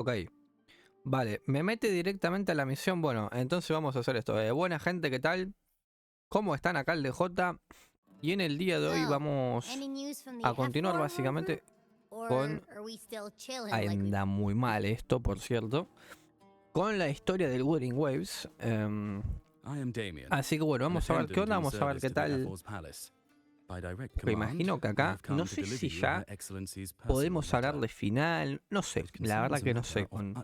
Ok. Vale, me mete directamente a la misión. Bueno, entonces vamos a hacer esto. Buena gente, ¿qué tal? ¿Cómo están acá ElDejota? Y en el día de hoy vamos a continuar básicamente con... Anda muy mal esto, por cierto. Con la historia del Wuthering Waves. Así que bueno, vamos a ver qué onda, vamos a ver qué tal. Me imagino que acá, no sé si ya podemos hablar de final. No sé, la verdad que no sé con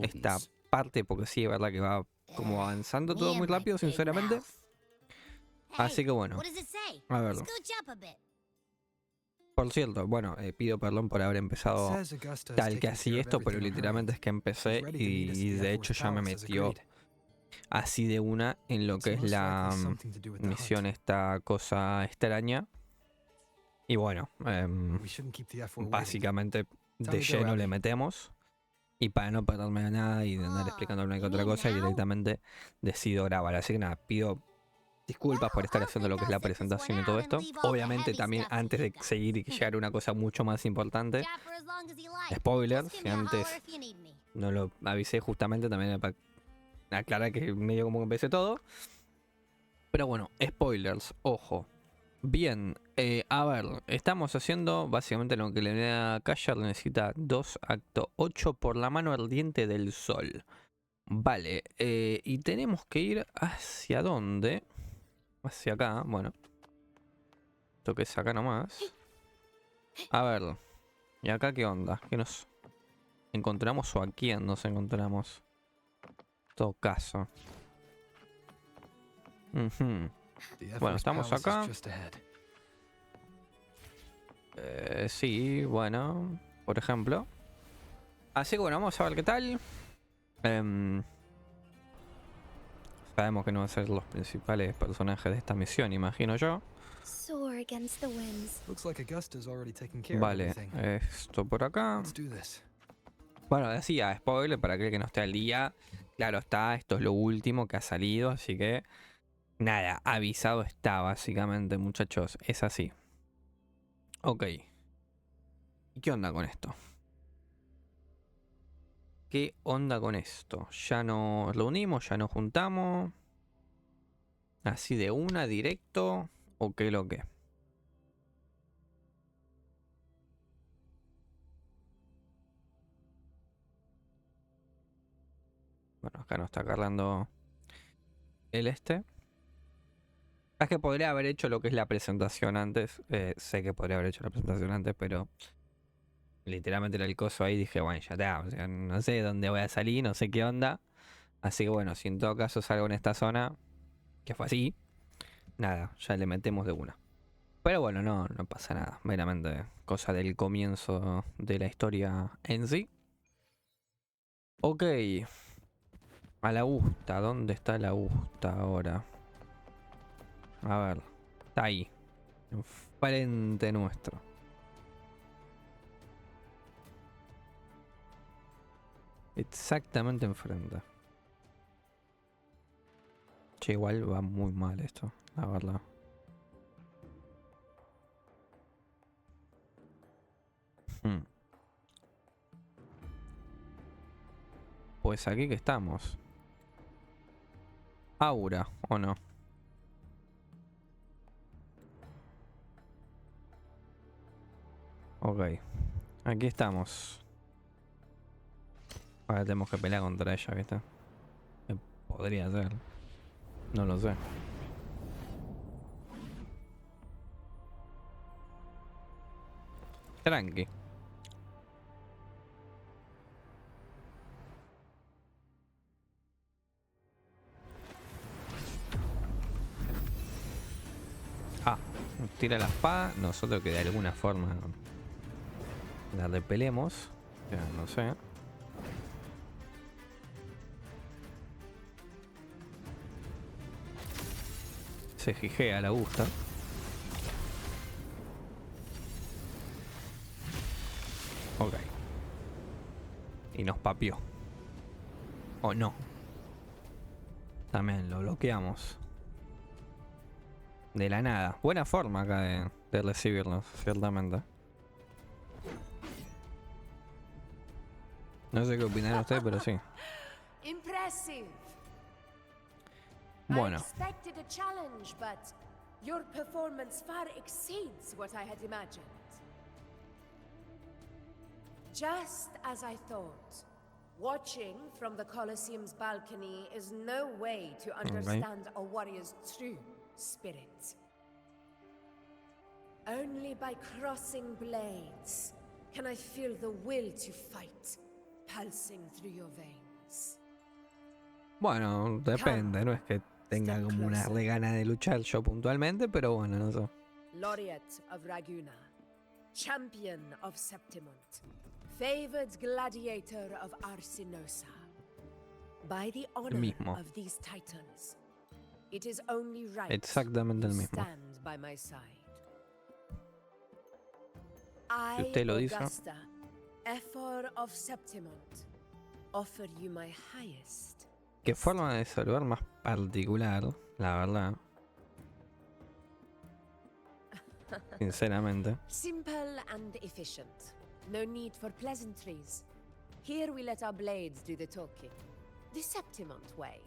esta parte, porque sí, es verdad que va como avanzando todo muy rápido, sinceramente. Así que bueno, a verlo. Por cierto, bueno, pido perdón por haber empezado tal que así esto, pero literalmente es que empecé y de hecho ya me metió así de una en lo que es la misión, esta cosa extraña. Y bueno, básicamente de lleno le metemos. Y para no perderme de nada y de andar explicando alguna que otra cosa, directamente decido grabar. Así que nada, pido disculpas por estar haciendo lo que es la presentación y todo esto. Obviamente también antes de seguir y llegar a una cosa mucho más importante. Spoilers, que antes no lo avisé justamente también para aclarar que medio como empecé todo. Pero bueno, spoilers, ojo. Bien, a ver, estamos haciendo básicamente lo que le da Calla necesita 2 acto 8 por la mano ardiente del sol. Vale, y tenemos que ir hacia dónde? Hacia acá, bueno. Esto que es acá nomás. A ver, ¿y acá qué onda? ¿Qué nos encontramos o a quién nos encontramos? En todo caso. Bueno, estamos acá. Sí, bueno, por ejemplo. Así que bueno, vamos a ver qué tal. Sabemos que no van a ser los principales personajes de esta misión, imagino yo. Vale, esto por acá. Bueno, decía, spoiler para aquel que no esté al día. Claro está, esto es lo último que ha salido, así que nada, avisado está básicamente, muchachos, es así. Ok. ¿Y qué onda con esto? ¿Qué onda con esto? Ya nos lo unimos, ya nos juntamos. Así de una, directo. ¿O qué lo que? Bueno, acá nos está cargando el este. Es que podría haber hecho lo que es la presentación antes. Sé que podría haber hecho la presentación antes, pero literalmente era el coso ahí. Dije, bueno, ya está. O sea, no sé dónde voy a salir, no sé qué onda. Así que bueno, si en todo caso salgo en esta zona, que fue así, nada, ya le metemos de una. Pero bueno, no pasa nada. Meramente cosa del comienzo de la historia en sí. Ok. A la Augusta. ¿Dónde está la Augusta ahora? A ver. Está ahí. Enfrente nuestro. Exactamente enfrente. Che, igual va muy mal esto, la verdad. Pues aquí que estamos. Aura, ¿o no? Ok. Aquí estamos. Ahora tenemos que pelear contra ella, ¿viste? Podría ser. No lo sé. Tranqui. Ah, nos tira la espada. Nosotros que de alguna forma la repelemos. Ya, no sé. Se jijea, la gusta. Ok. Y nos papió. O no. También lo bloqueamos. De la nada. Buena forma acá de recibirlos, ciertamente. No sé qué opinan ustedes, pero sí. Impressive. Bueno. I expected a challenge, but your performance far exceeds what I had imagined. Just as I thought. Watching from the Colosseum's balcony is no way to understand a warrior's true spirit. Only by crossing blades can I feel the will to fight pulsing through your veins. Bueno, depende, no es que tenga como una re gana de luchar yo puntualmente, pero bueno, no sé. Laureate of Raguna, champion of Septimont, favored gladiator of Arsinosa. By the honor of these titles, it is only right exactamente el you mismo. stand by my side. Si usted lo dice. Augusta, Ephor of Septimont, offer you my highest. Qué forma de saludar más particular, la verdad. Sinceramente. Simple and efficient. No need for pleasantries. Here we let our blades do the talking. The Septimont way.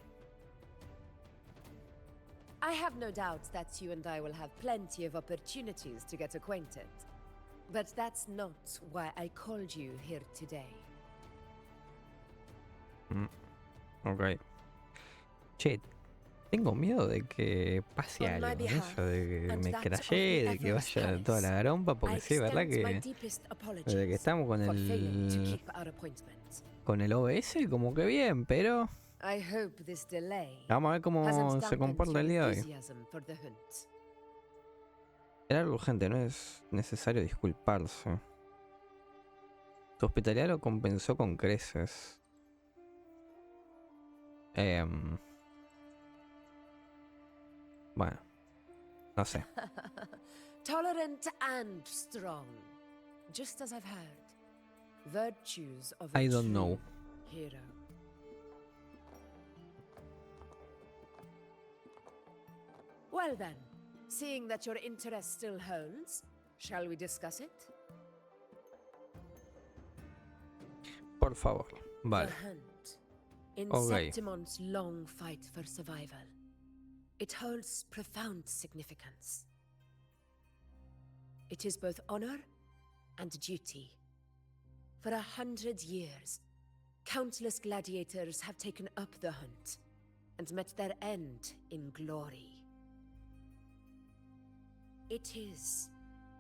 I have no doubt that you and I will have plenty of opportunities to get acquainted. But that's not why I called you here today. Ok. Che, tengo miedo de que pase algo, ¿no? Eso de que me crashé, de que vaya toda la garompa, porque sí, ¿verdad? Que desde que estamos con el OBS, como que bien, pero vamos a ver cómo se comporta el día de hoy. Era algo urgente, no es necesario disculparse. Tu hospitalidad lo compensó con creces. Bueno, no sé. Tolerant and strong, just as I've heard. Virtues of I don't know. Hero. Well then, seeing that your interest still holds, shall we discuss it? Por favor, vale. The hunt. In Okay. Septimont's long fight for survival, it holds profound significance. It is both honor and duty. For 100 years, countless gladiators have taken up the hunt and met their end in glory. It is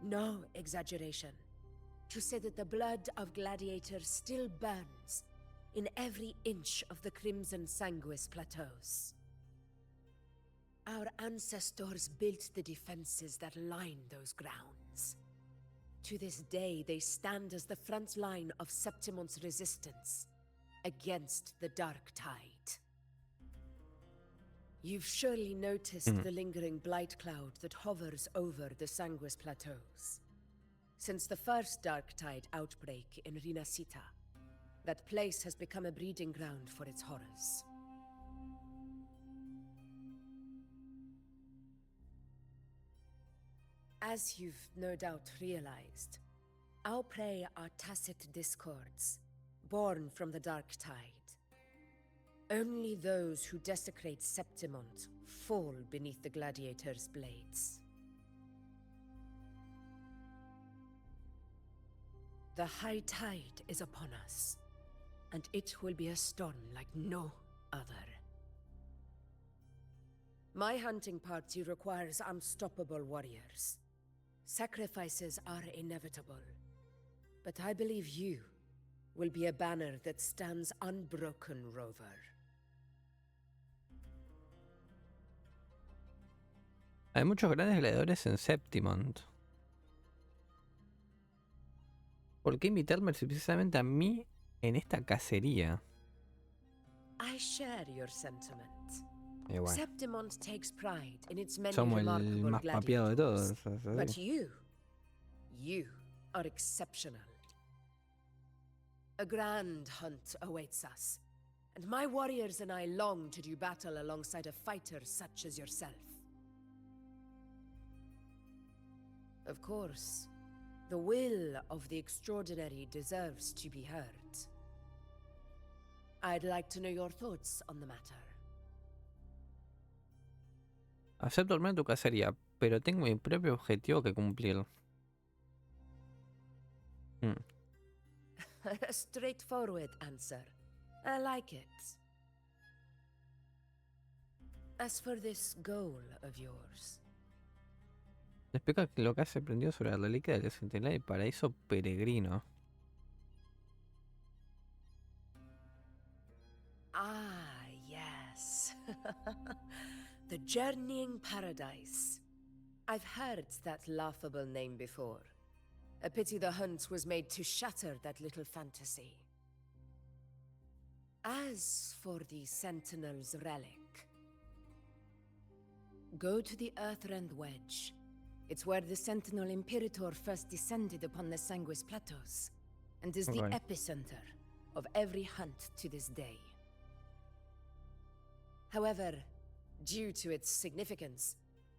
no exaggeration to say that the blood of gladiators still burns in every inch of the Crimson Sanguis plateaus. Our ancestors built the defenses that line those grounds. To this day, they stand as the front line of Septimont's resistance against the Dark Tide. You've surely noticed the lingering blight cloud that hovers over the Sanguis plateaus. Since the first Dark Tide outbreak in RINASCITA, that place has become a breeding ground for its horrors. As you've no doubt realized, our prey are tacit discords, born from the Dark Tide. Only those who desecrate Septimont fall beneath the gladiators' blades. The high tide is upon us, and it will be a storm like no other. My hunting party requires unstoppable warriors. Sacrifices are inevitable, but I believe you will be a banner that stands unbroken, Rover. Hay muchos grandes gladiadores en Septimont. ¿Por qué invitarme precisamente a mí en esta cacería? I share your sentiment. Bueno, Septimont takes pride in its many somos el remarkable más papeado de todos. But you are exceptional. A grand hunt awaits us, and my warriors and I long to do battle alongside a fighter such as yourself. Of course, the will of the extraordinary deserves to be heard. I'd like to know your thoughts on the matter. Acepto dormir en tu cacería, pero tengo mi propio objetivo que cumplir. A straightforward answer. I like it. As for this goal of yours. Explica lo que has aprendido sobre la reliquia del centenario y paraíso peregrino. Ah, yes. The Journeying Paradise. I've heard that laughable name before. A pity the hunt was made to shatter that little fantasy. As for the Sentinel's relic, go to the Earthrend Wedge. It's where the Sentinel Imperator first descended upon the Sanguis Plateaus, and is the epicenter of every hunt to this day. However, due to its significance,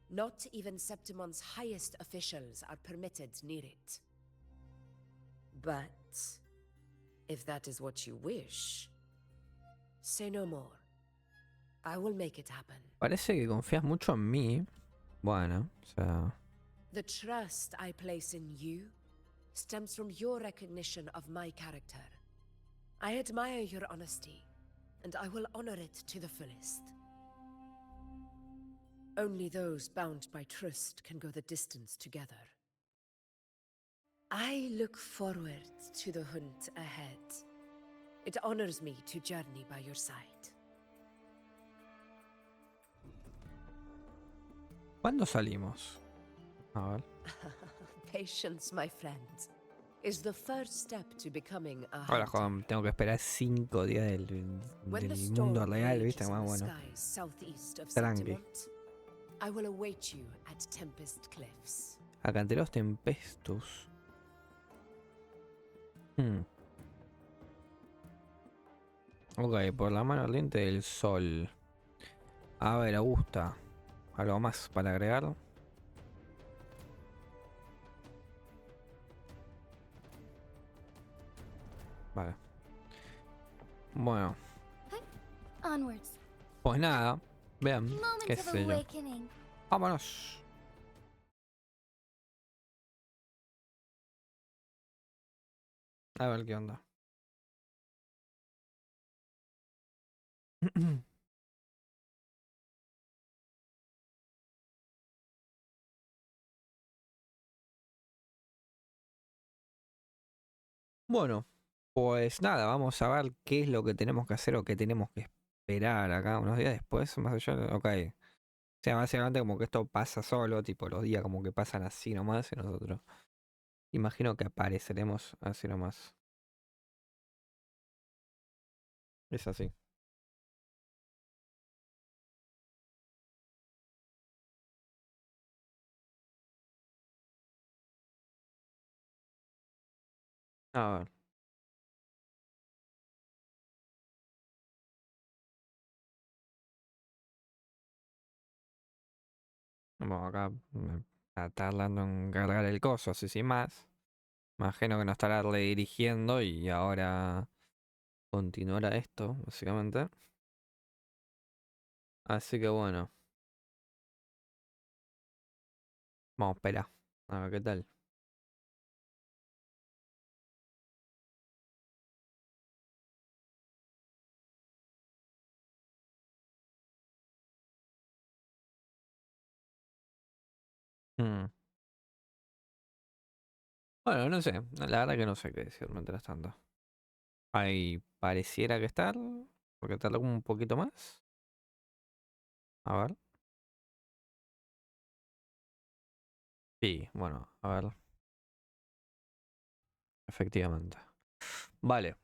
not even Septimon's highest officials are permitted near it. But if that is what you wish, say no more. I will make it happen. Parece que confías mucho en mí. Bueno, o sea... The trust I place in you stems from your recognition of my character. I admire your honesty, and I will honor it to the fullest. Only those bound by trust can go the distance together. I look forward to the hunt ahead. It honors me to journey by your side. ¿Cuándo salimos? A ver. Patience, my friend, is the first step to becoming a Ahora, hunter. joder, tengo que esperar 5 días del mundo real, ¿viste? Más bueno. Tranqui. I will await you at Tempest Cliffs. Acantilados Tempestus. Ok, por la mano ardiente del sol. A ver, Augusta. ¿Algo más para agregar? Vale. Bueno. Pues nada. Vean. Qué sé yo. Vámonos. A ver qué onda. Bueno, pues nada, vamos a ver qué es lo que tenemos que hacer o qué tenemos que esperar acá unos días después, más allá. Ok. O sea, básicamente como que esto pasa solo, tipo los días como que pasan así nomás y nosotros imagino que apareceremos así nomás. Es así. A ver. Bueno, acá me está tardando en cargar el coso, así sin más. Imagino que nos estará redirigiendo y ahora continuará esto, básicamente. Así que bueno. Vamos a esperar. A ver qué tal. Bueno, no sé. La verdad que no sé qué decir mientras tanto. Ahí pareciera que estar. Porque tarda un poquito más. A ver. Sí, bueno, a ver. Efectivamente. Vale.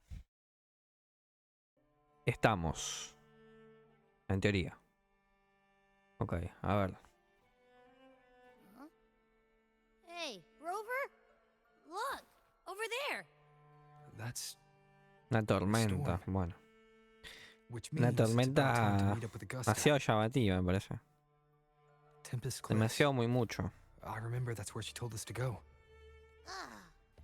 Estamos. En teoría. Ok, a ver. Hey, Rover? Look, over there. That's Una tormenta, storm. bueno. Which Una means it's about time to tormenta meet up with Augusta. demasiado llamativa, me parece. Tempest Cliffs. Demasiado muy mucho. I remember that's where she told us to go.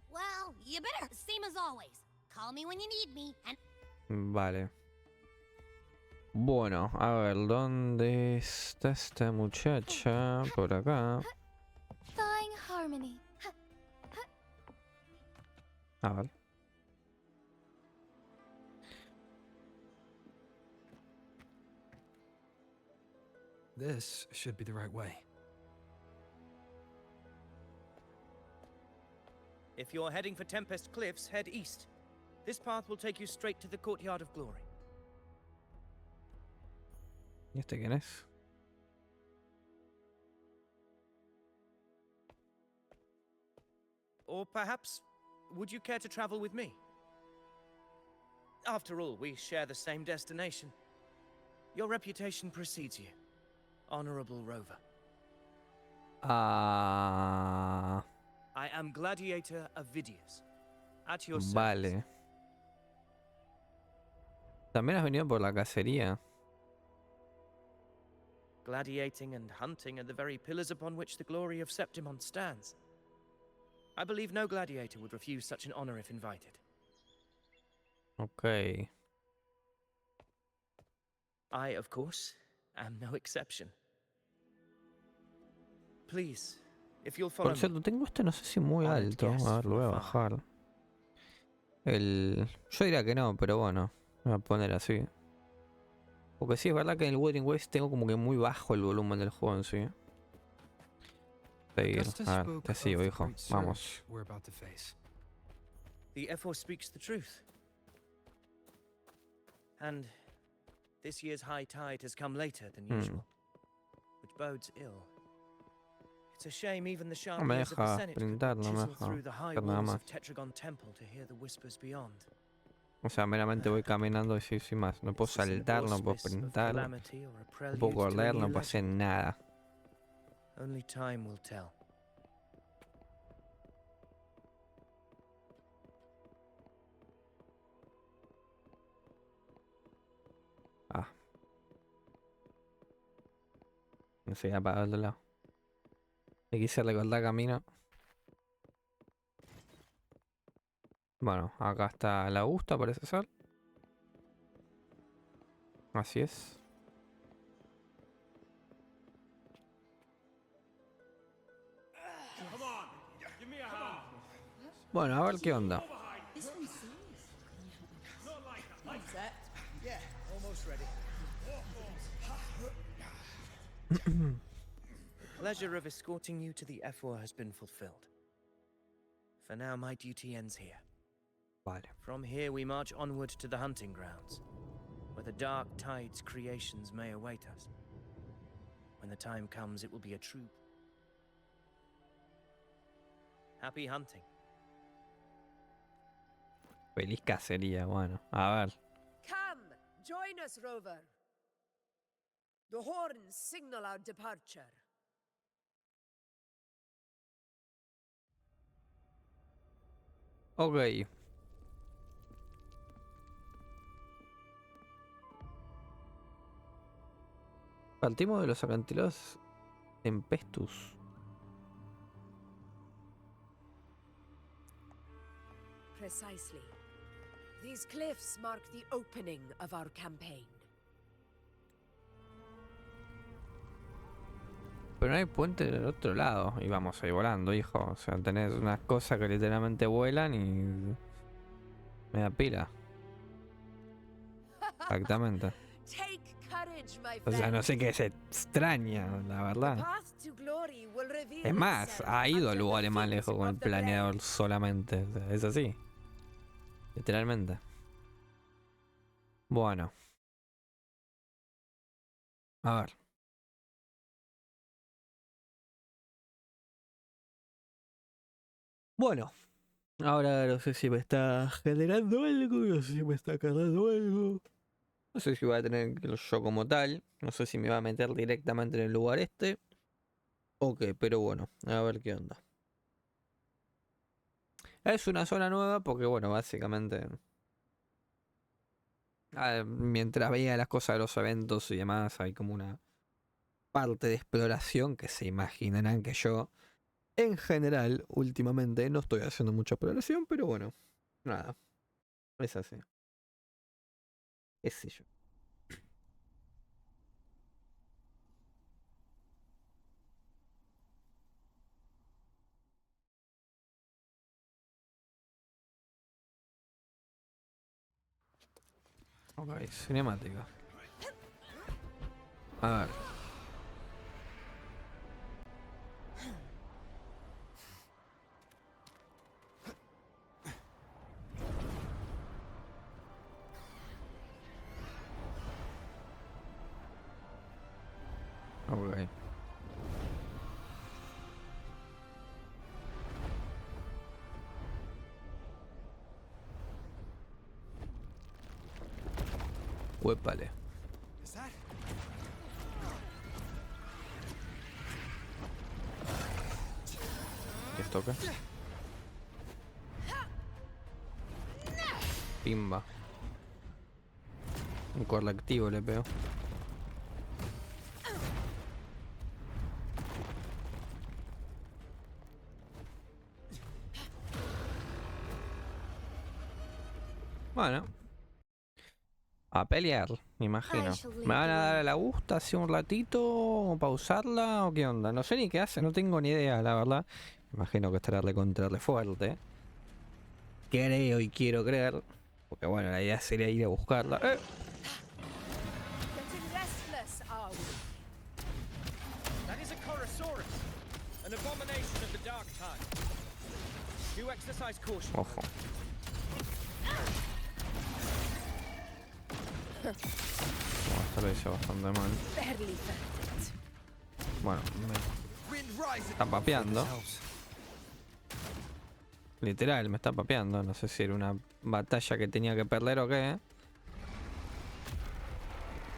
Well, you better, same as always. Call me when you need me, and Vale. Bueno, a ver, ¿dónde está esta muchacha? Por acá. Thawing harmony. A ver. This should be the right way. If you're heading for Tempest Cliffs, head east. This path will take you straight to the Courtyard of Glory. ¿Y este quién es? Or perhaps, would you care to travel with me? After all, we share the same destination. Your reputation precedes you, Honorable Rover. Ah, I am Gladiator Avidius. At your service. vale. También has venido por la cacería. Gladiating and hunting are the very pillars upon which the glory of Septimon stands. I believe no gladiator would refuse such an honor if invited. Ok. I, of course, am no exception. Please, if you'll follow Por cierto, me. tengo este no sé si muy Honored alto. guest A ver, lo voy a from afar. bajar. Yo diría que no, pero bueno. Voy a poner así. Porque sí, es verdad que en el Wuthering Waves tengo como que muy bajo el volumen del juego en sí. Seguir. Augusta A ver, spoke te of sigo, the hijo. great Vamos. surge we're about to face. The F4 speaks the truth. And this year's high tide has come later than usual, which bodes ill. It's a shame even the sharp No me ears of the deja Senate could printar, no me chisel deja through the high hacer nada walls más. of Tetragon Temple to hear the whispers beyond. O sea, meramente voy caminando y sí, sin más. No puedo Is this an saltar, no puedo auspice of printar, no calamity or a puedo prelude to a correr, no new puedo hacer legend? nada. Only time will tell. Ah. No sé, ya para el otro lado. Me quise recordar camino. Bueno, acá está la Augusta, parece ser. Así es. Bueno, a ver qué onda. Pleasure of escorting you to the F4 has been fulfilled. For now, my duty ends here. Vale. From here, we march onward to the hunting grounds, where the dark tide's creations may await us. When the time comes, it will be a true. Happy hunting. Feliz cacería, bueno. A ver. Come, join us, Rover. The horns signal our departure. Ok. Partimos de los acantilados Tempestus. Precisely. These cliffs mark the opening of our campaign. Pero no hay puente del otro lado. Y vamos ahí volando, hijo. O sea, tenés unas cosas que literalmente vuelan y... me da pila. Exactamente. Take courage, my O sea, friend. no sé qué se extraña, la The verdad. path to glory will reveal Es más, itself ha ido a under the lugares más feet lejos con el of the planeador brave. solamente. O sea, es así. Literalmente. Bueno. A ver. Bueno. Ahora no sé si me está generando algo. No sé si me está cargando algo. No sé si voy a tener que yo como tal. No sé si me va a meter directamente en el lugar este. Ok, pero bueno. A ver qué onda. Es una zona nueva porque, bueno, básicamente... mientras veía las cosas de los eventos y demás, hay como una parte de exploración que se imaginarán que yo, en general, últimamente no estoy haciendo mucha exploración, pero bueno, nada, es así. Qué sé yo. Ok, cinemática. A ver. Ok. Huépale. Is that? ¿Qué toca? Pimba. Un colectivo le pego. Bueno. A pelear, me imagino. ¿Me van a dar a la Augusta así un ratito? ¿O pausarla? ¿O qué onda? No sé ni qué hace, no tengo ni idea, la verdad. Me imagino que estará recontra fuerte. Creo y quiero creer. Porque bueno, la idea sería ir a buscarla. Getting restless, are we? That is a Chorosaurus, an abomination of the dark tide. Do exercise caution. Ojo. Esto lo hice bastante mal. Barely felt it. Bueno, me Wind rising. está papeando. This helps. Literal, me está papeando. No sé si era una batalla que tenía que perder o qué.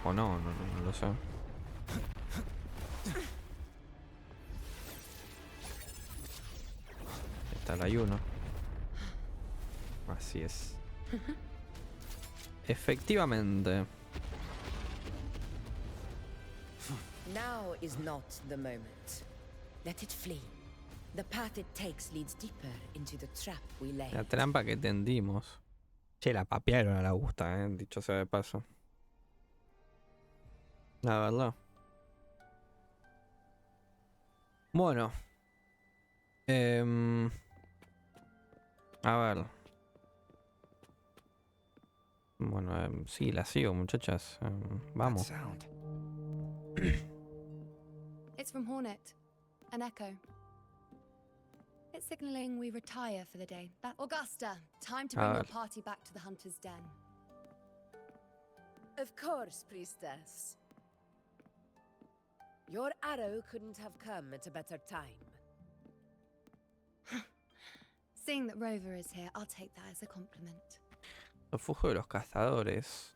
O no lo sé. Está el Iuno. Así es. Efectivamente. Now is not the moment. Let it flee. The path it takes leads deeper into the trap we lay. La trampa que tendimos. Che, la papearon a la Augusta, dicho sea de paso. La verdad. Bueno. A ver. Bueno, sí, la sigo, muchachas. That Vamos. sound. It's from Hornet. An echo. It's signaling we retire for the day. Augusta, time to bring your party back to the Hunter's Den. Of course, priestess. Your arrow couldn't have come at a better time. Seeing that Rover is here, I'll take that as a compliment. Refugio de los cazadores.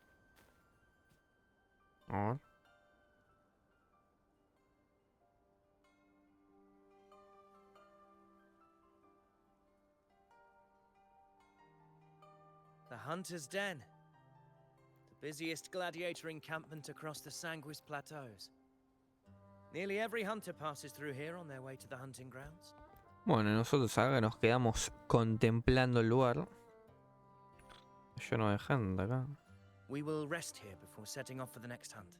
A ver. The Hunter's Den. The busiest gladiator encampment across the Sanguis Plateaus. Nearly every hunter passes through here on their way to the hunting grounds. Bueno, nosotros ahora nos quedamos contemplando el lugar. Lleno de gente acá. We will rest here before setting off for the next hunt.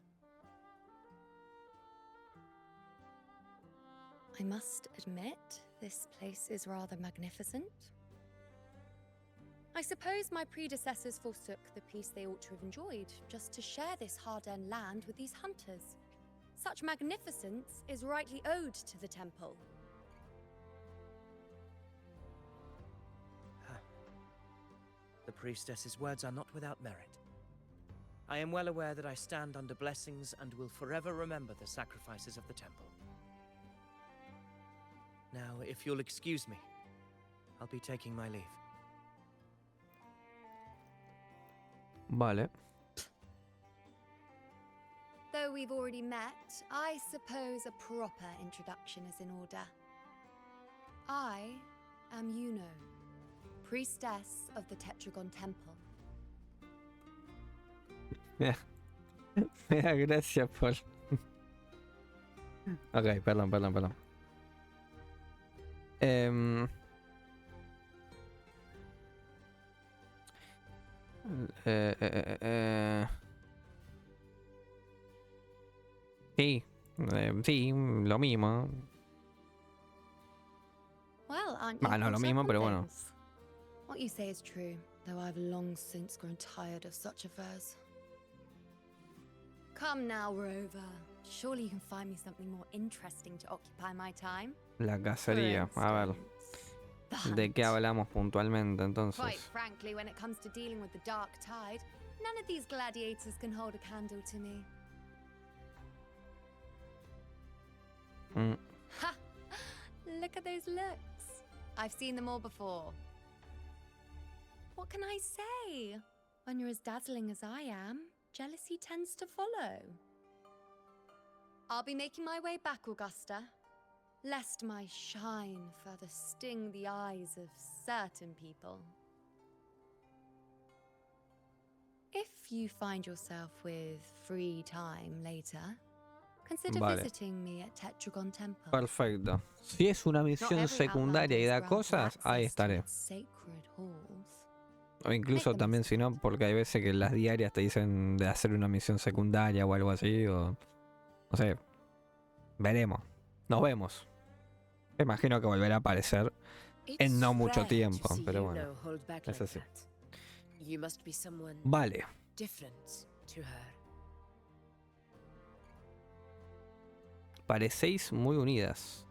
I must admit, this place is rather magnificent. I suppose my predecessors forsook the peace they ought to have enjoyed, just to share this hard-earned land with these hunters. Such magnificence is rightly owed to the temple. The priestess's words are not without merit. I am well aware that I stand under blessings and will forever remember the sacrifices of the temple. Now, if you'll excuse me, I'll be taking my leave. Vale. Though we've already met, I suppose a proper introduction is in order. I am Iuno, priestess of the Tetragon Temple. Me da gracia por... Ok, perdón. Sí, sí, lo mismo. Well, aren't you No, lo caught mismo, up on pero bueno. things? What you say is true, though I've long since grown tired of such affairs. Come now, Rover. Surely you can find me something more interesting to occupy my time. La For cacería. A ver, instance, the ¿de qué hunt. hablamos puntualmente Quite entonces? frankly, when it comes to dealing with the dark tide, none of these gladiators can hold a candle to me. Mm, Ha! Look at those looks. I've seen them all before. What can I say? When you're as dazzling as I am, jealousy tends to follow. I'll be making my way back, Augusta, lest my shine further sting the eyes of certain people. If you find yourself with free time later, consider Vale. visiting me at Tetragon Temple. Perfecto. Si es una Not misión every secundaria y outlander da is granted cosas, ahí access to estaré. its sacred halls. O incluso Make the también most si of no, porque hay veces que las diarias te dicen de hacer una misión secundaria o algo así, o no sé, veremos, nos vemos. Me imagino que volverá a aparecer en no mucho tiempo, pero bueno, es así. You must be someone Vale, different to her. parecéis muy unidas.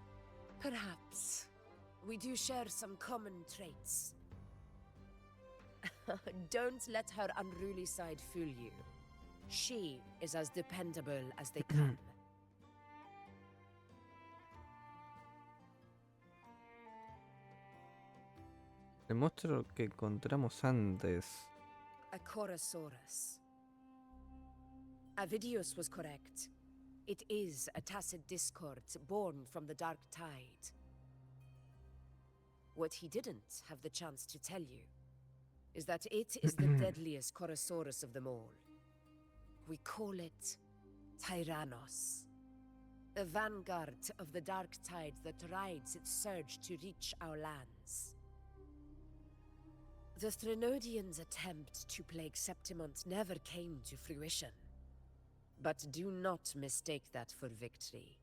Perhaps we do share some common traits. Don't let her unruly side fool you. She is as dependable as they come. El monstruo que encontramos antes. A Chorosaurus. Avidius was correct. It is a tacit discord born from the dark tide. What he didn't have the chance to tell you is that it is the deadliest Chorosaurus of them all. We call it Tyrannos. The vanguard of the dark tide that rides its surge to reach our lands. The Threnodians' attempt to plague Septimont never came to fruition. But do not mistake that for victory.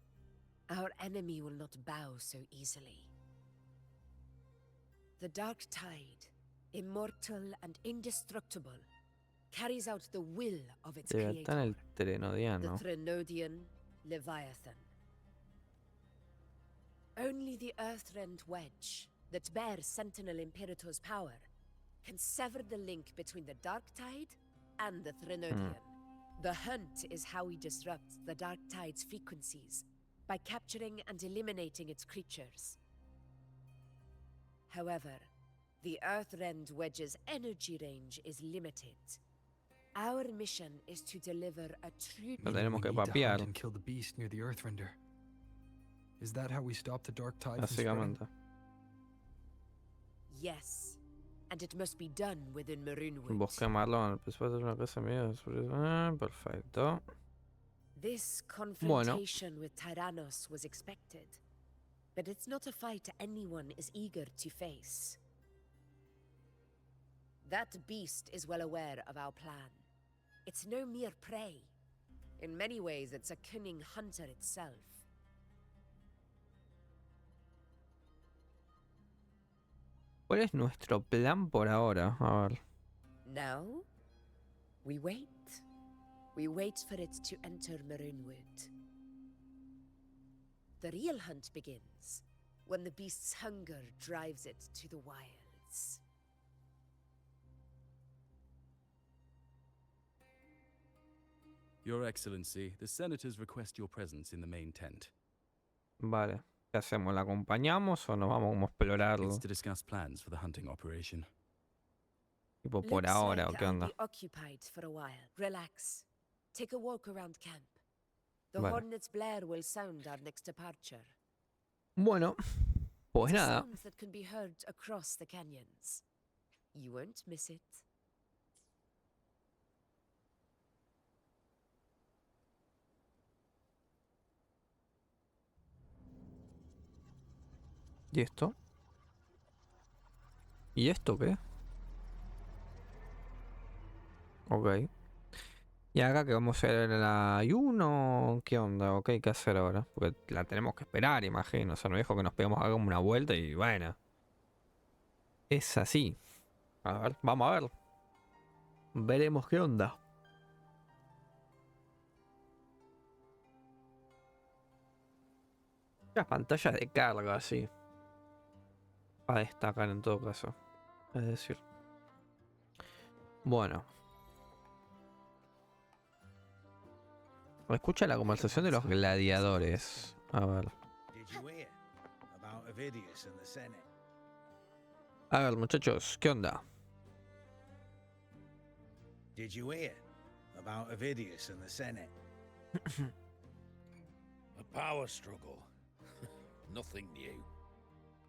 Our enemy will not bow so easily. The dark tide, immortal and indestructible, carries out the will of its Está en el creator, the Trenodiano. Threnodian Leviathan. Only the Earthrend Wedge, that bears Sentinel Imperator's power, can sever the link between the Dark Tide and the Threnodian. The hunt is how we disrupt the Dark Tide's frequencies, by capturing and eliminating its creatures. However, the Earthrend Wedge's energy range is limited. Our mission is to deliver a true... Lo tenemos que We need to papear, hunt and kill the beast near the Earthrender. Is that how we stop the dark tide from spreading? básicamente. Yes, and it must be done within Maroonwood. Vos quemarlo en el presupuesto de una casa mía. Perfecto. This confrontation with Tyrannos was expected, but it's not a fight anyone is eager to face. That beast is well aware of our plan. It's no mere prey. In many ways, it's a cunning hunter itself. ¿Cuál es nuestro plan por ahora? A ver. Now, we wait. We wait for it to enter Maroonwood. The real hunt begins when the beast's hunger drives it to the wilds. Your Excellency, the senators request your presence in the main tent. Vale. ¿Qué hacemos? ¿La acompañamos o nos vamos a explorarlo? It's to discuss plans for the hunting operation. Tipo por Looks ahora like o qué I'll onda. be occupied for a while. Relax. Take a walk around camp. The Vale. hornet's blare will sound our next departure. Bueno, pues It's a nada. sound that can be heard across the canyons. You won't miss it. ¿Y esto? ¿Y esto qué? Ok. ¿Y acá que vamos a hacer la Iuno? ¿Qué onda? Ok, ¿qué hacer ahora? Porque la tenemos que esperar, imagino. O sea, no dijo que nos pegamos acá como una vuelta y bueno. Es así. A ver, vamos a ver. Veremos qué onda. Las pantallas de carga, sí. Para destacar en todo caso. Es decir. Bueno. Escucha la conversación de los gladiadores. A ver. A ver, muchachos, ¿qué onda? Did you hear about Avidius and the Senate? A power struggle. Nothing new.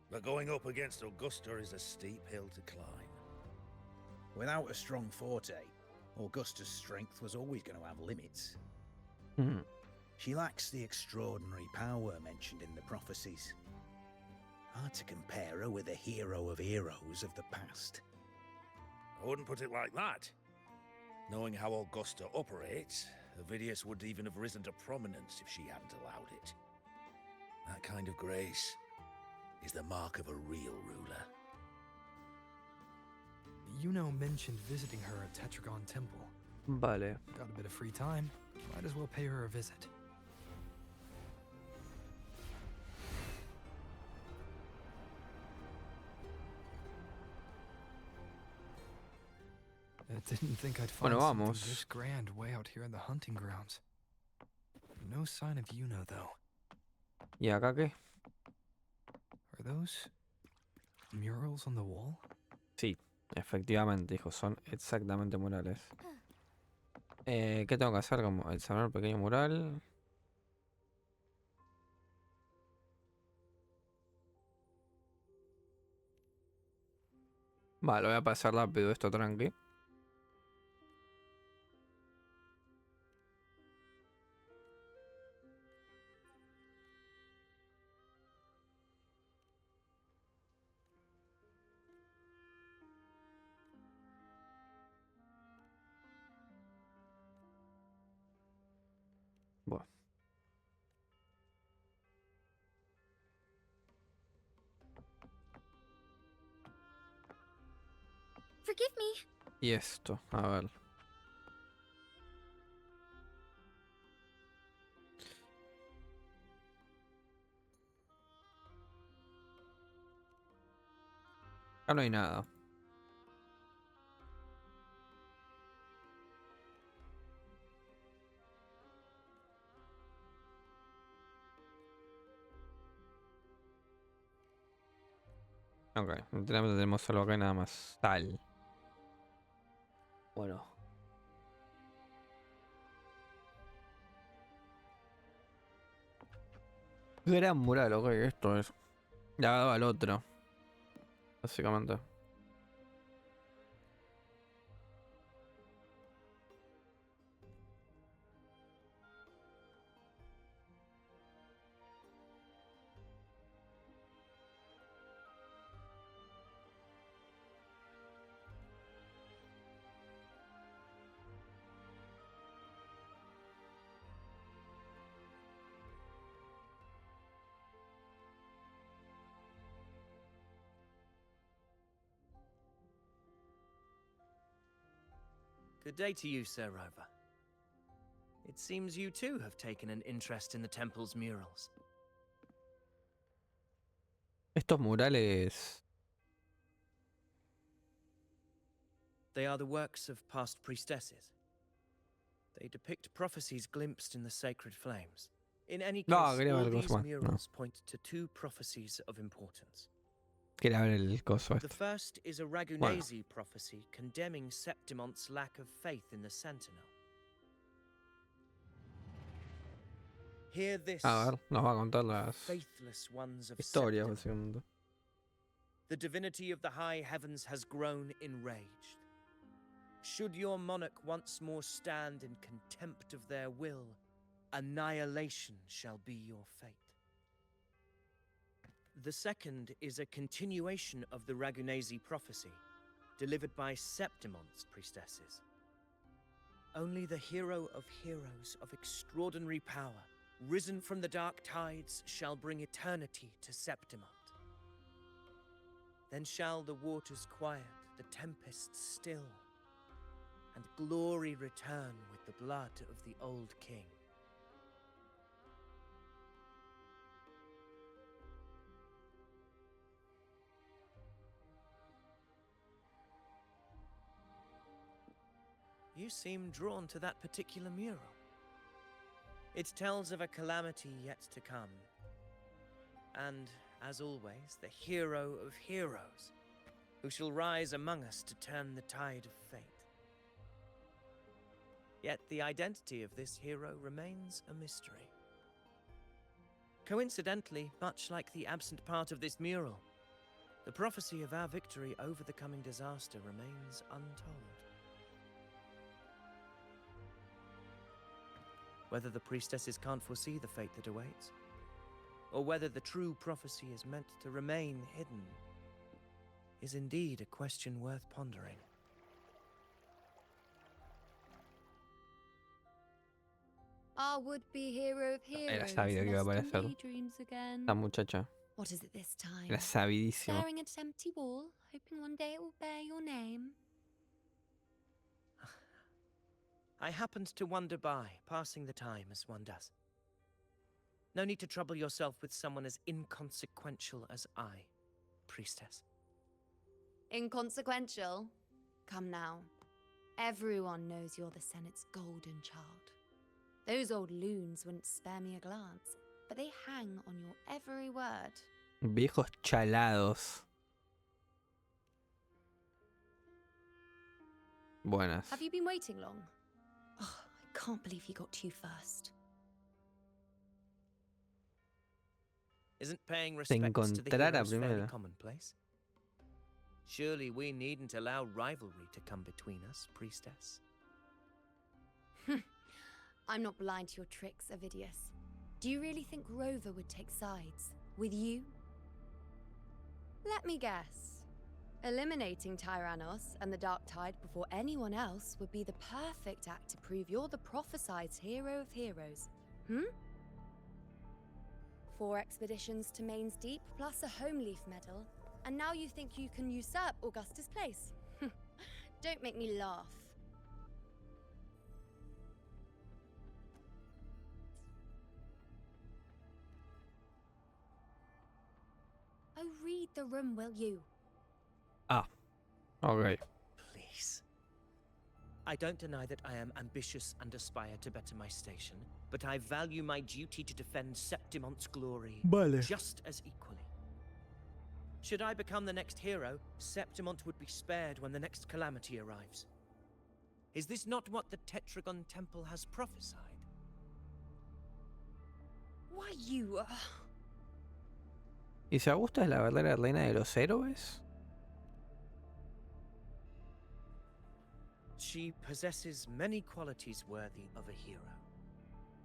But going up against Augusta is a steep hill to climb. Without a strong forte, Augusta's strength was always going to have limits. She lacks the extraordinary power mentioned in the prophecies. Hard to compare her with a hero of heroes of the past. I wouldn't put it like that. Knowing how Augusta operates, Avidius would even have risen to prominence if she hadn't allowed it. That kind of grace is the mark of a real ruler. Iuno mentioned visiting her at Tetragon Temple. Vale. Got a bit of free time. Might as well pay her a visit. I didn't think I'd find something this grand way out here in the hunting grounds. No sign of Iuno, though. ¿Y acá qué? Are those murals on the wall? Sí, efectivamente, hijo, son exactamente murales. ¿Qué tengo que hacer? Como examinar un pequeño mural. Vale, voy a pasar rápido esto, tranqui. Bueno. Forgive me. Y esto, a ver. Acá no hay nada. Ok, literalmente tenemos solo acá y nada más. Tal. Bueno. Gran mural, ok, esto es. Ya daba al otro. Básicamente. Good day to you, Sir Rover. It seems you too have taken an interest in the temple's murals. Estos murales. They are the works of past priestesses. They depict prophecies glimpsed in the sacred flames. In any case, all these murals point to two prophecies of importance. Quería ver el coso The first is a Ragunasi prophecy condemning Septimonte's lack of faith in the Sentinel. Hear this, a ver, nos va a contar las faithless ones of historias, Septim. básicamente. The divinity of the high heavens has grown enraged. Should your monarch once more stand in contempt of their will, annihilation shall be your fate. The second is a continuation of the Ragunasi prophecy, delivered by Septimonte's priestesses. Only the hero of heroes of extraordinary power, risen from the dark tides, shall bring eternity to Septimont. Then shall the waters quiet, the tempests still, and glory return with the blood of the old king. you seem drawn to that particular mural. It tells of a calamity yet to come. And, as always, the hero of heroes, who shall rise among us to turn the tide of fate. Yet the identity of this hero remains a mystery. Coincidentally, much like the absent part of this mural, the prophecy of our victory over the coming disaster remains untold. Whether the priestesses can't foresee the fate that awaits, or whether the true prophecy is meant to remain hidden, is indeed a question worth pondering. Our would-be hero of Era heroes sabido que iba a lost in aparecer. daydreams again. La muchacha. What is it this time? Era sabidísimo. Staring at an empty wall, hoping one day it will bear your name. I happened to wander by, passing the time as one does. No need to trouble yourself with someone as inconsequential as I, priestess. Inconsequential? Come now. Everyone knows you're the Senate's golden child. Those old loons wouldn't spare me a glance, but they hang on your every word. Viejos chalados. Buenas. Have you been waiting long? Oh, I can't believe he got to you first. Isn't paying respects to the encontrara heroes fairly primero. commonplace? Surely we needn't allow rivalry to come between us, priestess. I'm not blind to your tricks, Avidius. Do you really think Rover would take sides? With you? Let me guess. Eliminating Tyrannos and the Dark Tide before anyone else would be the perfect act to prove you're the prophesied hero of heroes. 4 expeditions to Main's Deep, plus a Home Leaf medal, and now you think you can usurp Augusta's place? Don't make me laugh. Oh, read the room, will you? Ah. Okay. Please. I don't deny that I am ambitious and aspire to better my station, but I value my duty to defend Septimont's glory just as equally. Should I become the next hero, Septimont would be spared when the next calamity arrives. Is this not what the Tetragon Temple has prophesied? Why you... ¿Y si Augusta es la verdadera reina de los héroes? She possesses many qualities worthy of a hero,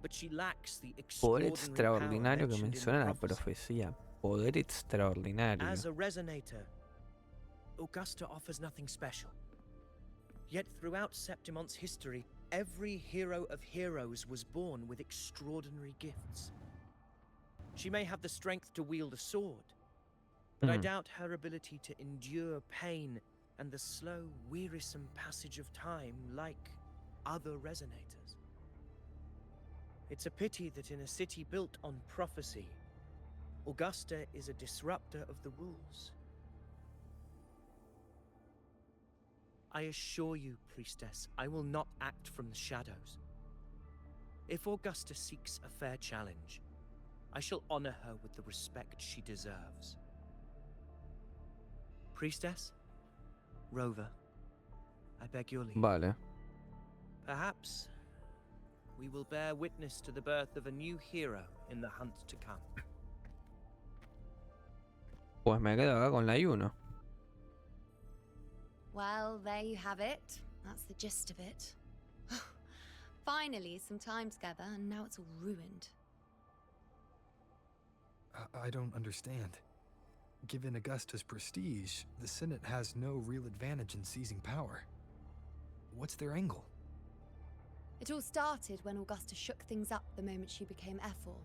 but she lacks the Poder extraordinary extraordinario que power mentioned in menciona the la prophecy. profecía. Poder extraordinario. As a resonator, Augusta offers nothing special. Yet throughout Septimont's history, every hero of heroes was born with extraordinary gifts. She may have the strength to wield a sword, but I doubt her ability to endure pain and the slow, wearisome passage of time like other resonators. It's a pity that in a city built on prophecy, Augusta is a disruptor of the rules. I assure you, priestess, I will not act from the shadows. If Augusta seeks a fair challenge, I shall honor her with the respect she deserves. Priestess? Rover, I beg your leave. Vale. Perhaps we will bear witness to the birth of a new hero in the hunt to come. Pues me quedo acá con la Iuno. Well, there you have it. That's the gist of it. Finally, some time together, and now it's all ruined. I don't understand. Given Augusta's prestige, the Senate has no real advantage in seizing power. What's their angle? It all started when Augusta shook things up the moment she became Ephor,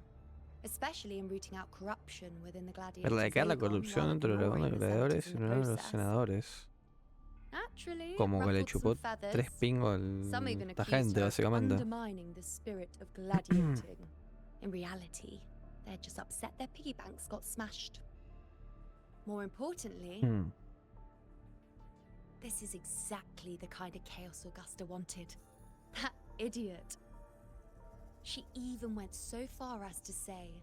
especially in rooting out corruption within the gladiators. Erradicar la corrupción entre los gladiadores y uno de los senadores. Naturally, Como que le chupó 3 pingos a esta gente, básicamente. Undermining the spirit of gladiating. In reality, they're just upset their piggy banks got smashed. More importantly, this is exactly the kind of chaos Augusta wanted. That idiot. She even went so far as to say,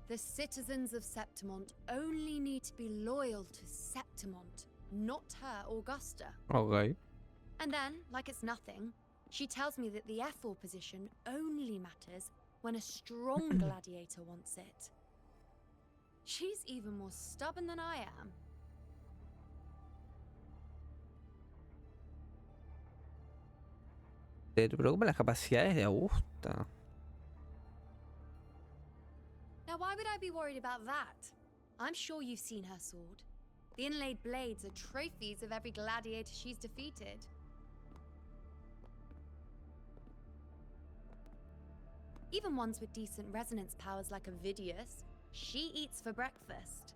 the citizens of Septimont only need to be loyal to Septimont, not her, Augusta. Ok. And then, like it's nothing, she tells me that the F4 position only matters when a strong gladiator wants it. She's even more stubborn than I am. ¿Te preocupan las capacidades de Augusta? Now, why would I be worried about that? I'm sure you've seen her sword. The inlaid blades are trophies of every gladiator she's defeated. Even ones with decent resonance powers like Avidius, she eats for breakfast.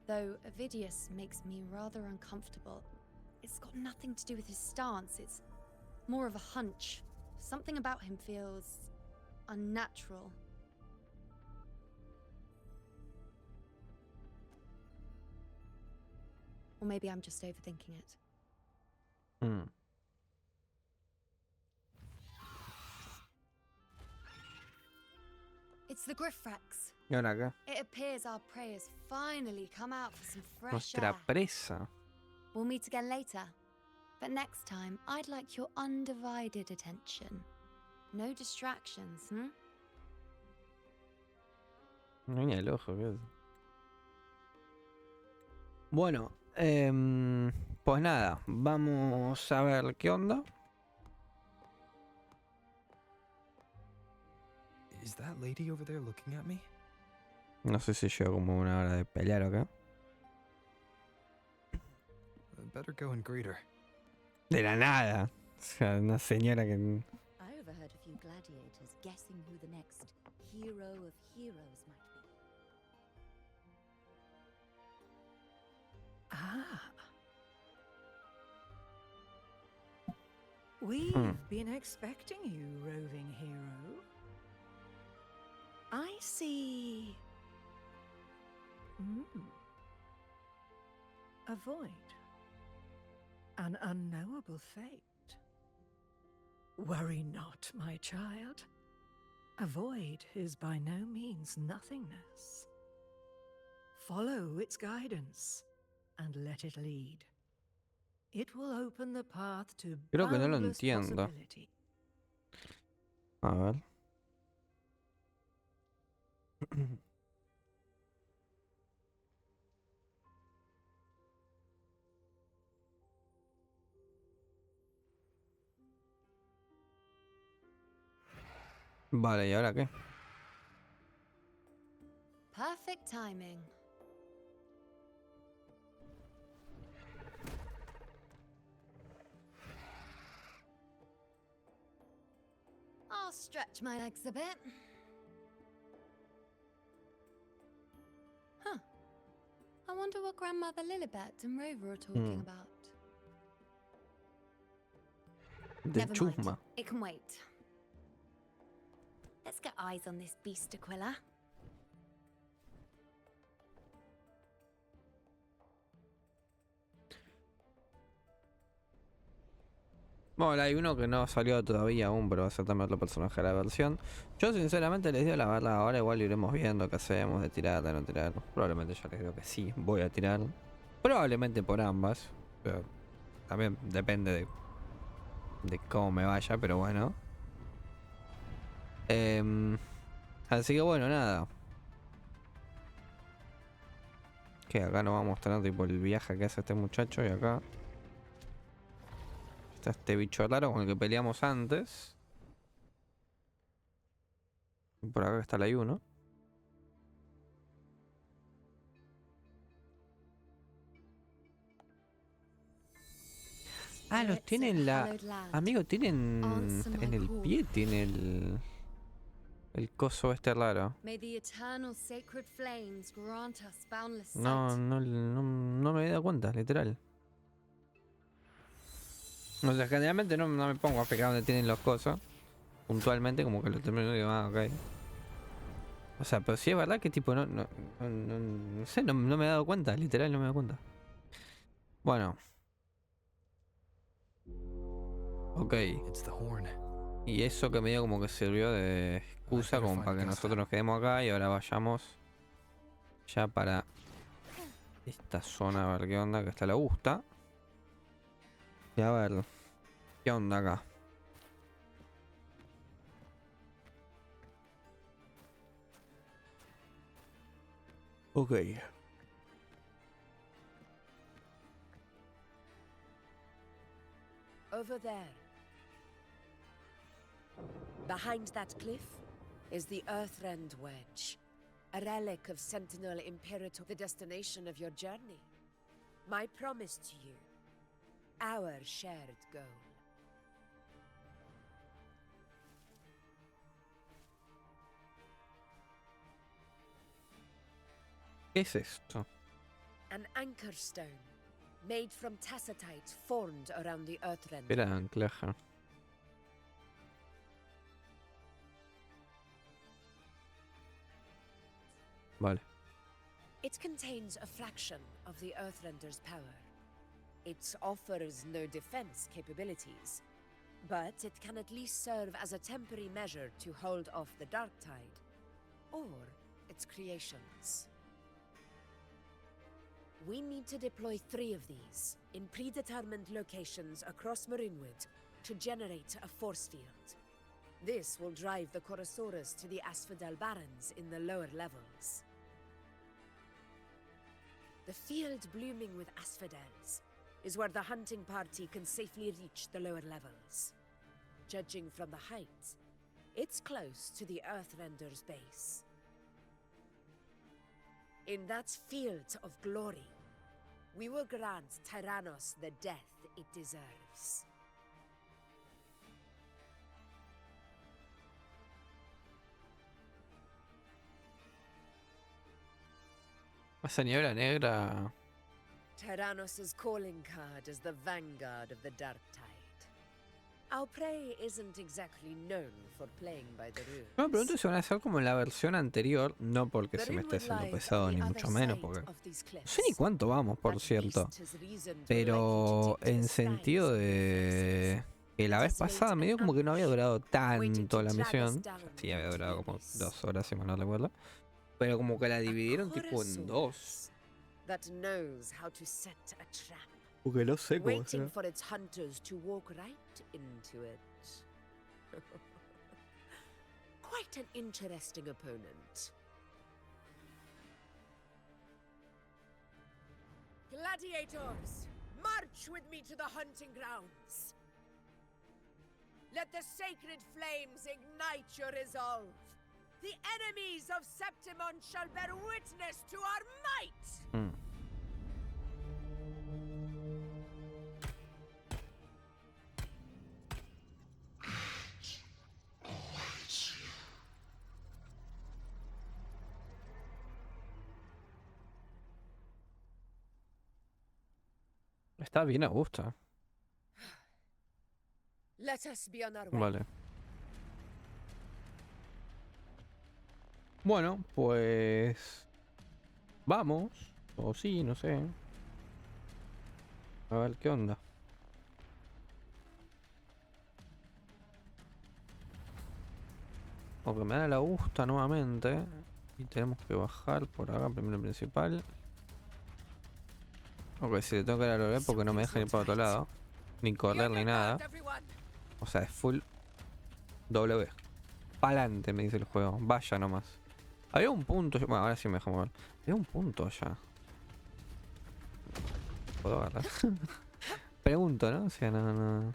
Though Avidius makes me rather uncomfortable. It's got nothing to do with his stance, it's more of a hunch. Something about him feels unnatural. Or maybe I'm just overthinking it. It's the Griffrex. ¿Y ahora qué? It appears our prey has finally come out for some fresh Nuestra air. presa. We'll meet again later. But next time, I'd like your undivided attention. No distractions, No ni el ojo, ¿qué es? Bueno, pues nada, vamos a ver qué onda. Is that lady over there looking at me? No sé si llevo como una hora de pelear acá. Better go and greet her. De la nada. O sea, una señora que... I overheard a few gladiators guessing who the next hero of heroes might be. Ah. We've been expecting you, roving hero. I see. A void. An unknowable fate. Worry not, my child. A void is by no means nothingness. Follow its guidance and let it lead. It will open the path to Creo que no lo boundless entiendo. possibility. A ver. Vale, ¿y ahora qué? Perfect timing. I'll stretch my legs a bit. Huh. I wonder what Grandmother Lilibet and Rover are talking about. De Never chusma. mind. It can wait. Let's get eyes on this beast, Aquila. Bueno, hay uno que no salió todavía aún, pero va a ser también otro personaje de la versión. Yo sinceramente les digo la verdad, ahora igual iremos viendo qué hacemos, de tirar, de no tirar. Probablemente ya les digo que sí, voy a tirar. Probablemente por ambas. Pero también depende de cómo me vaya, pero bueno. Así que bueno, nada. Que acá nos va a mostrar tipo el viaje que hace este muchacho y acá está este bicho raro con el que peleamos antes. Y por acá está la Iuno. Ah, los tienen la... Amigo, tienen en el pie, tiene el coso este raro. No me había dado cuenta, literal. O sea, generalmente no me pongo a fijar donde tienen los cosos. Puntualmente, como que lo termino y digo, ah, ok. O sea, pero sí es verdad que tipo, no sé, no me he dado cuenta, literal no me he dado cuenta. Bueno. Ok. It's the horn. Y eso que medio como que sirvió de excusa como para que nosotros nos quedemos acá y ahora vayamos ya para esta zona a ver qué onda, que está la Augusta. Y a ver qué onda acá. Ok. Over there. Behind that cliff is the Earthrend Wedge, a relic of Sentinel Imperator, the destination of your journey. My promise to you, our shared goal. ¿Qué es esto? An anchor stone, made from tacitite formed around the Earthrend. Era anclaje. Vale. It contains a fraction of the Earthrender's power. It offers no defense capabilities, but it can at least serve as a temporary measure to hold off the dark tide, or its creations. We need to deploy 3 of these in predetermined locations across Marinwood to generate a force field. This will drive the Chorosaurus to the Asphodel Barrens in the lower levels. The field blooming with asphodels is where the hunting party can safely reach the lower levels. Judging from the height, it's close to the Earthrender's base. In that field of glory, we will grant Tyrannos the death it deserves. Esa niebla negra. Tyrannos' calling card is the vanguard of the dark tide. Our prey isn't exactly known for playing by the rules. No me pregunto si van a ser como en la versión anterior, no porque se me esté haciendo pesado ni mucho menos, porque no sé ni cuánto vamos, por cierto. Pero en sentido de que la vez pasada me dio como que no había durado tanto la misión. Sí, había durado como 2 horas, si mal no recuerdo. Pero como que la dividieron tipo en 2. Porque no sé cómo será. Waiting for its hunters to walk right into it. Quite an interesting opponent. Gladiators, march with me to the hunting grounds. Let the sacred flames ignite your resolve. The enemies of Septimon shall bear witness to our might! Está bien, Augusta. Let us be on our way. Vale. Bueno, pues vamos, o sí, no sé. A ver qué onda. O que me da la Augusta nuevamente. Y tenemos que bajar por acá, primero principal. Ok, si le tengo que dar a lograr porque no me dejan ir para otro lado. Ni correr ni nada. O sea, es full W. Pa'lante, me dice el juego. Vaya nomás. Había un punto. Bueno, ahora sí me dejo mover. Había un punto allá. ¿Puedo agarrar? Pregunto, ¿no? O sea, no.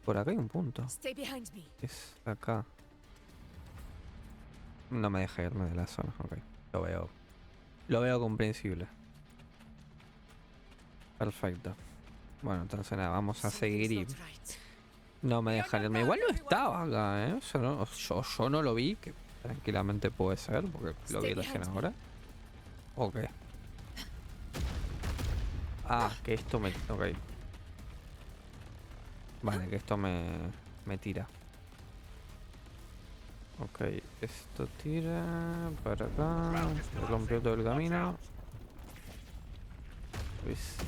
Por acá hay un punto. Es acá. No me deja irme de la zona. Ok. Lo veo comprensible. Perfecto. Bueno, entonces nada, vamos a seguir y no me dejan irme. Igual no estaba acá, ¿eh? O sea, no, yo no lo vi, que tranquilamente puede ser, porque lo vi recién ahora. Ok. Ah, que esto me... Ok. Vale, que esto me tira. Ok, esto tira para acá. Se rompió todo el camino.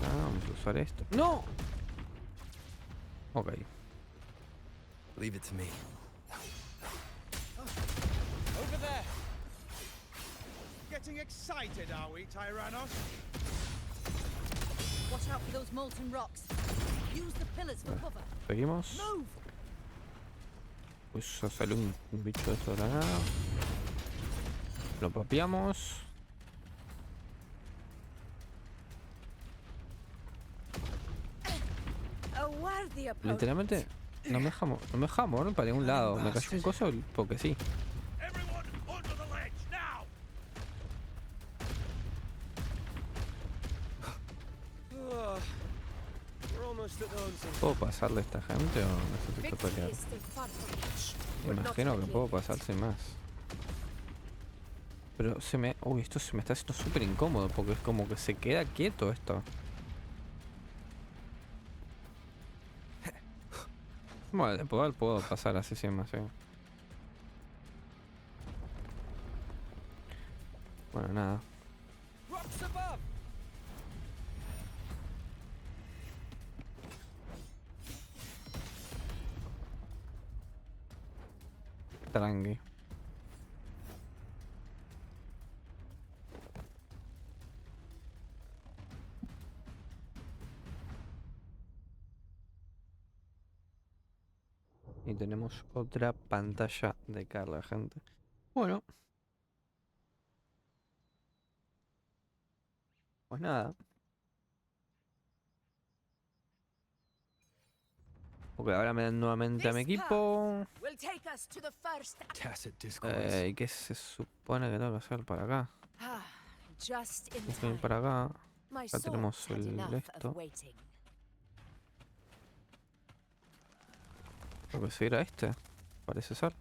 Vamos a usar esto. ¡No! Ok. Leave it to me. Over there. Getting excited, are we, Tyrannos? Watch out for those molten rocks. Use the pillars for cover. Seguimos. Move. Pues sale un bicho de esto de la nada. Lo papeamos. A worthy opponent. Literalmente no me dejamos mover para ningún lado. Me cayó un coso porque sí. Everyone under the ledge now! We're almost at Onsen. ¿Puedo pasarle a esta gente o necesito Victory pelear? is still far from reach. We're not Imagino que yet puedo leaders. pasar sin más. Pero se me... Uy, esto se me está haciendo súper incómodo porque es como que se queda quieto esto. Bueno, de poder puedo pasar así sin más, sí. Bueno, nada. Rocks above. Tranqui. Y tenemos otra pantalla de carga, gente. Bueno. Pues nada. Ok, ahora me dan nuevamente a mi equipo. Will take us to the first. Tacit discourse. ¿Y qué se supone que tengo que hacer para acá? Just in Tengo que time. ir para acá. My Acá tenemos swords had el enough esto. of waiting. Tengo que seguir a este. Parece ser.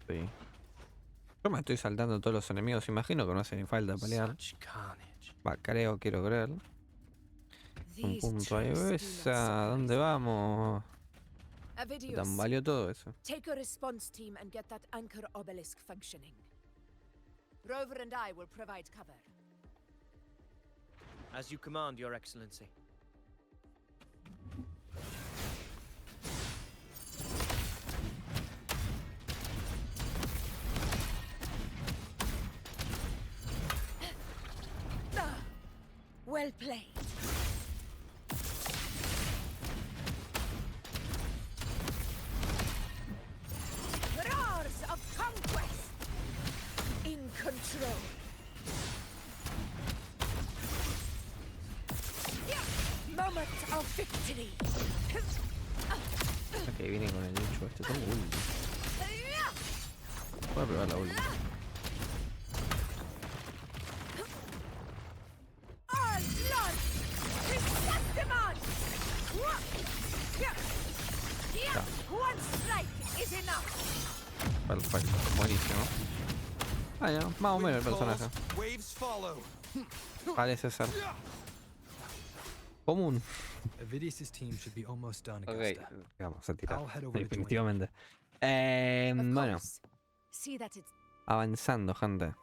Sí. Yo me estoy saltando todos los enemigos. Imagino que no hace ni falta pelear. Such carnage. Va, quiero creer. Un These punto ahí. tricks do not Esa, ¿dónde surprise me. vamos? ¿Qué Avidius, tan valió todo eso? take a response team and get that anchor obelisk functioning. Rover and I will provide cover. As you command, Your Excellency. Well played. Roars of conquest. In control. Moment of victory. Que viene con el bicho este. Tengo ulti. Voy a probar la ulti. All blood. Chrysanthemum. One strike is enough. Perfecto. Buenísimo. Ah, ya. Más o menos el personaje. Waves follow. Parece ser común. Avidius' team should be almost done, Ok, Augusta. vamos a tirar. I'll head over to join Definitivamente. Of Bueno, course. See that it's avanzando, gente.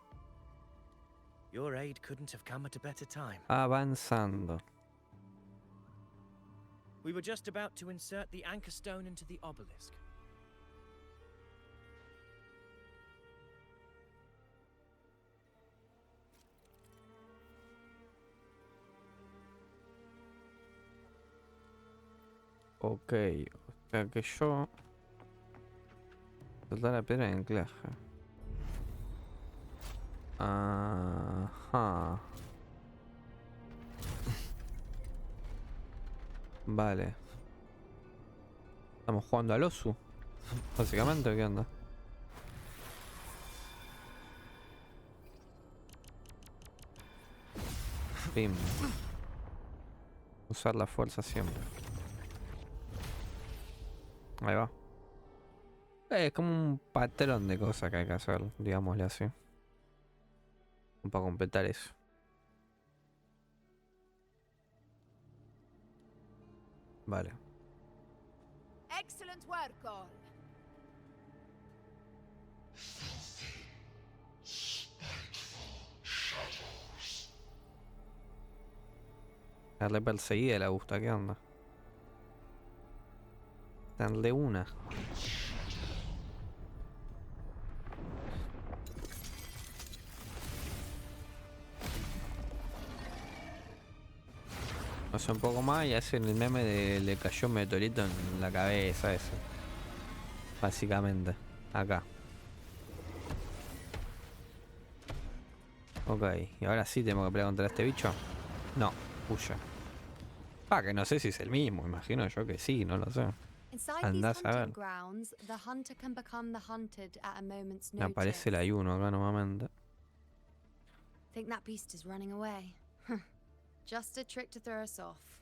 Your aid couldn't have come at a better time. Avanzando. We were just about to insert the anchor stone into the obelisk. Ok, o sea que yo... Soltar la piedra de anclaje. Ajá. Vale. Estamos jugando al Osu. Básicamente, ¿qué onda? Pim. Usar la fuerza siempre. Ahí va. Es como un patrón de cosas que hay que hacer, digámosle así. Para completar eso. Vale. excellent work, all. Darle perseguida a la Augusta, ¿qué onda? Darle una. Hace un poco más y hacen el meme de le cayó un meteorito en la cabeza, eso. Básicamente. Acá. Ok, y ahora sí tengo que pelear contra este bicho. No, huye. Que no sé si es el mismo, imagino yo que sí, no lo sé. Andás a ver. Me aparece la Iuno acá normalmente. Think that beast is running away. Just a trick to throw us off.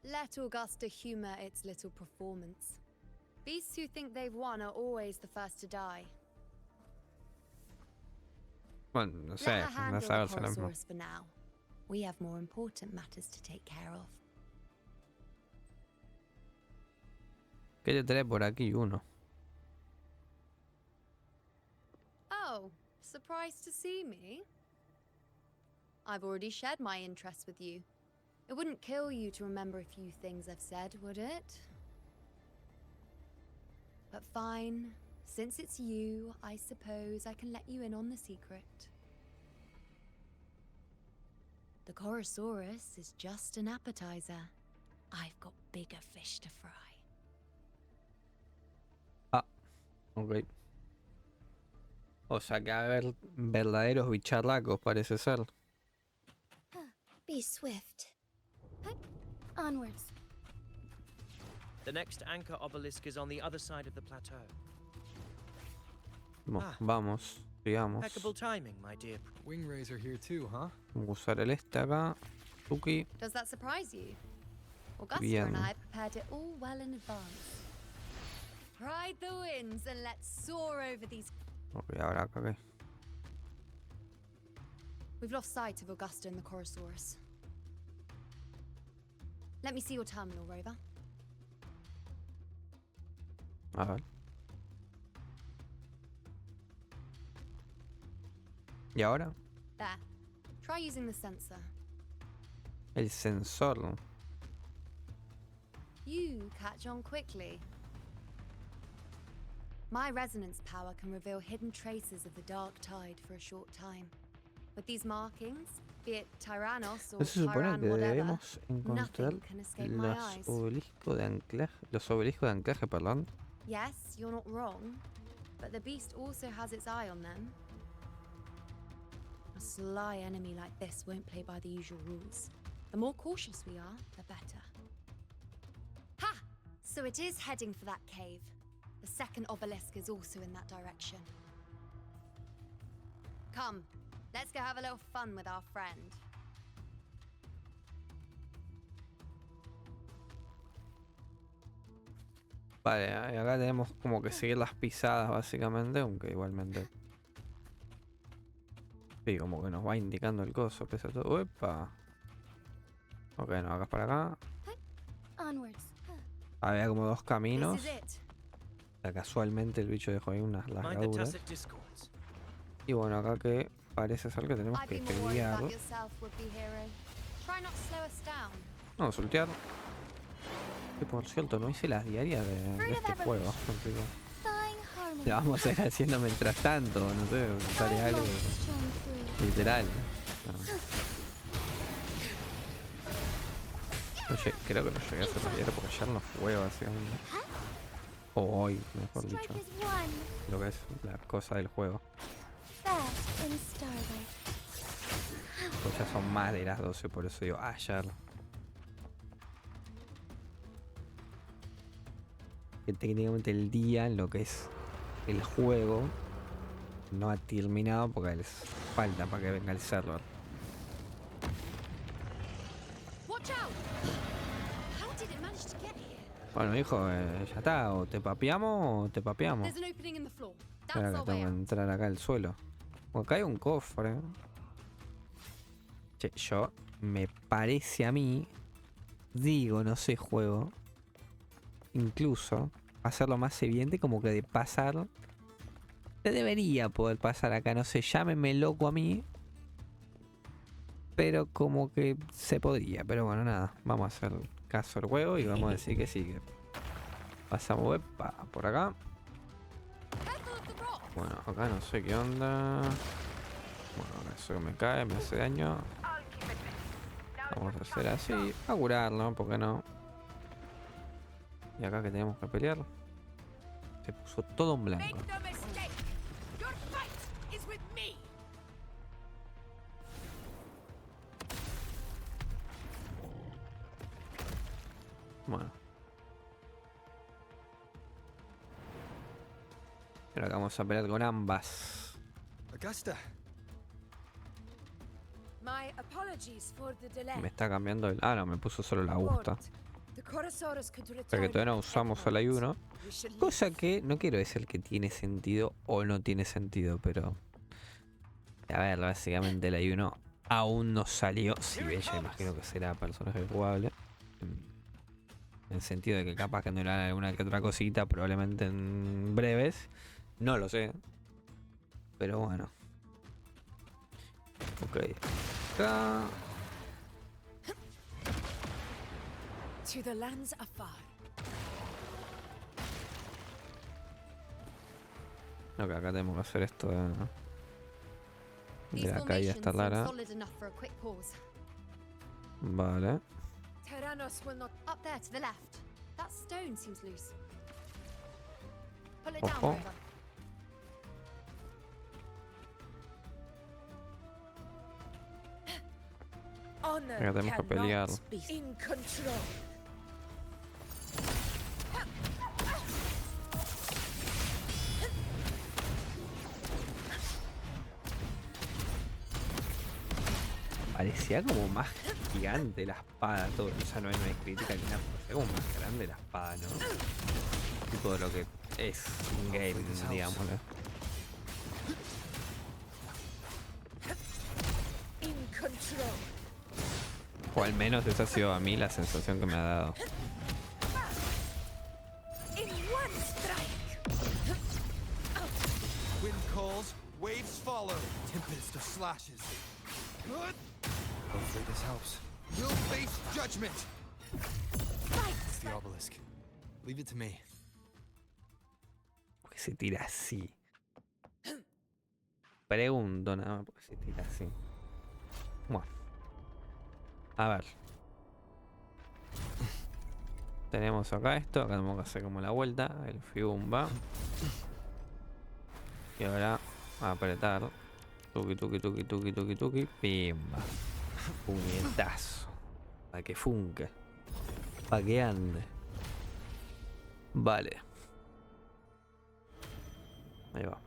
Let Augusta humor its little performance. Beasts who think they've won are always the first to die. Bueno, no sé, no sabes lo mismo. For now. We have more important matters to take care of. ¿Qué te trae por aquí uno? Oh, surprised to see me? I've already shared my interest with you. It wouldn't kill you to remember a few things I've said, would it? But fine. Since it's you, I suppose I can let you in on the secret. The Chorosaurus is just an appetizer. I've got bigger fish to fry. Ok. O sea que va a haber verdaderos bicharracos, parece ser. Be swift. Onwards. The next anchor obelisk is on the other side of the plateau. Vamos, digamos. Impeccable timing, my dear. Wing rays are here too, huh? Vamos a usar el este acá. Tuki. Does that surprise you? Augusta Bien. and I prepared it all well in advance. Ride the winds and let's soar over these. Ok, ahora acá qué. We've lost sight of Augusta and the Chorosaurus. Let me see your terminal, Rover. A ver. ¿Y ahora? There. Try using the sensor. El sensor. You catch on quickly. My resonance power can reveal hidden traces of the dark tide for a short time. With these markings, be it Tyrannos or Se supone Tyran que whatever, debemos encontrar nothing can escape my eyes. los obeliscos de anclaje, perdón. Yes, you're not wrong, but the beast also has its eye on them. A sly enemy like this won't play by the usual rules. The more cautious we are, the better. Ha! So it is heading for that cave. The second obelisk is also in that direction. Come, let's go have a little fun with our friend. Vale, acá tenemos como que seguir las pisadas básicamente, aunque igualmente... Sí, como que nos va indicando el coso, pese a todo. ¡Uepa! Ok, no, acá es para acá. Había como dos caminos. Casualmente el bicho dejó ahí unas largaduras. Y bueno, acá que parece ser que tenemos que pelear. No, soltear. Que por cierto, no hice las diarias de este juego. Así que la vamos a ir haciendo mientras tanto, no sé, sale algo literal. No. Oye, creo que no llegué a hacer la diaria porque ayer no fue básicamente. O hoy, mejor dicho. Lo que es la cosa del juego. Pues ya son más de las 12, por eso digo ayer. Que técnicamente el día en lo que es el juego no ha terminado porque les falta para que venga el server. Bueno, hijo, ya está, o te papeamos o te papeamos. Espera que tengo que entrar acá al suelo. Acá hay un cofre. Che, yo me parece a mí, digo, no sé, juego, incluso hacerlo más evidente, como que de pasar, se debería poder pasar acá, no sé, llámeme loco a mí, pero como que se podría. Pero bueno, nada, vamos a hacer caso al juego y vamos a decir que sí. Que pasamos por acá. Bueno, acá no sé qué onda. Bueno, eso me cae, me hace daño. Vamos a hacer así, a curarlo, ¿por qué no? Y acá que tenemos que pelear. Se puso todo en blanco. Bueno. Pero acá vamos a pelear con ambas. Augusta. My apologies for the delay. Me está cambiando el... Ah, no, me puso solo la Augusta. The Chorosaurus could Porque return todavía no at usamos any el Iuno. moment. We should leave. Cosa que no quiero decir que tiene sentido o no tiene sentido, pero... A ver, básicamente el Iuno aún no salió. Si Bella imagino que será personaje jugable. En el sentido de que capaz que andarán alguna que otra cosita, probablemente en breves. No lo sé. Pero bueno. Ok. Acá. To the lands afar. Ok, acá tenemos que hacer esto de These la caída formations esta seem Lara. solid enough for a quick pause. Vale. Tyrannos will not. Up there to the left. That stone seems loose. Pull it down, Ojo. Rover. Honor Acá tenemos que pelear. cannot be in control. Parecía como más gigante la espada, todo. O sea, no hay crítica ni nada. Parecía como más grande la espada, ¿no? Tipo de lo que es un game, digámoslo. In control. O al menos esa ha sido a mí la sensación que me ha dado. In one strike. Wind calls, waves follow. Tempest of slashes. Good. Hopefully this helps. You'll face judgment. It's the obelisk. Leave it to me. ¿Por qué se tira así? Pregunto nada más por qué se tira así. Bueno. A ver. Tenemos acá esto. Acá tenemos que hacer como la vuelta. El fiumba. Y ahora a apretar. Tuki, tuki, tuki, tuki, tuki, tuki. Pimba. Puñetazo. Para que funque. Para que ande. Vale. Ahí va.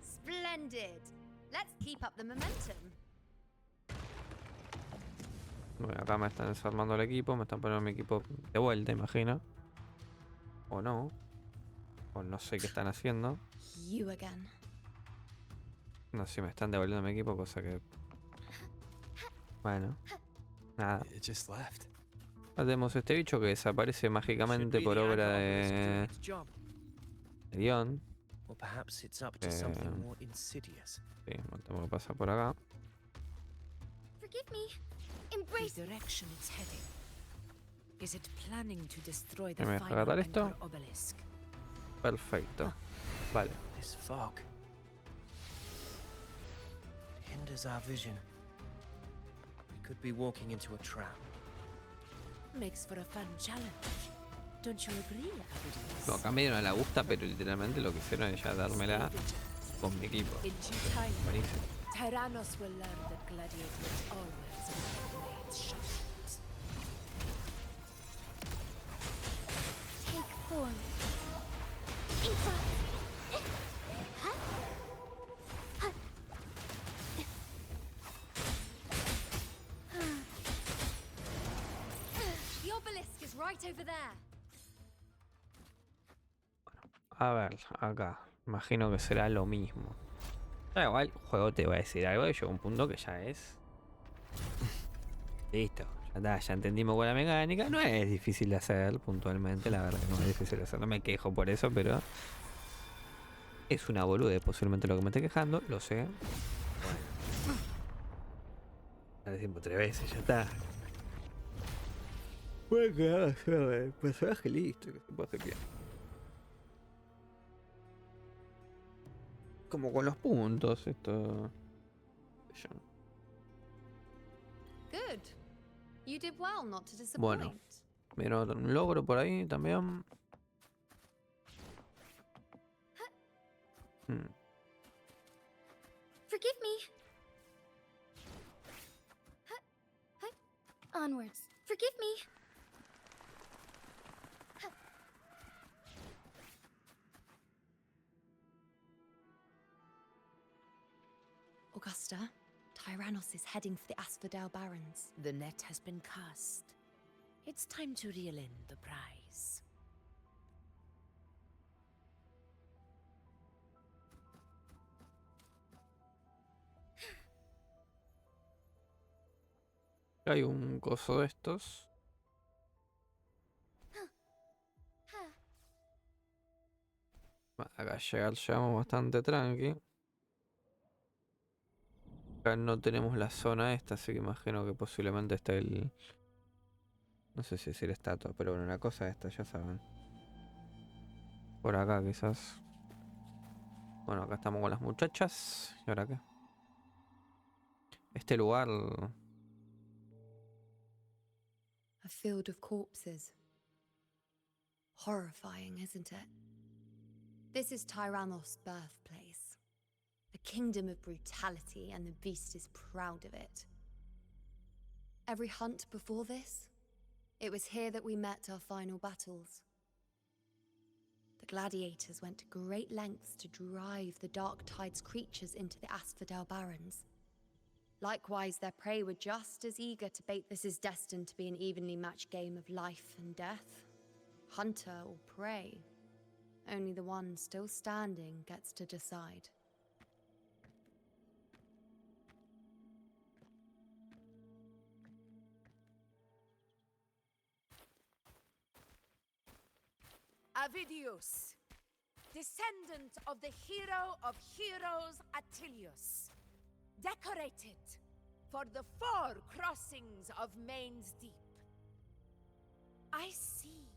Splendid. Let's keep up the momentum. Bueno, acá me están desarmando el equipo. Me están poniendo mi equipo de vuelta, imagino. O no. O no sé qué están haciendo. You again. No sé si me están devolviendo mi equipo, cosa que... Bueno. Nada. It just left. Ahora tenemos este bicho que desaparece mágicamente por obra de guión. Or perhaps it's up to something more insidious. Sí, no tengo que pasar por acá. Forgive me. The Embrace. direction it's heading. Is it planning to destroy the ¿Me deja final agarrar esto? Emperor obelisk? Perfecto. Vale. This fog hinders our vision. We could be walking into a trap. Makes for a fun challenge. Don't you agree, Augusta? No, acá me dieron a la Augusta, pero literalmente lo que hicieron es ya dármela con mi equipo. In due time, Buenísimo. Tyrannos will learn that gladiators always wear blades sharpened. Take form. In front. The obelisk is right over there. A ver, acá. Imagino que será lo mismo. Da igual, el juego te va a decir algo y llega un punto que ya es. Listo, Ya entendimos con la mecánica. No es difícil de hacer, puntualmente. La verdad que no es difícil de hacer. No me quejo por eso, pero... Es una bolude, posiblemente lo que me esté quejando. Lo sé. Bueno. Ya decimos 3 veces, ya está. Puede quedar a ser el personaje listo, que se puede hacer bien. Como con los puntos, esto... Good. You did well not to disappoint. Bueno, mira un logro por ahí también. Forgive me. Onwards. Forgive me. Augusta, Tyrannos is heading for the Asphodel Barrens. The net has been cast. It's time to reel in the prize. Hay un coso de estos. Acá llegamos bastante tranqui. Acá no tenemos la zona esta, así que imagino que posiblemente esté el... No sé si decir estatua, pero bueno, una cosa esta, ya saben. Por acá quizás. Bueno, acá estamos con las muchachas. ¿Y ahora qué? Este lugar... A field of corpses. Horrifying, isn't it? This is Tyrannos' birthplace. A kingdom of brutality, and the beast is proud of it. Every hunt before this, it was here that we met our final battles. The gladiators went to great lengths to drive the Dark Tide's creatures into the Asphodel Barrens. Likewise, their prey were just as eager to bait. This is destined to be an evenly matched game of life and death. Hunter or prey. Only the one still standing gets to decide. Avidius, descendant of the hero of heroes Attilius, decorated for the 4 crossings of Main's Deep. I see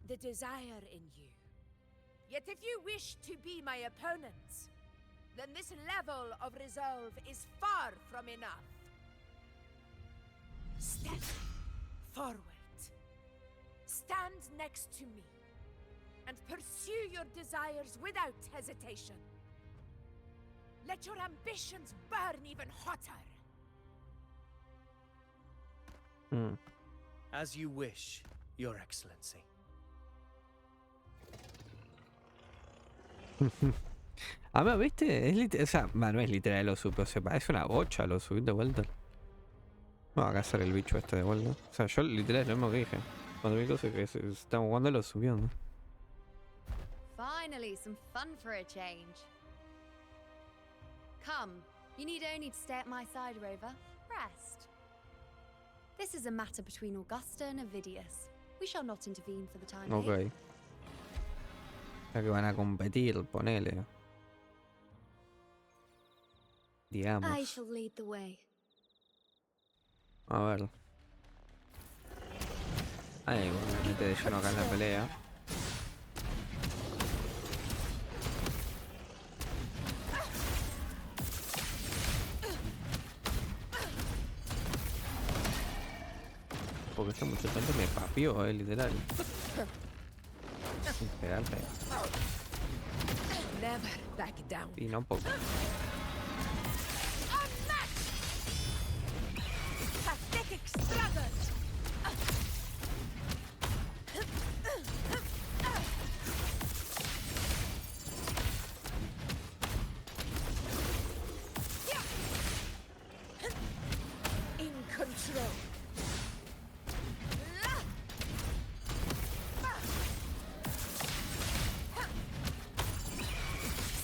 the desire in you. Yet if you wish to be my opponent, then this level of resolve is far from enough. Step forward. Stand next to me and pursue your desires without hesitation. Let your ambitions burn even hotter. As you wish, Your Excellency. A ver, ¿viste? Es literal, o sea, no es literal lo supe, o sea, es una bocha lo subí de vuelta. Vamos a cazar el bicho este de vuelta. O sea, yo literal es lo mismo que dije. Cuando vi cosas que estamos jugando lo subió, ¿no? Finally, some fun for a change. Come, you need only to stay at my side, Rover. Rest. This is a matter between Augusta and Avidius. We shall not intervene for the time being. Ok. Ya que van a competir, ponele. Digamos. I shall lead the way. A ver. Ay, me mete de lleno acá en la pelea. Porque este muchacho me papió, literal. Sin pegarle. Never back down. Y no poco. Pathetic struggles. In control.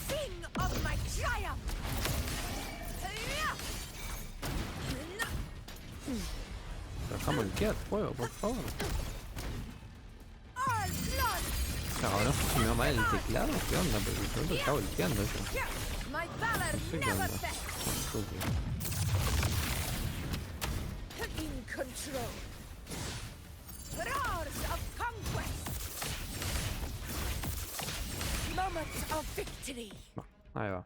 Sing of my triumph. Dejamos el quieto, fuego, por favor. Cabrón, no sé si me va mal el teclado. ¿Qué onda? Porque pronto está volteando eso. No sé qué onda. Estúpido. In control. Roars of conquest. Moment of victory. Ahí va.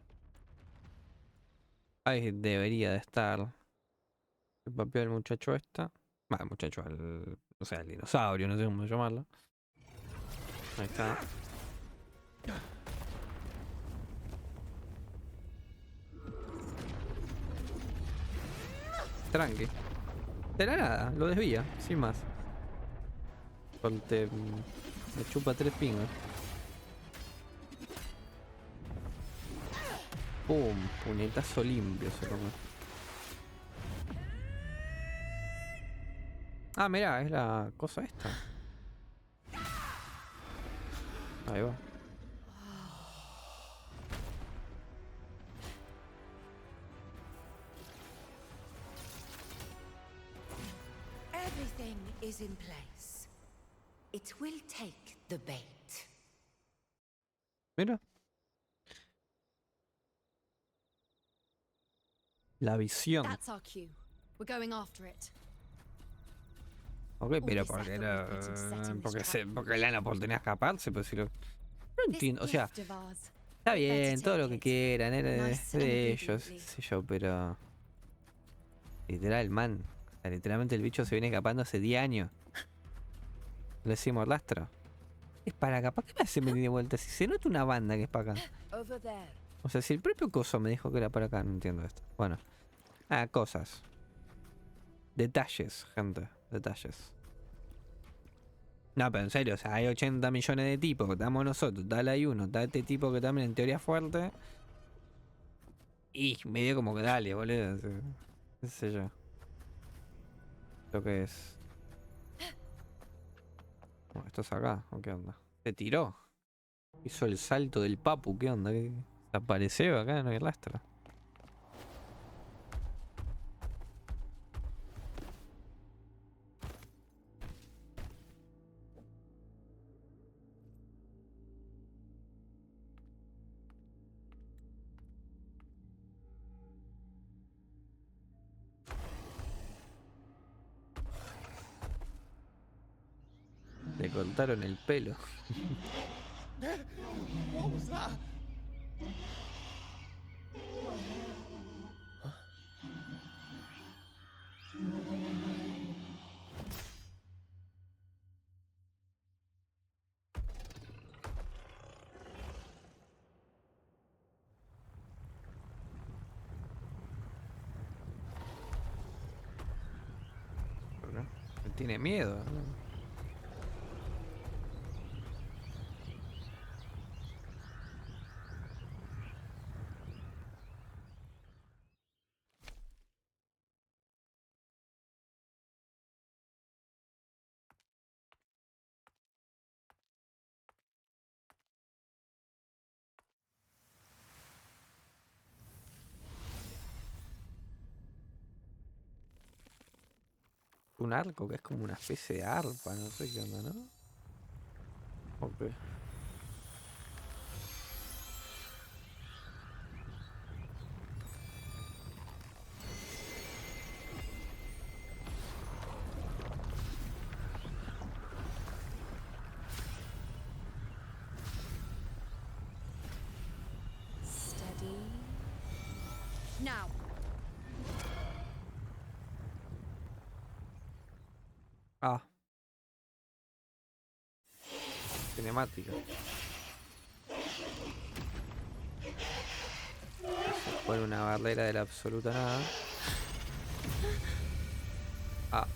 Ahí debería de estar. El papel del muchacho esta. Va, el muchacho, o sea, el dinosaurio, no sé cómo llamarlo. Ahí está. Tranqui. De la nada, lo desvía, sin más. Me chupa 3 pingos. Pum, puñetazo limpio se come. Ah, mirá, es la cosa esta. Ahí va. Everything is in place. It will take the bait. Mira. La visión. That's our cue. We're going after it. Ok, pero porque era. Porque Lana por tenía que escaparse, pero si lo. No entiendo, o sea. Está bien, todo lo que quieran, era de ellos, qué sé yo, pero. Literal, man. O sea, literalmente el bicho se viene escapando hace 10 años. Le decimos rastro. Es para acá. ¿Para qué me hace venir de vuelta? Si se nota una banda que es para acá. O sea, si el propio coso me dijo que era para acá, no entiendo esto. Bueno. Ah, cosas. Detalles, gente. Detalles. No, pero en serio, o sea, hay 80 millones de tipos. Estamos nosotros, está el Iuno, está este tipo que también en teoría es fuerte. Y medio como que dale, boludo. Qué sé yo. Lo que es. Bueno, ¿esto es acá? ¿O qué onda? Se tiró. Hizo el salto del papu, ¿qué onda? ¿Se apareció acá? No hay rastro. Le cortaron el pelo. What was that? Tiene miedo. Un arco que es como una especie de arpa, no sé qué onda, ¿no? Ok. Steady. Now. Ah. Cinemática. Se pone una barrera de la absoluta nada. Ah.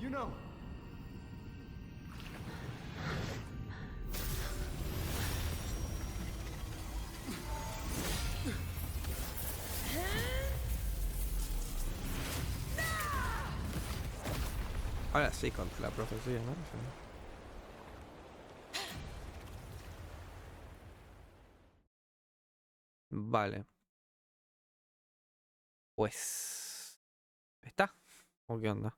Iuno! Ahora sí, contra la profecía, ¿no? Sí. Vale. Pues... ¿Está? ¿O qué onda?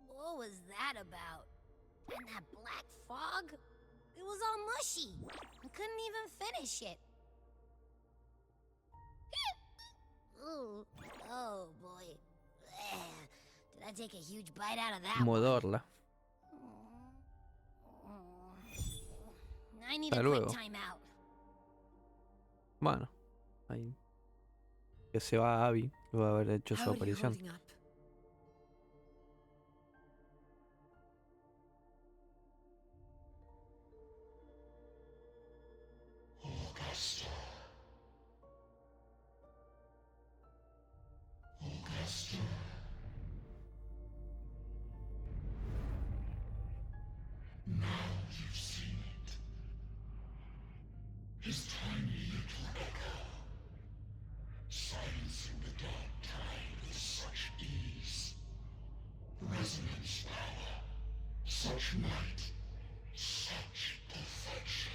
What was that about? And that black fog? It was all mushy. I couldn't even finish it. Ooh, oh boy. Did I take a huge bite out of that Modorla. one? I need Hasta a quick luego. timeout. Bueno. Ahí. Que se va Abby. Que va a haber hecho su How are you aparición. holding up? Augusta. Augusta. Now you've seen it. His tiny little echo, silencing the dark tide with such ease. Resonance power, such might, such perfection.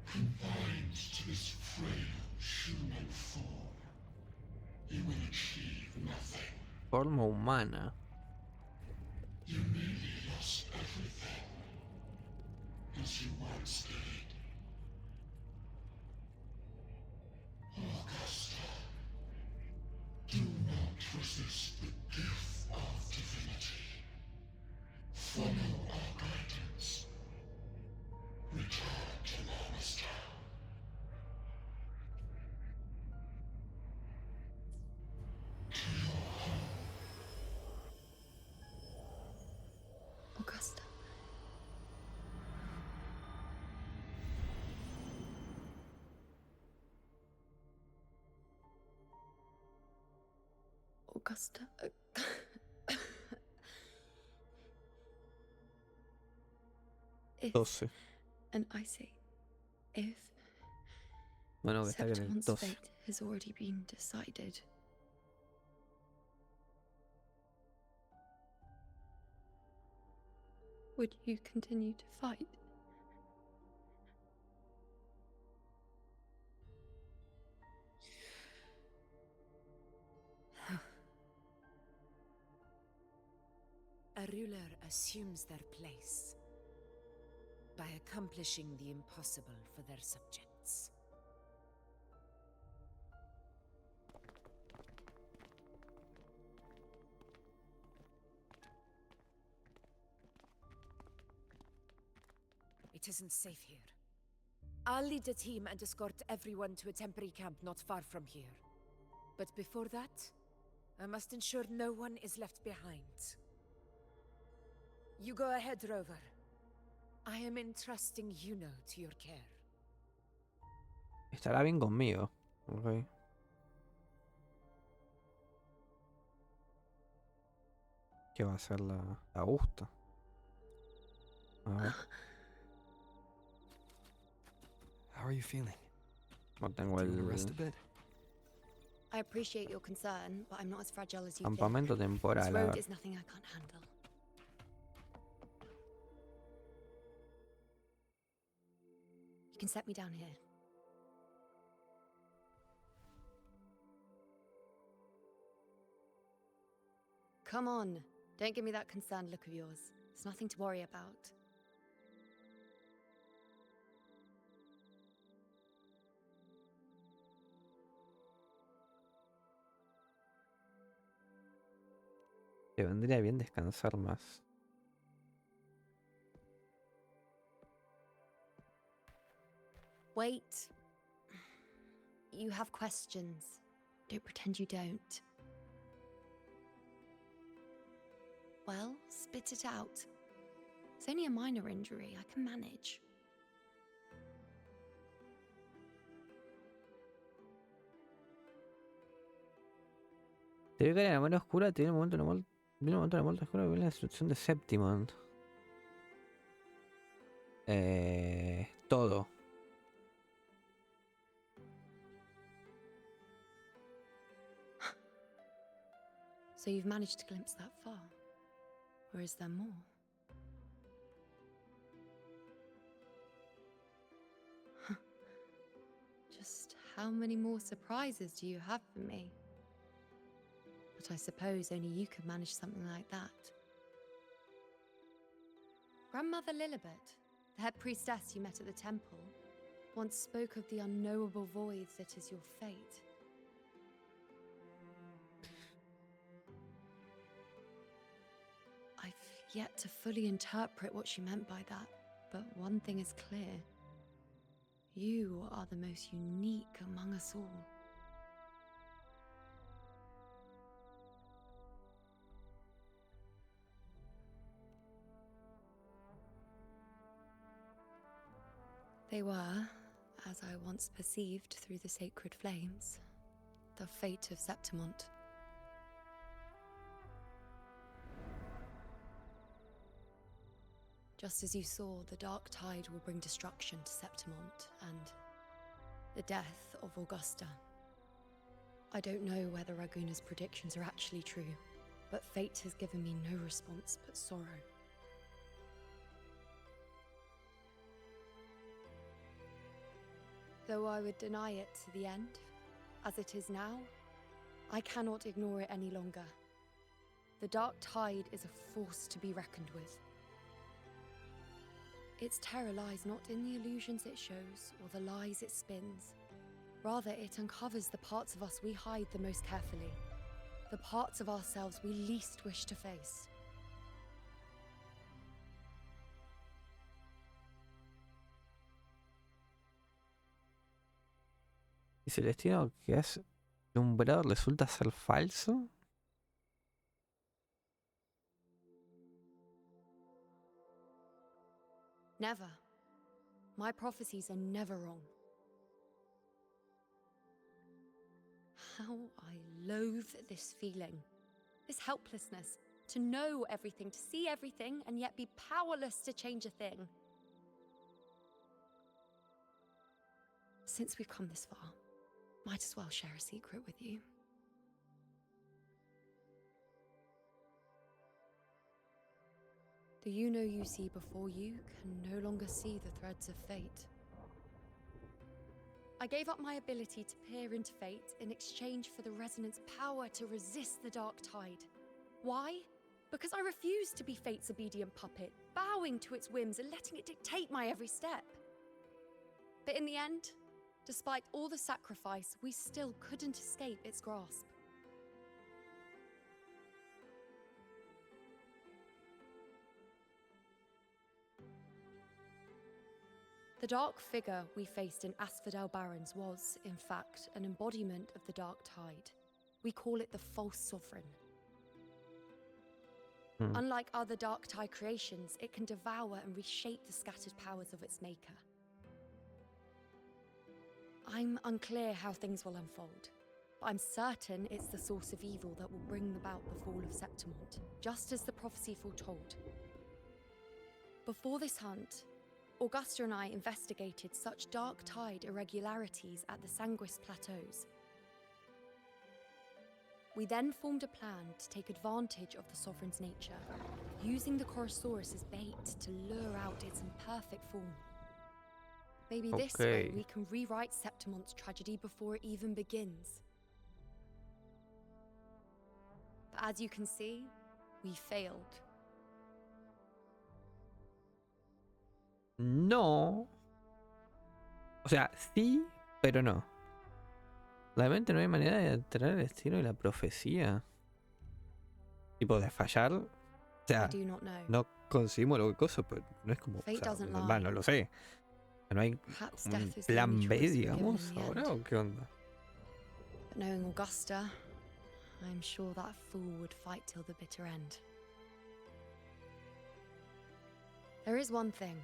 Confined to this frail human form, you will achieve nothing. Forma humana. You nearly lost everything, as you once did. Augusta, do not resist the gift of divinity. Follow our guidance. Return to Augusta. To your home. Augusta. Augusta. If, 12. and I say, if Bueno, que está en el Septimon's 12. fate has already been decided, would you continue to fight? A ruler assumes their place by accomplishing the impossible for their subjects. It isn't safe here. I'll lead a team and escort everyone to a temporary camp not far from here. But before that, I must ensure no one is left behind. You go ahead, Rover. I am entrusting Iuno to your care. Estará bien conmigo. Ok. ¿Qué va a hacer la Augusta? A ver. How are you feeling? No tengo Do you want to el rest a bit? I appreciate your concern, but I'm not as fragile as you campamento think. This temporal. A road ver. is nothing I can't handle. You can set me down here. Come on, don't give me that concerned look of yours. There's nothing to worry about. Te vendría bien descansar más. Wait. You have questions. Don't pretend you don't. Well, spit it out. It's only a minor injury. I can manage. Te veo que en la mano oscura tiene un momento en la muerte oscura que viene la destrucción de Septimon. Todo. So you've managed to glimpse that far? Or is there more? Just how many more surprises do you have for me? But I suppose only you could manage something like that. Grandmother Lilibet, the head priestess you met at the temple, once spoke of the unknowable void that is your fate. I've yet to fully interpret what she meant by that, but one thing is clear. You are the most unique among us all. They were, as I once perceived through the sacred flames, the fate of Septimont. Just as you saw, the dark tide will bring destruction to Septimont and the death of Augusta. I don't know whether Raguna's predictions are actually true, but fate has given me no response but sorrow. Though I would deny it to the end, as it is now, I cannot ignore it any longer. The dark tide is a force to be reckoned with. Its terror lies not in the illusions it shows or the lies it spins. Rather, it uncovers the parts of us we hide the most carefully, the parts of ourselves we least wish to face. ¿Y si el destino que has nombrado resulta ser falso? Never. My prophecies are never wrong. How I loathe this feeling, this helplessness, to know everything, to see everything, and yet be powerless to change a thing. Since we've come this far, might as well share a secret with you. The Iuno you see before you can no longer see the threads of fate. I gave up my ability to peer into fate in exchange for the resonance power to resist the dark tide. Why? Because I refused to be fate's obedient puppet, bowing to its whims and letting it dictate my every step. But in the end, despite all the sacrifice, we still couldn't escape its grasp. The dark figure we faced in Asphodel Barrens was, in fact, an embodiment of the dark tide. We call it the false sovereign. Unlike other dark tide creations, it can devour and reshape the scattered powers of its maker. I'm unclear how things will unfold, but I'm certain it's the source of evil that will bring about the fall of Septimont, just as the prophecy foretold. Before this hunt, Augusta and I investigated such dark tide irregularities at the Sanguis Plateaus. We then formed a plan to take advantage of the Sovereign's nature, using the Chorosaurus as bait to lure out its imperfect form. Maybe this way we can rewrite Septimont's tragedy before it even begins. But as you can see, we failed. No. O sea, sí, pero no. Realmente no hay manera de alterar el destino y la profecía. Tipo de fallar. O sea, no conseguimos lo que cosa, pero no es como. O sea, no lo sé. ¿No hay un plan B, digamos, ahora o qué onda? But knowing Augusta, I'm sure that fool would fight till the bitter end. There is one thing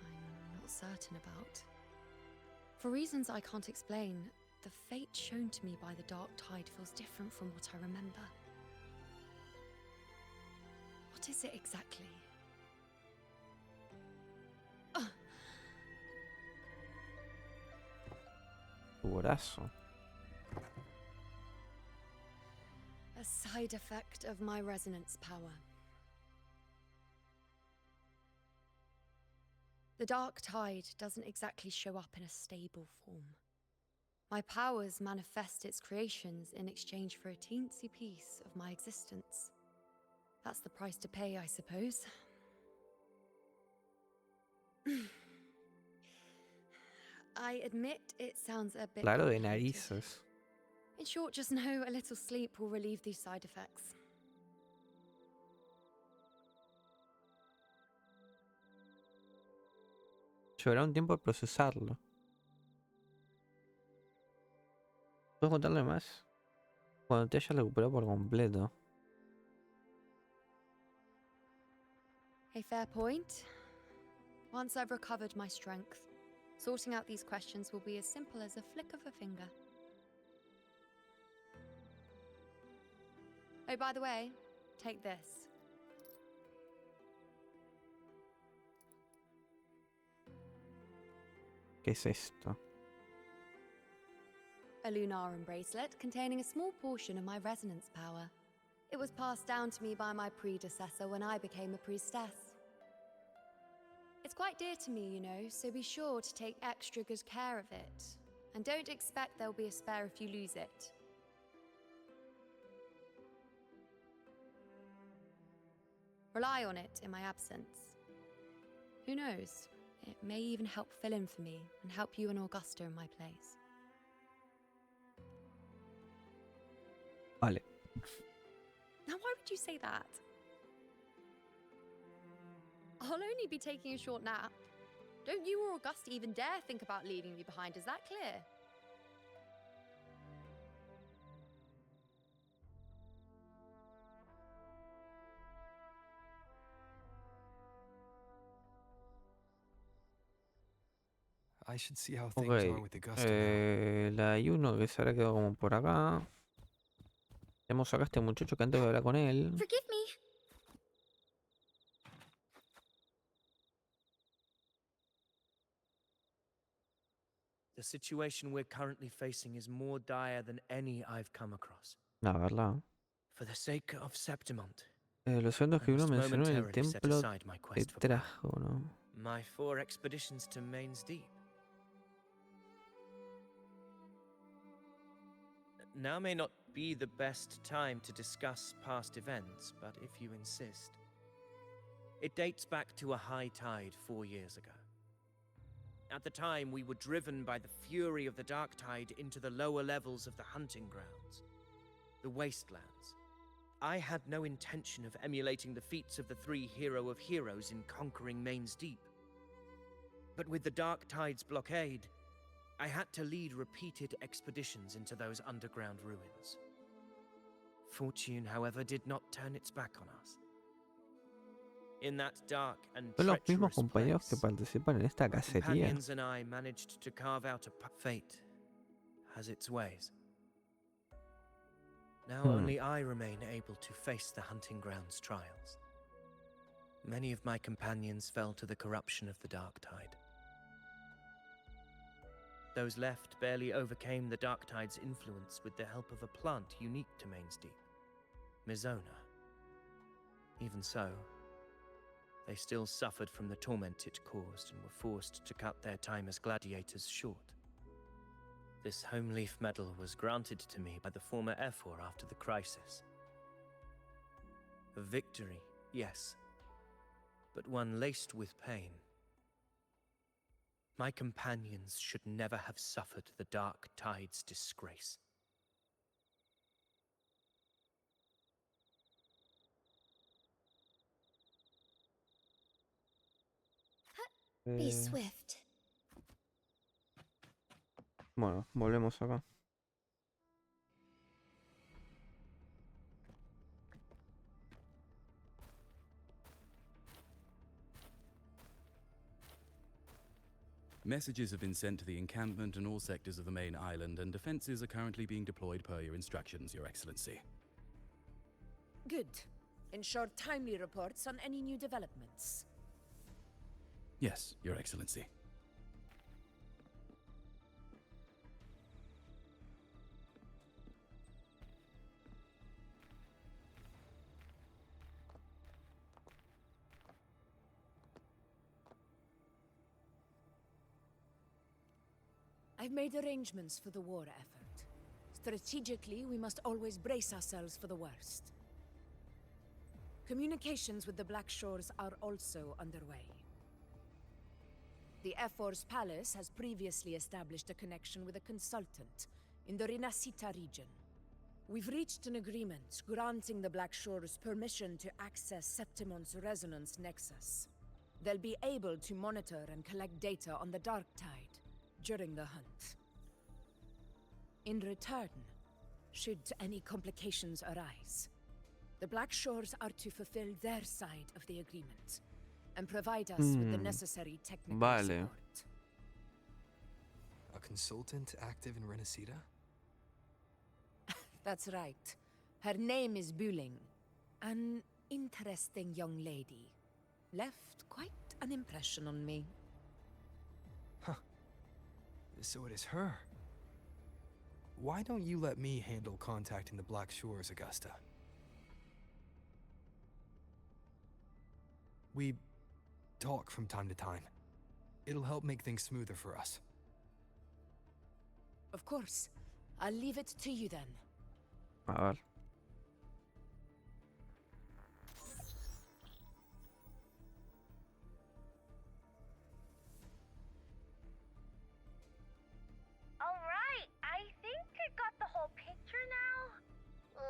I'm not certain about. For reasons I can't explain, the fate shown to me by the dark tide feels different from what I remember. What is it exactly? Tu brazo. A side effect of my resonance power. The dark tide doesn't exactly show up in a stable form. My powers manifest its creations in exchange for a teensy piece of my existence. That's the price to pay, I suppose. I admit it sounds a bit Claro, de complicated. narices. In short, just know a little sleep will relieve these side effects. Llevará un tiempo procesarlo. ¿Puedes contarle más? Cuando te hayas recuperado por completo. A fair point. Once I've recovered my strength, sorting out these questions will be as simple as a flick of a finger. Oh, by the way, take this. ¿Qué es esto? A lunarum bracelet containing a small portion of my resonance power. It was passed down to me by my predecessor when I became a priestess. It's quite dear to me, you know, so be sure to take extra good care of it. And don't expect there'll be a spare if you lose it. Rely on it in my absence. Who knows? It may even help fill in for me and help you and Augusta in my place. Vale. Now, why would you say that? I'll only be taking a short nap. Don't you or Augusta even dare think about leaving me behind, is that clear? I should see how things are with Augusta now. La Iuno que se habrá quedado como por acá. Tenemos acá a este muchacho que antes de hablar con él. Forgive me. The situation we're currently facing is more dire than any I've come across. La verdad. For the sake of Septimont, Los segundos que I uno must mencionó en el momentarily set templo aside my te quest for power. trajo, ¿no? My 4 expeditions to Main's Deep. Now may not be the best time to discuss past events, but if you insist. It dates back to a high tide 4 years ago. At the time, we were driven by the fury of the dark tide into the lower levels of the hunting grounds, the wastelands. I had no intention of emulating the feats of the 3 hero of heroes in conquering Main's Deep. But with the dark tide's blockade, I had to lead repeated expeditions into those underground ruins. Fortune, however, did not turn its back on us. In that dark and Son los mismos treacherous compañeros que place, participan en esta my cacería. companions and I managed to carve out a fate has its ways. Now only I remain able to face the hunting grounds trials. Many of my companions fell to the corruption of the dark tide. Those left barely overcame the dark tide's influence with the help of a plant unique to Main's Deep, Mizona. Even so, they still suffered from the torment it caused and were forced to cut their time as gladiators short. This home leaf medal was granted to me by the former Ephor after the crisis. A victory, yes, but one laced with pain. My companions should never have suffered the dark tide's disgrace. Be swift. Bueno, volvemos acá. Messages have been sent to the encampment and all sectors of the main island, and defenses are currently being deployed per your instructions, Your Excellency. Good. Ensure timely reports on any new developments. Yes, Your Excellency. I've made arrangements for the war effort. Strategically, we must always brace ourselves for the worst. Communications with the Black Shores are also underway. The Air Force Palace has previously established a connection with a consultant in the RINASCITA region. We've reached an agreement granting the Black Shores permission to access Septimon's resonance nexus. They'll be able to monitor and collect data on the Dark Tide during the hunt. In return, should any complications arise, the Black Shores are to fulfill their side of the agreement and provide us with the necessary technical support. A consultant active in Rinescita? That's right. Her name is Buling. An interesting young lady. Left quite an impression on me. Huh. So it is her. Why don't you let me handle contacting the Black Shores, Augusta? We talk from time to time. It'll help make things smoother for us. Of course. I'll leave it to you then. A ver. Alright, I think I got the whole picture now. Ugh,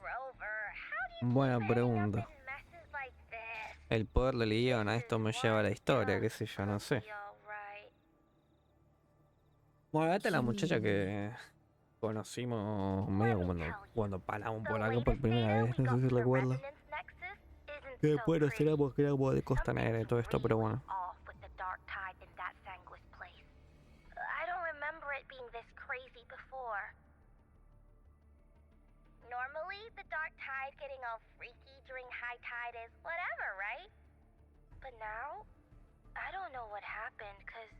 Rover, how do you Buena keep ending up pregunta. in messes like this? El poder del guión, a esto me lleva a la historia, qué sé yo, no sé. Bueno, esta es la muchacha que conocimos medio cuando paramos por acá por primera vez, no sé si recuerdo. Que después nos enteramos que era como de Costa Negra y todo esto, pero bueno. I don't remember it being this crazy before. Normally, the dark tide getting all freaky during high tide is whatever, right? But now, I don't know what happened, cause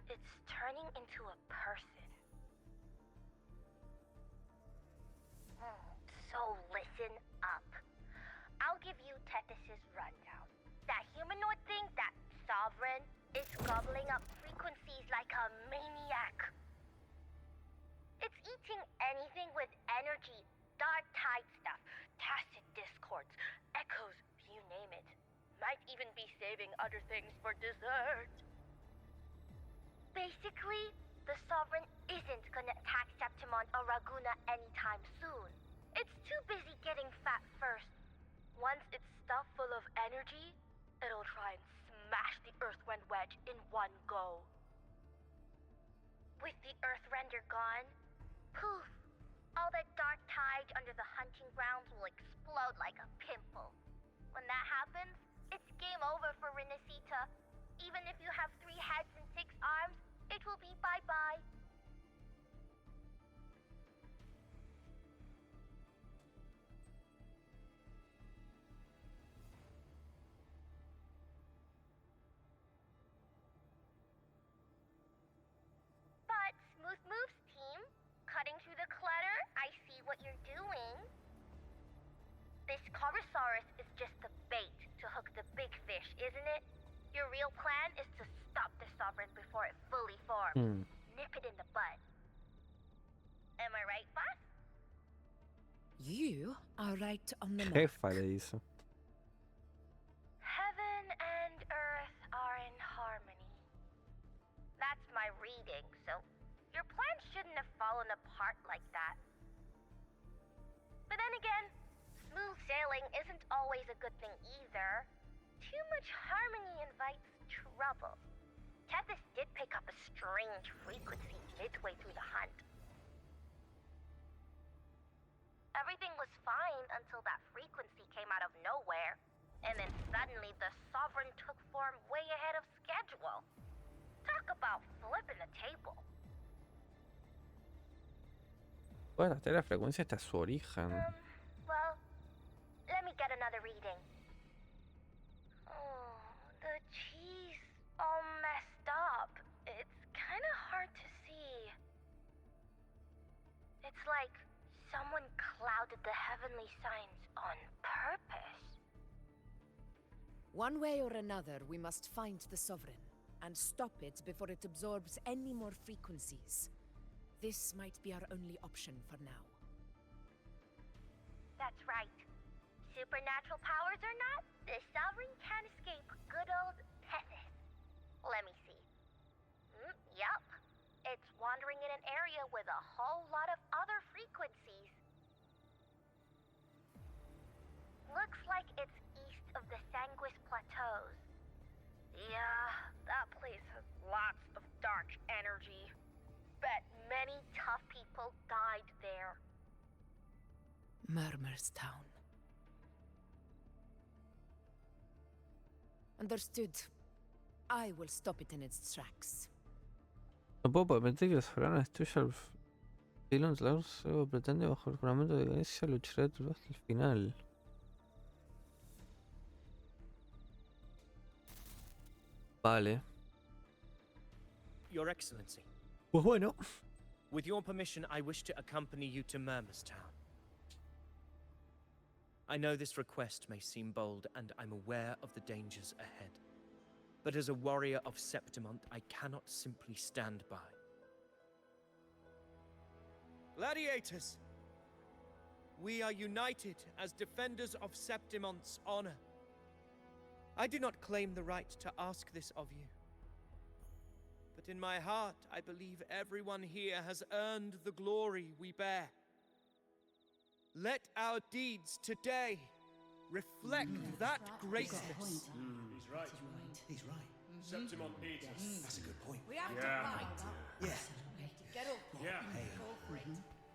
it's turning into a person. So listen up. I'll give you Tethys' rundown. That humanoid thing, that sovereign, is gobbling up frequencies like a maniac. It's eating anything with energy, dark tide stuff, tacit discords, echoes, you name it. Might even be saving other things for dessert. Basically, the Sovereign isn't gonna attack Septimon or Raguna anytime soon. It's too busy getting fat first. Once it's stuffed full of energy, it'll try and smash the Earthrend wedge in one go. With the Earthrender gone, poof, all that dark tide under the hunting grounds will explode like a pimple. When that happens, it's game over for Rinescita. Even if you have 3 heads and 6 arms, it will be bye-bye. But Smooth Moves team, cutting through the clutter, I see what you're doing. This Corosaurus is just the bait to hook the big fish, isn't it? Your real plan is to stop the Sovereign before it fully forms. Nip it in the bud. Am I right, boss? You are right on the mark. Jefa le hizo. Heaven and earth are in harmony. That's my reading, so your plan shouldn't have fallen apart like that. But then again, smooth sailing isn't always a good thing either. Too much harmony invites trouble. Tethys did pick up a strange frequency midway through the hunt. Everything was fine until that frequency came out of nowhere. And then suddenly the Sovereign took form way ahead of schedule. Talk about flipping the table. Bueno, hasta la frecuencia está su origen. Well, let me get another reading. Oh, the cheese all messed up. It's kind of hard to see. It's like someone clouded the heavenly signs on purpose. One way or another, we must find the Sovereign. and stop it before it absorbs any more frequencies. This might be our only option for now. That's right. Supernatural powers or not, the Sovereign can't escape good old Tethys. Let me see. Yup. It's wandering in an area with a whole lot of other frequencies. Looks like it's east of the Sanguis Plateaus. Yeah, that place has lots of dark energy. Bet many tough people died there. Murmur's Town. Understood. I will stop it in its tracks. No puedo permitir que el soberano destruya el filón del luego pretende bajo el juramento de Grecia luchará hasta el final. Vale. Your Excellency. Pues bueno. With your permission, I wish to accompany you to Murmur's Town. I know this request may seem bold, and I'm aware of the dangers ahead. But as a warrior of Septimont, I cannot simply stand by. Gladiators! We are united as defenders of Septimont's honor. I do not claim the right to ask this of you. But in my heart, I believe everyone here has earned the glory we bear. Let our deeds today reflect that greatness. He's right. He's right. Septimont needs us. That's a good point. We have to fight. Yeah. Get up. Yeah. Go for it.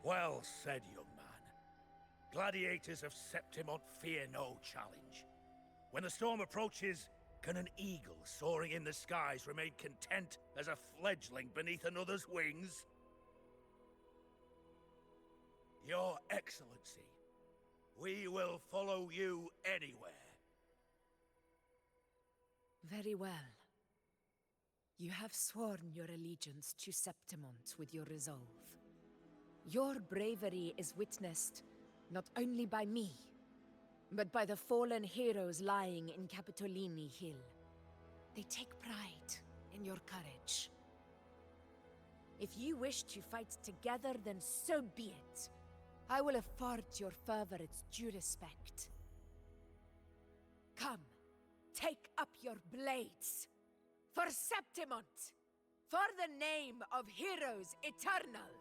Well said, young man. Gladiators of Septimont fear no challenge. When the storm approaches, can an eagle soaring in the skies remain content as a fledgling beneath another's wings? Your Excellency, we will follow you anywhere. Very well. You have sworn your allegiance to Septimont with your resolve. Your bravery is witnessed not only by me, but by the fallen heroes lying in Capitolini Hill. They take pride in your courage. If you wish to fight together, then so be it. I will afford your fervor its due respect. Come, take up your blades. For Septimont! For the name of heroes eternal!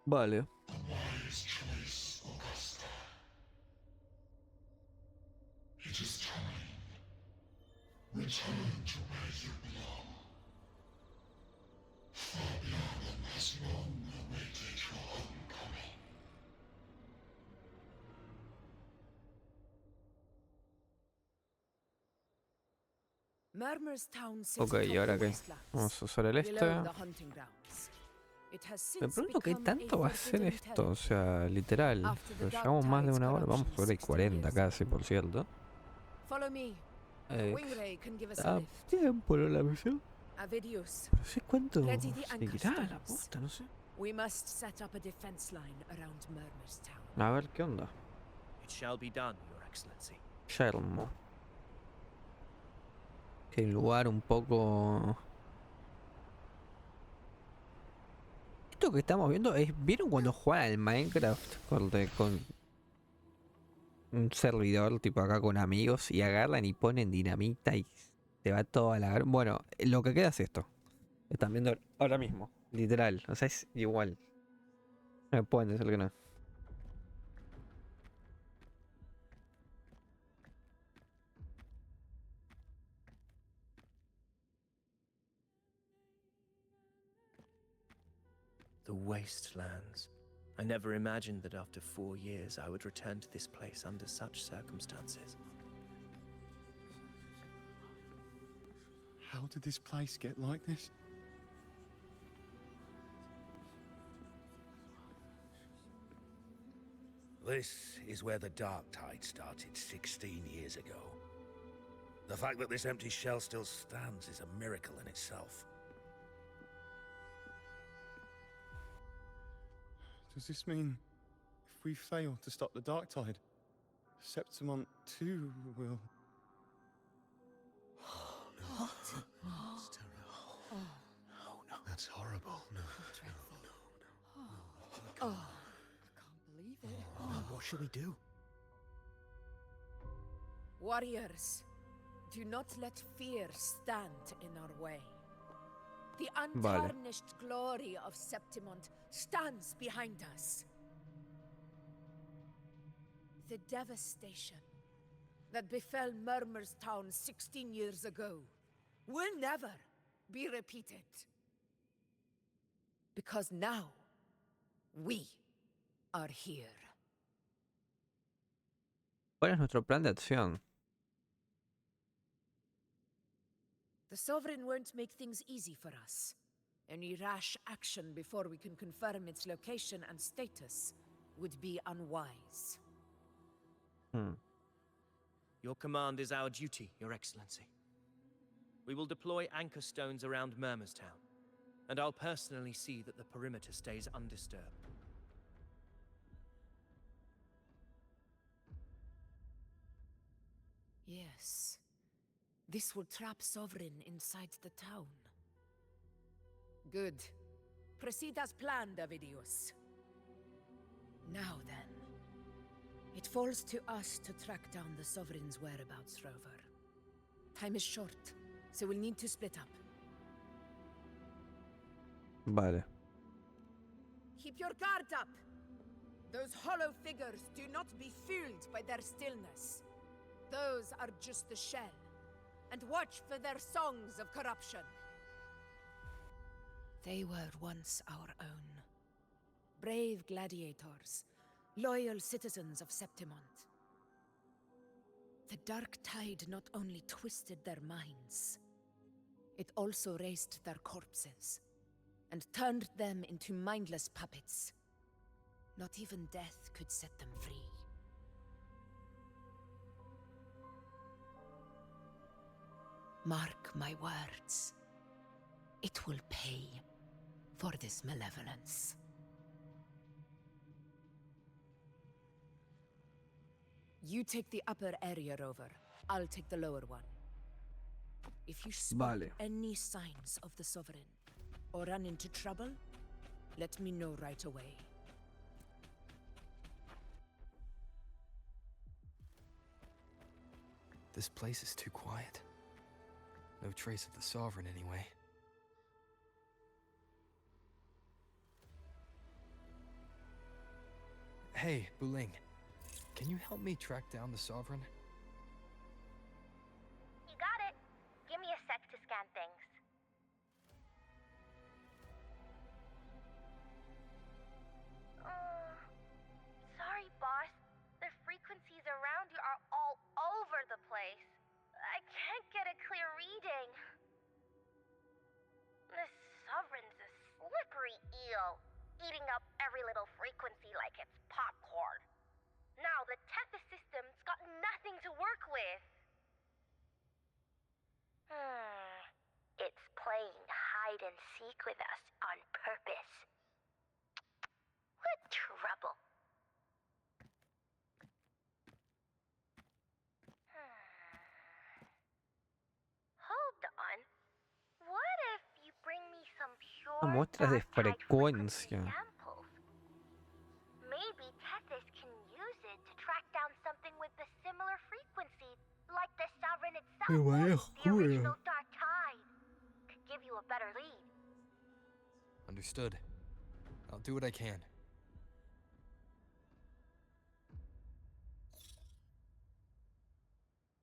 Vale. A wise choice, Augusta. It is time. Return to where you belong. Fabian has long awaited your homecoming. Murmur's Town sits Ok, ¿y atop ahora the qué? wastelands, Vamos a usar el este. below the hunting grounds. It has Me since pregunto qué become tanto a va a ser forbidden esto, o territory. sea, literal. After the Pero Dark llevamos más de Tide's una hora, vamos corruption por ahí 60 40 years casi, ago. por cierto. Follow me. Wingray can give us a Da lift. tiempo la misión. Avidius, Pero sé cuánto ready the anchor seguirá la stones. posta, no sé. We must set up a defense line around Murmur's Town. A ver qué onda. It shall be done, Your Excellency. Yermo. Que lugar un poco. Esto que estamos viendo es. ¿Vieron cuando juegan al Minecraft con un servidor tipo acá con amigos y agarran y ponen dinamita y se va todo a la... Bueno, lo que queda es esto. Están viendo ahora mismo, literal. O sea, es igual. No me pueden decir que no. The wastelands. I never imagined that after 4 years I would return to this place under such circumstances. How did this place get like this? This is where the Dark Tide started 16 years ago. The fact that this empty shell still stands is a miracle in itself. Does this mean if we fail to stop the Dark Tide, Septimont too will... What? shall we do? Warriors, do not let fear stand in our way. The Vale. untarnished glory of Septimont stands behind us. The devastation that befell Murmur's town 16 years ago will never be repeated. Because now, we are here. ¿Cuál es nuestro plan de acción? The Sovereign won't make things easy for us. Any rash action before we can confirm its location and status would be unwise. Your command is our duty, Your Excellency. We will deploy anchor stones around Murmurstown, and I'll personally see that the perimeter stays undisturbed. Yes. This will trap Sovereign inside the town. Good. Proceed as planned, Avidius. Now then. It falls to us to track down the Sovereign's whereabouts, Rover. Time is short, so we'll need to split up. Vale. Keep your guard up! Those hollow figures do not be fooled by their stillness. Those are just the shell. And watch for their songs of corruption. They were once our own. Brave gladiators, loyal citizens of Septimont. The dark tide not only twisted their minds, it also raised their corpses and turned them into mindless puppets. Not even death could set them free. Mark my words. It will pay for this malevolence. You take the upper area, Rover. I'll take the lower one. If you spot any signs of the Sovereign or run into trouble, let me know right away. This place is too quiet. No trace of the Sovereign, anyway. Hey, Buling. Can you help me track down the Sovereign? You got it. Give me a sec to scan things. Sorry, boss. The frequencies around you are all over the place. I can't get a clear reading. This Sovereign's a slippery eel, eating up every little frequency like it's popcorn. Now the Tethys system's got nothing to work with. It's playing hide and seek with us on purpose. What trouble. Hold on. What if you bring me some pure Muestras de frecuencia. samples? Maybe Tethys can use it to track down something with a similar frequency, like the Sovereign itself, the original Dark Tide. Could give you a better lead. Understood. I'll do what I can.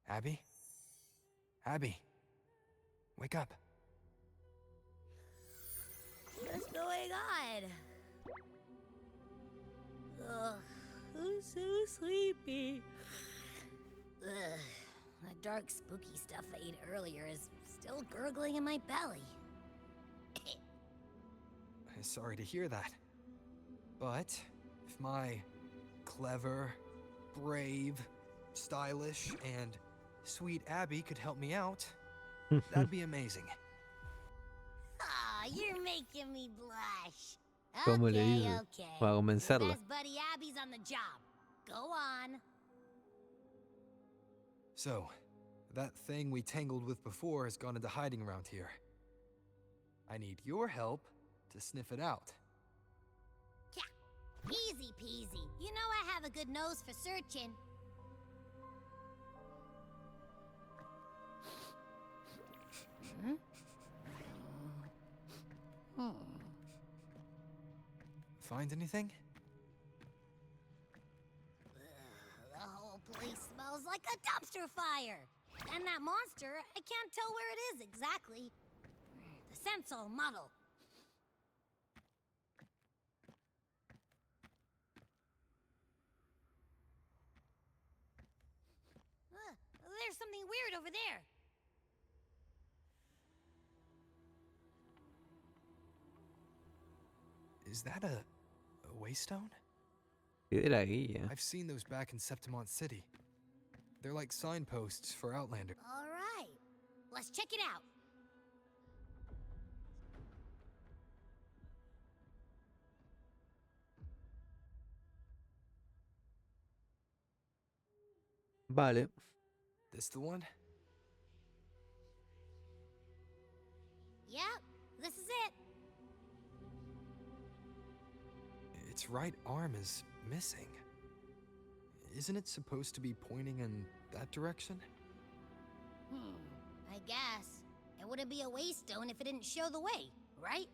Abby? Abby? Wake up. What's going on? Ugh, I'm so sleepy. Ugh, that dark, spooky stuff I ate earlier is still gurgling in my belly. Sorry to hear that. But if my clever, brave, stylish, and sweet Abby could help me out, that'd be amazing. Aw, you're making me blush. ¿Cómo le Okay, digo? okay. Para convencerla. Best buddy Abby's on the job. Go on. So, that thing we tangled with before has gone into hiding around here. I need your help to sniff it out. Easy peasy. You know I have a good nose for searching. Find anything? The whole place smells like a dumpster fire. And that monster, I can't tell where it is exactly. The scent's all muddled. There's something weird over there. Is that a waystone? Piedra guía. I've seen those back in Septimont City. They're like signposts for Outlander. All right, let's check it out. Vale. This the one? Yep, this is it. Its right arm is missing. Isn't it supposed to be pointing in that direction? I guess. It wouldn't be a waystone if it didn't show the way, right?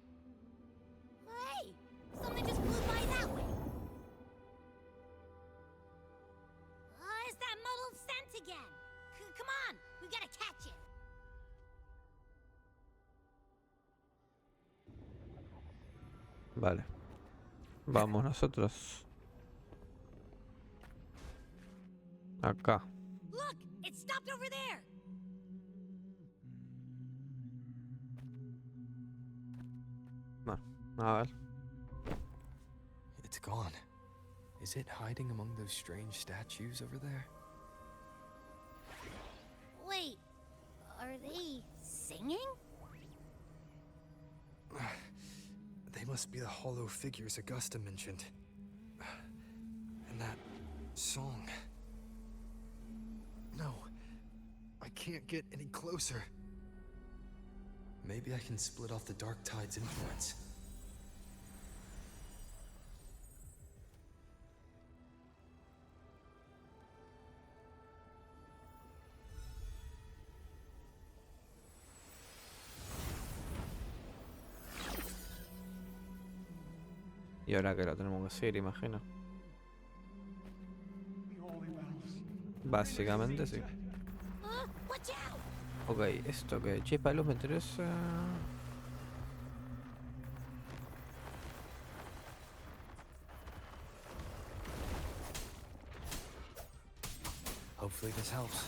Hey, something just flew by that way. It's that muddled scent again. Come on, we gotta catch it. Vale. Vamos nosotros. Acá. Look, it stopped over there. Bueno, a ver. It's gone. Is it hiding among those strange statues over there? Wait, are they singing? They must be the hollow figures Augusta mentioned. And that song. No, I can't get any closer. Maybe I can split off the Dark Tide's influence. Y ahora que lo tenemos que hacer, imagino. Básicamente sí. Ok, esto que chispa de luz me interesa. Hopefully this helps.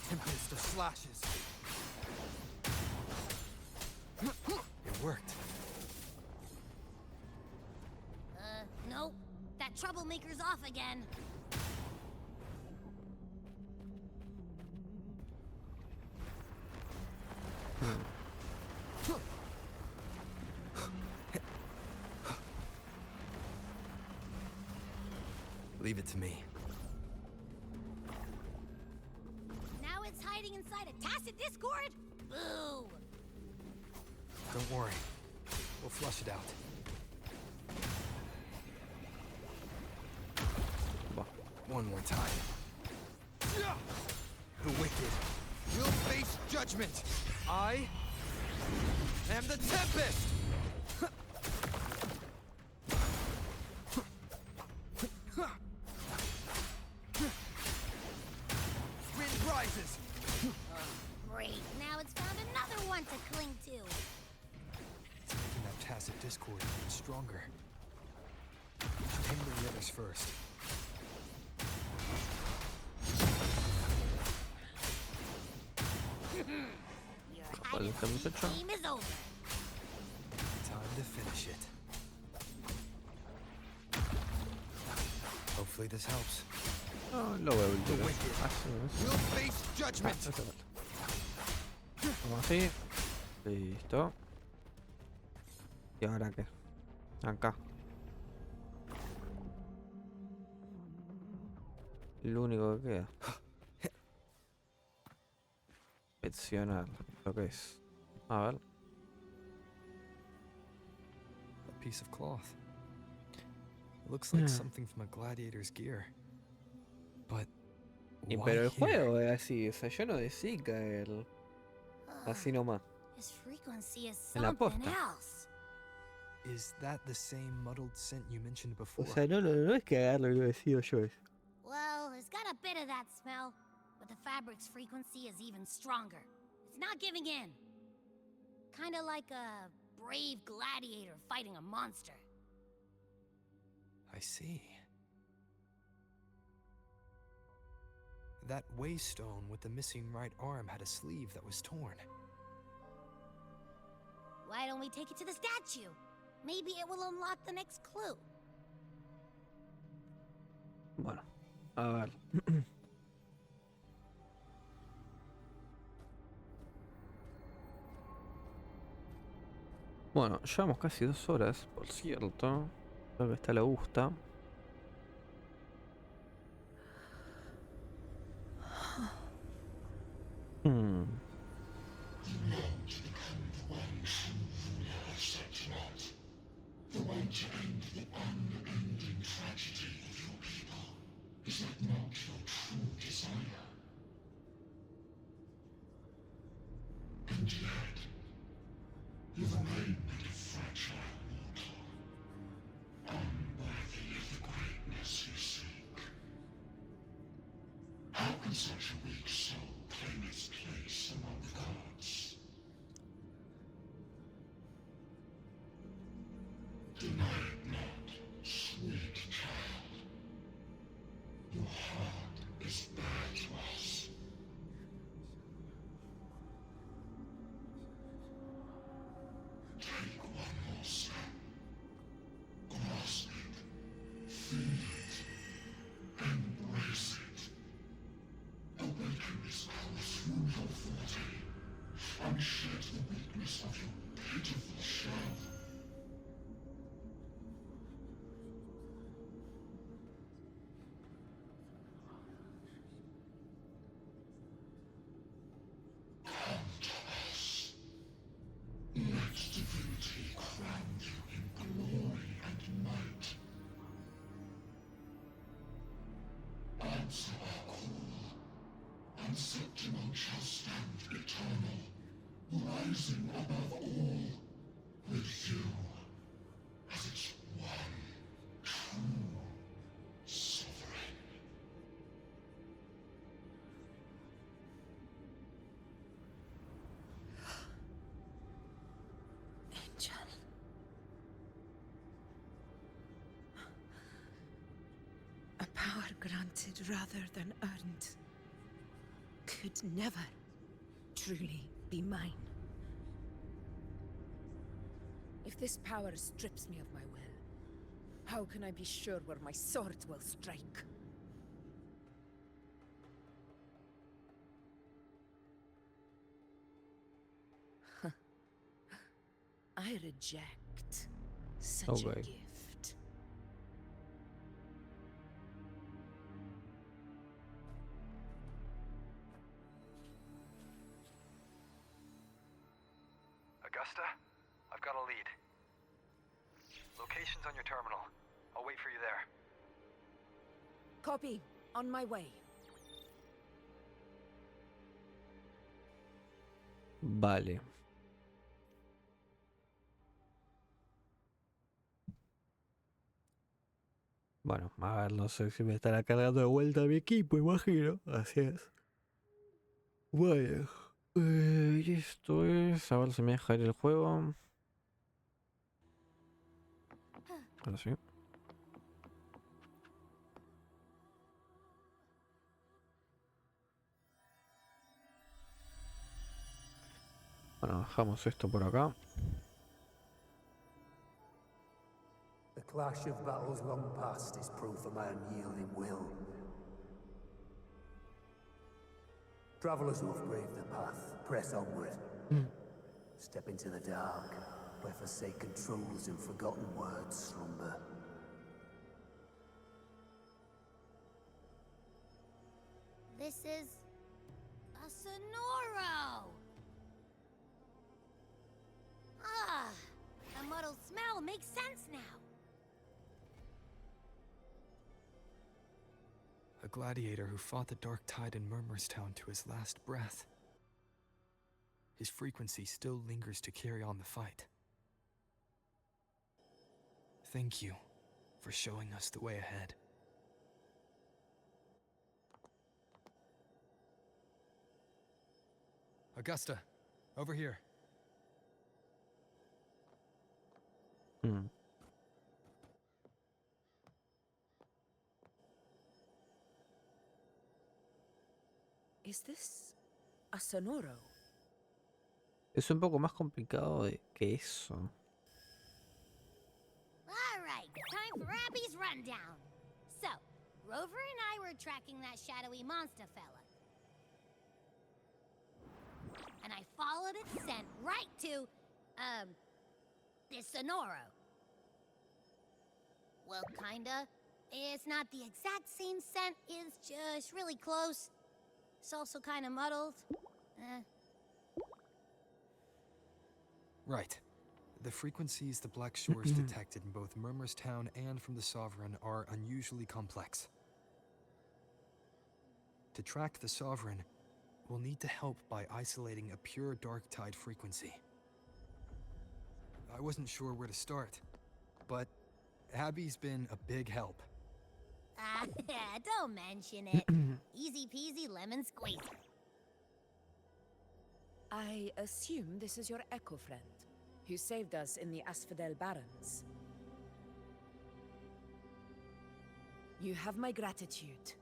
Tempest of slashes. It worked. Nope. That troublemaker's off again. Leave it to me. Now it's hiding inside a tacit discord? Boo! Don't worry. We'll flush it out. One more time. The wicked will face judgment. I am the Tempest! Wind rises. Great. Now it's found another one to cling to. It's making that tacit discord even stronger. Should handle the others first. ¿Cuál es el muchacho? Game is over. Time to finish it. Hopefully this helps. No, lo veo el The tiro. wicked will face judgment. Vamos así. Listo. ¿Y ahora qué? Acá. Lo único que queda. Inspeccionar lo que es. A ver. piece of cloth. It looks like Yeah. something from a gladiator's gear. But Y why pero el here? juego es así, o sea, yo no decí caer así nomás. His frequency is En la something posta. else. Is that the same muddled scent you mentioned O before? sea, no es que agarro lo decido yo. Well, it's got a bit of that smell, but the fabric's frequency is even stronger. It's not giving in. Kinda like a brave gladiator fighting a monster. I see. That waystone with the missing right arm had a sleeve that was torn. Why don't we take it to the statue? Maybe it will unlock the next clue. Bueno, a ver. Bueno, llevamos casi 2 horas, por cierto. Creo que está la Augusta. Hmm. The one to end the unending tragedy of your people. Is that not your true desire? And yet, you remain but a fragile mortal, unworthy of the greatness you seek. How can such a weak soul claim its place among the gods? Deny it not, sweet child. Your heart is bare to us. Take one more step. Grasp it. Feel it. Embrace it. Awaken this power through your forte, and shed the weakness of your pitiful shell. Answer our call, and Septimon shall stand eternal, rising above all, with you as its one true sovereign. Angel. A power granted rather than earned could never truly be mine. If this power strips me of my will, how can I be sure where my sword will strike? I reject such a Okay. gift. Augusta, I've got a lead. Location's on your terminal. I'll wait for you there. Copy. On my way. Vale. Bueno, a ver, no sé si me estará cargando de vuelta mi equipo, imagino. Así es. Bueno. Y esto es... A ver si me deja ir el juego. Ahora sí. Bueno, dejamos esto por acá. The clash of battles long past is proof of my unyielding will. Travelers who have braved the path, press onward. Step into the dark, where forsaken truths and forgotten words slumber. This is a Sonoro! Ah, the muddled smell makes makes sense now. A gladiator who fought the dark tide in Murmurstown to his last breath. His frequency still lingers to carry on the fight. Thank you for showing us the way ahead. Augusta, over here. Is this a sonoro? Es un poco más complicado que eso. All right, time for Abby's rundown. So, Rover and I were tracking that shadowy monster fella. And I followed its scent right to, this sonoro. Well, kinda. It's not the exact same scent, it's just really close. It's also kinda muddled. Right. The frequencies the Black Shores detected in both Murmurstown and from the Sovereign are unusually complex. To track the Sovereign, we'll need to help by isolating a pure dark tide frequency. I wasn't sure where to start, but Abby's been a big help. Don't mention it. Easy peasy lemon squeezy. I assume this is your echo friend, who saved us in the Asphodel Barrens. You have my gratitude.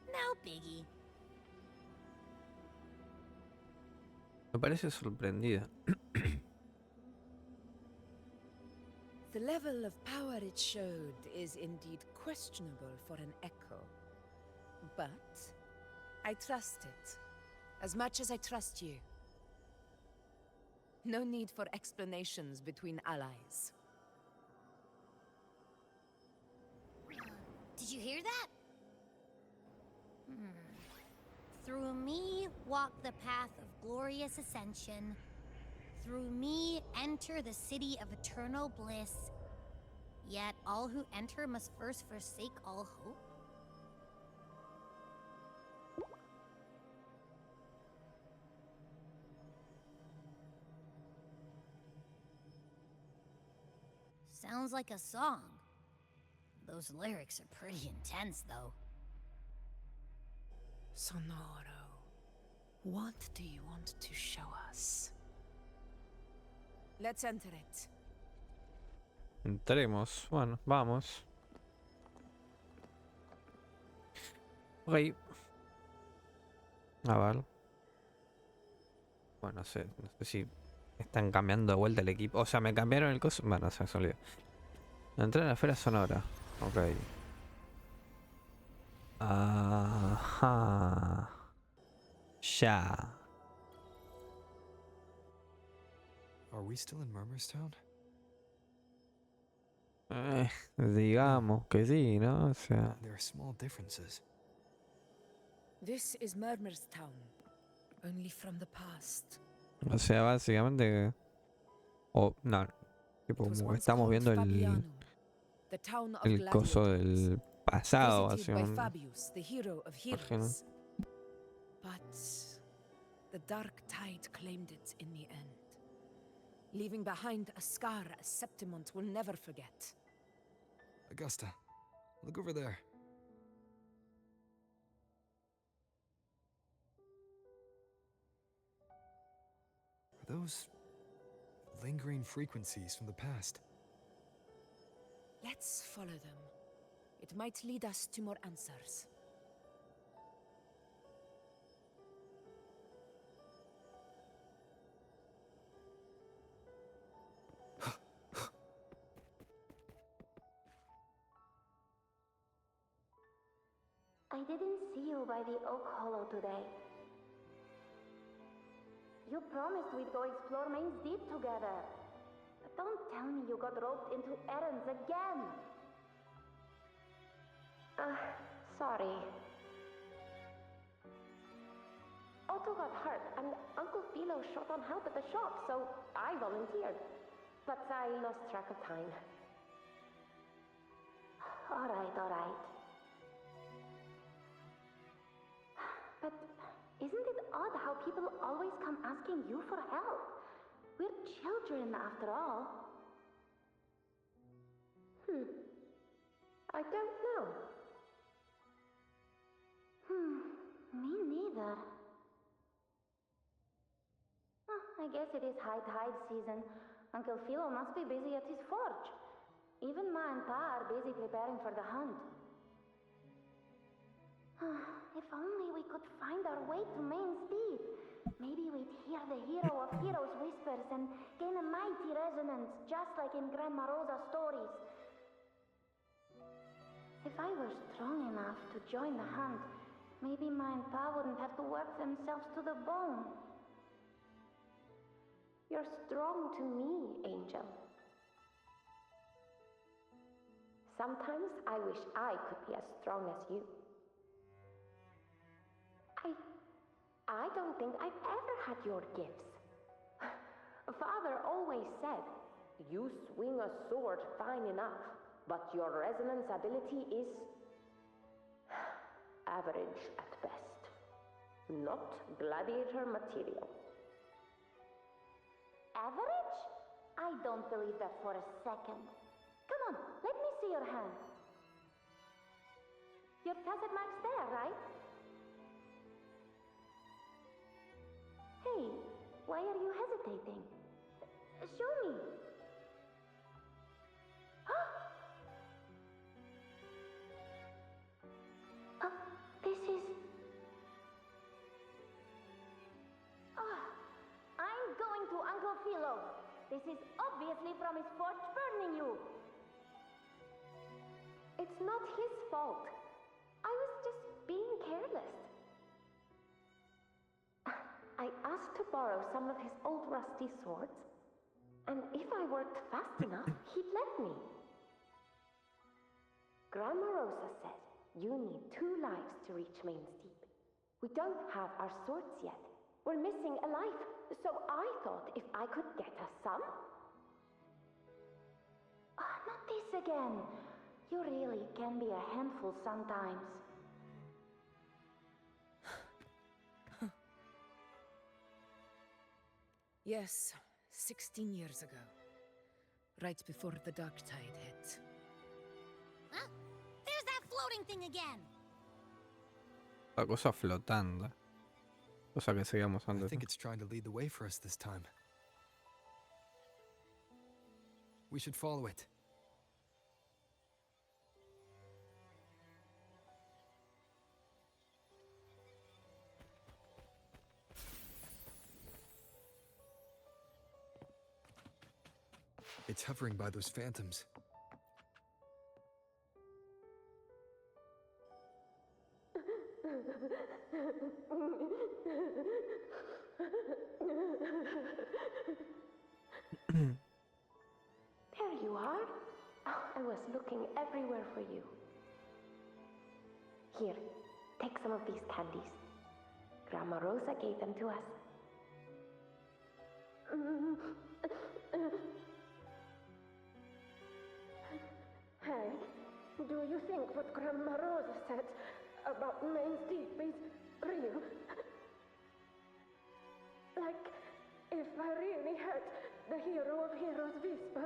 No biggie. Me parece sorprendida. The level of power it showed is indeed questionable for an echo. But I trust it, as much as I trust you. No need for explanations between allies. Did you hear that? Through me walk the path of glorious ascension. Through me enter the city of eternal bliss. Yet all who enter must first forsake all hope. Sounds like a song. Those lyrics are pretty intense, though. Sonoro, what do you want to show us? Let's enter it. Entremos. Bueno, vamos. Ok. A ver. Bueno, no sé si están cambiando de vuelta el equipo. O sea, me cambiaron el coso. Bueno, se me olvidó. Entré en la esfera sonora. Ok. Ajá. Ya. Are we still in Murmurstown? Digamos que sí, ¿no? O sea. There are small differences. This is Murmurstown, only from the past. O sea, básicamente. O no. Tipo, como estamos viendo el coso del pasado, básicamente. Imagino. But the dark tide claimed it in the end, leaving behind a scar Septimont will never forget. Augusta, look over there. Are those lingering frequencies from the past? Let's follow them. It might lead us to more answers. I didn't see you by the Oak Hollow today. You promised we'd go explore Main's Deep together. But don't tell me you got roped into errands again. Sorry. Otto got hurt, and Uncle Philo short on help at the shop, so I volunteered. but I lost track of time. All right. But isn't it odd how people always come asking you for help? We're children, after all. I don't know. Me neither. I guess it is high tide season. Uncle Philo must be busy at his forge. Even Ma and Pa are busy preparing for the hunt. If only we could find our way to Main's Deep. Maybe we'd hear the hero of heroes whispers and gain a mighty resonance, just like in Grandma Rosa's stories. If I were strong enough to join the hunt, maybe Ma and Pa wouldn't have to work themselves to the bone. You're strong to me, Angel. Sometimes I wish I could be as strong as you. I don't think I've ever had your gifts. Father always said, you swing a sword fine enough, but your resonance ability is average at best. Not gladiator material. Average? I don't believe that for a second. Come on, let me see your hand. Your tacit mark's there, right? Hey, why are you hesitating? Show me. This is... I'm going to Uncle Philo. This is obviously from his forge burning you. It's not his fault. I was just being careless. I asked to borrow some of his old rusty swords, and if I worked fast enough, he'd let me. Grandma Rosa said you need 2 lives to reach Main's Deep. We don't have our swords yet. We're missing a life, so I thought if I could get us some... not this again. You really can be a handful sometimes. Yes, 16 years ago. Right before the dark tide hit. Huh? There's that floating thing again! La cosa flotando. Cosa que seguíamos antes. I think it's trying to lead the way for us this time. We should follow it. It's hovering by those phantoms. There you are. I was looking everywhere for you. Here, take some of these candies. Grandma Rosa gave them to us. Hey, do you think what Grandma Rosa said about Main's Deep is real? Like, if I really had the hero of heroes whisper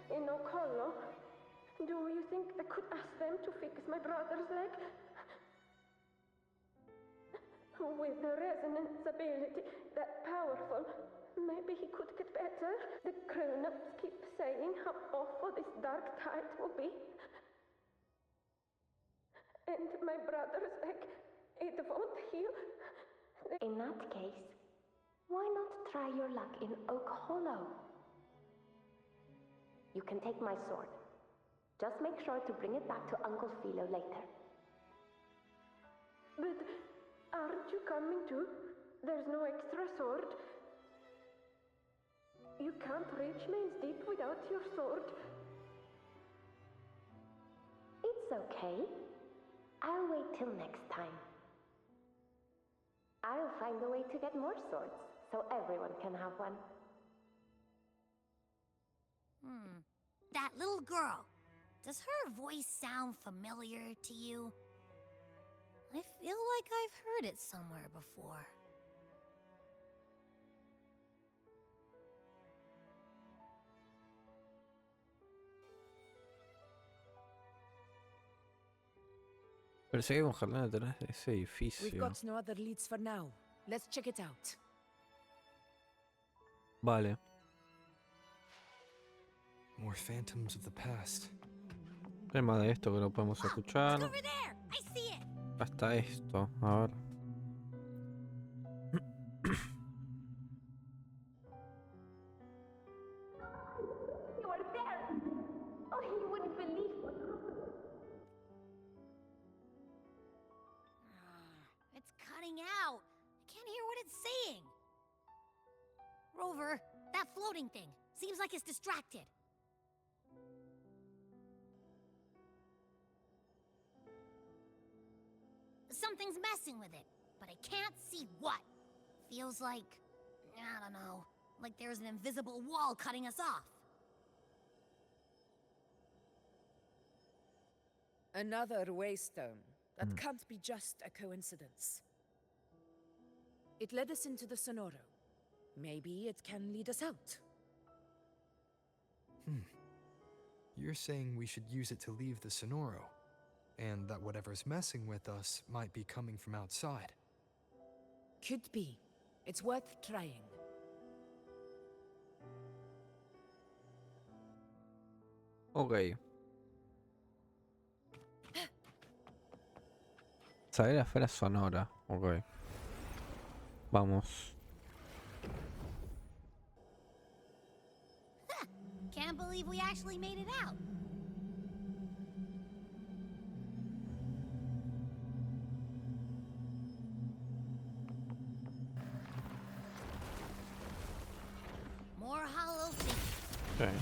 in Okollo, do you think I could ask them to fix my brother's leg? With the resonance ability that powerful, maybe he could get better. The grown-ups keep saying how awful this dark tide will be. And my brother's leg, it won't heal. In that case, why not try your luck in Oak Hollow? You can take my sword. Just make sure to bring it back to Uncle Philo later. But aren't you coming too? There's no extra sword. You can't reach Main's Deep without your sword. It's okay. I'll wait till next time. I'll find a way to get more swords, so everyone can have one. That little girl. Does her voice sound familiar to you? I feel like I've heard it somewhere before. Perseguimos jardín detrás de ese We've edificio. got no other leads for now. Let's check it out. Vale. More phantoms of the past. Tema de esto que lo podemos escuchar. Hasta esto. A ver. You are there! Oh, you wouldn't believe what happened. It's cutting out. I can't hear what it's saying. Rover, that floating thing. Seems like it's distracted. Something's messing with it, but I can't see what. Feels like, I don't know, like there's an invisible wall cutting us off. Another waystone. That can't be just a coincidence. It led us into the Sonoro. Maybe it can lead us out. You're saying we should use it to leave the Sonoro, and that whatever's messing with us might be coming from outside. Could be. It's worth trying. Ok. Saber la esfera sonora. Ok. Vamos. Can't believe we actually made it out. More hollow things. Okay.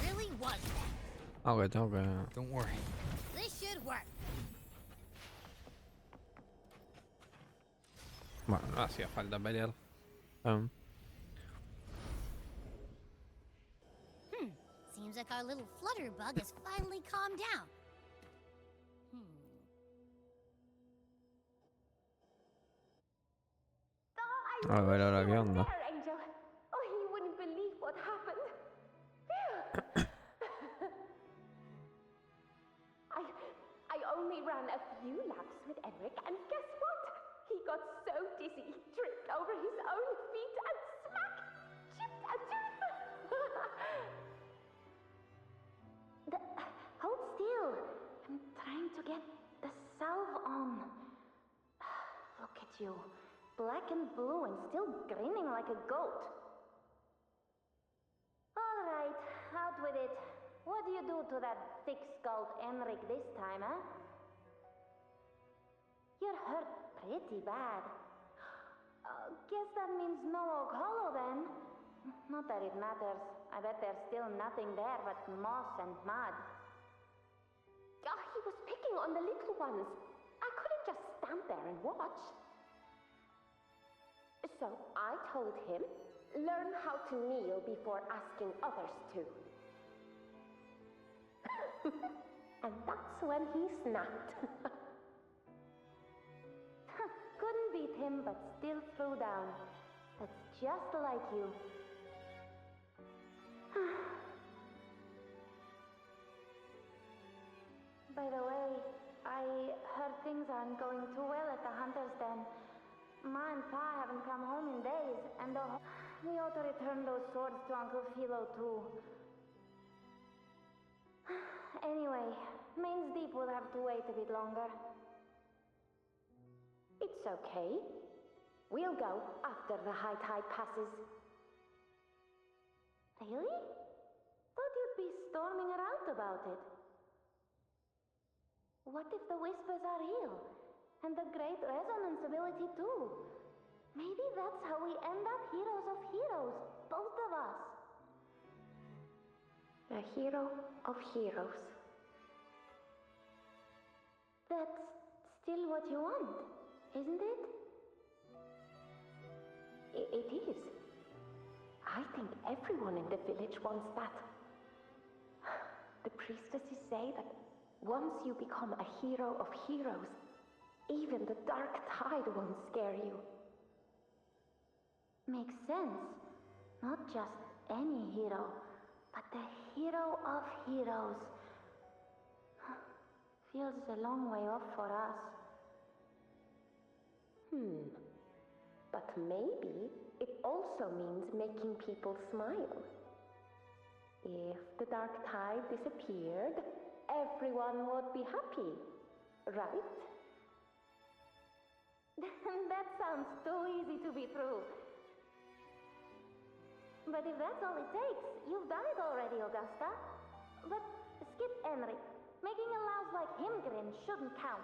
Really was that. Ok, tengo que... Don't worry. This should work. Bueno, no hacía falta pelear. Seems like our little flutter bug has finally calmed down. A ver ahora qué onda. There, Angel. Oh, you wouldn't believe what happened. I only ran a few laps with Eric, and guess what? He got so dizzy, he tripped over his own feet and smack! Chipped a tooth! Hold still. I'm trying to get the salve on. Look at you. Black and blue and still grinning like a goat. All right, out with it. What do you do to that thick-skulled Enric this time, huh? You're hurt pretty bad. Guess that means no Oak Hollow then. Not that it matters. I bet there's still nothing there but moss and mud. Oh, he was picking on the little ones. I couldn't just stand there and watch. So I told him, learn how to kneel before asking others to. And that's when he snapped. Couldn't beat him, but still threw down. That's just like you. By the way, I heard things aren't going too well at the Hunter's Den. Ma and Pa haven't come home in days, and we ought to return those swords to Uncle Philo too. Anyway, Main's Deep will have to wait a bit longer. It's okay. We'll go after the high tide passes. Really? Thought you'd be storming around about it. What if the whispers are real? And the great resonance ability too? Maybe that's how we end up heroes of heroes, both of us. A hero of heroes. That's still what you want, isn't it? It is. I think everyone in the village wants that. The priestesses say that once you become a hero of heroes, even the dark tide won't scare you. Makes sense. Not just any hero, but the hero of heroes. Feels a long way off for us. But maybe it also means making people smile. If the dark tide disappeared, everyone would be happy, right? That sounds too easy to be true. But if that's all it takes, you've done it already, Augusta. But skip Enric. Making a louse like him grin shouldn't count.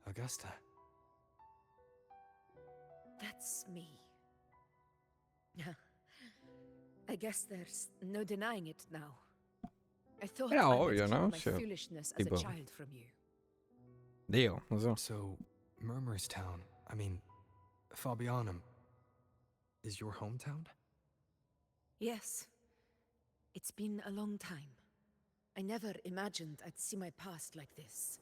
Augusta. That's me. I guess there's no denying it now. I thought Era I obvio, would ¿no? keep my Sí, foolishness as a tipo, child from you. digo, no sé. So, Murmurstown, I mean, Fabianum, is your hometown? Yes. It's been a long time. I never imagined I'd see my past like this.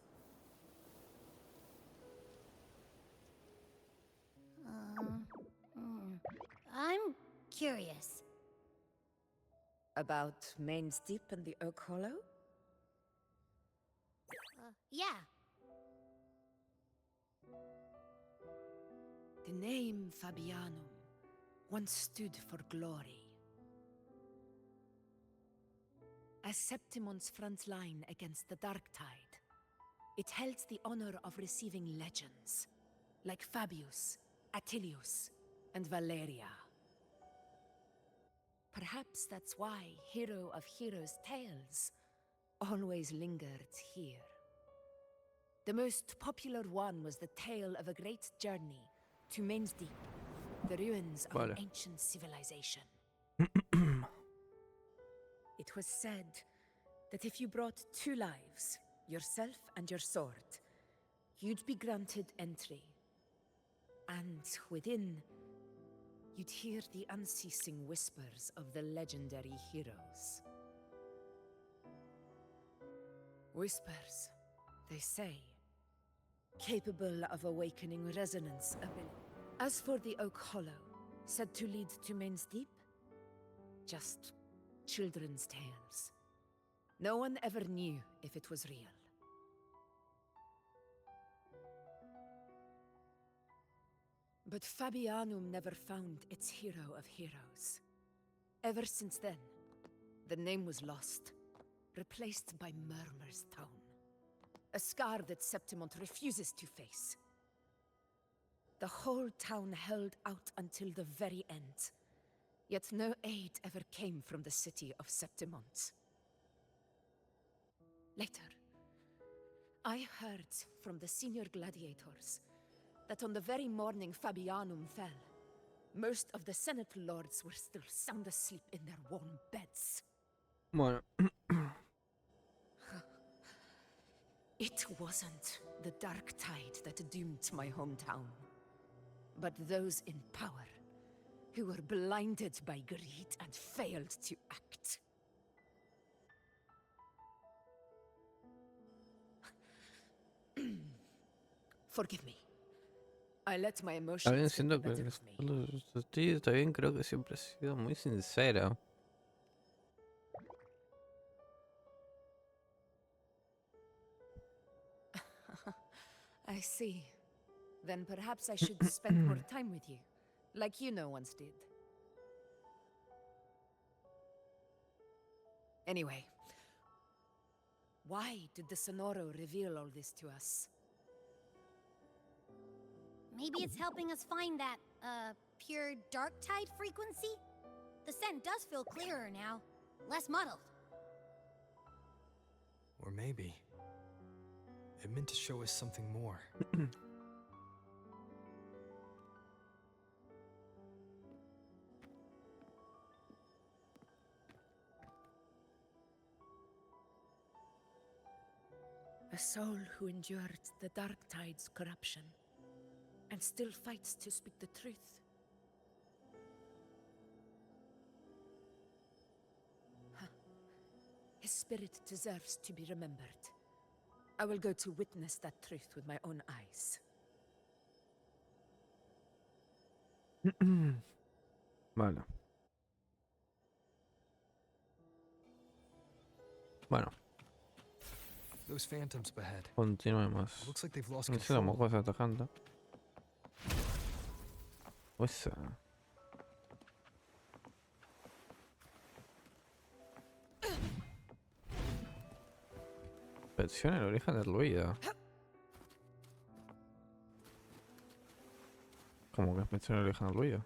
I'm curious. About Main's Deep and the Oak Hollow? Yeah. The name Fabianum once stood for glory. As Septimon's front line against the Dark Tide, it held the honor of receiving legends, like Fabius, Attilius, and Valeria. Perhaps that's why Hero of Heroes' tales always lingered here. The most popular one was the tale of a great journey to Main's Deep, the ruins of an ancient civilization. It was said that if you brought 2 lives, yourself and your sword, you'd be granted entry. And within, you'd hear the unceasing whispers of the legendary heroes. Whispers, they say, capable of awakening resonance ability. As for the Oak Hollow, said to lead to Main's Deep, just children's tales. No one ever knew if it was real. But Fabianum never found its hero of heroes. Ever since then, the name was lost, replaced by Murmur's Town. A scar that Septimont refuses to face. The whole town held out until the very end, yet no aid ever came from the city of Septimont. Later, I heard from the senior gladiators that on the very morning Fabianum fell, most of the Senate lords were still sound asleep in their warm beds. Bueno. It wasn't the Dark Tide that doomed my hometown, but those in power who were blinded by greed and failed to act. Forgive me. I let my Está bien, emotions get siento the que better of me. está bien, creo que siempre he sido muy sincero. I see. Then perhaps I should spend more time with you, like Iuno once did. Anyway, why did the Sonoro reveal all this to us? Maybe it's helping us find that, pure dark tide frequency? The scent does feel clearer now, less muddled. Or maybe it meant to show us something more. A soul who endured the Dark Tide's corruption and still fights to speak the truth. Huh. His spirit deserves to be remembered. I will go to witness that truth with my own eyes. Vale. Bueno. Those phantoms ahead. Continuemos. Looks like they've lost No sé la control. cosa atacando. Esa. Inspección el origen del ruido. ¿Cómo que inspección el origen del ruido?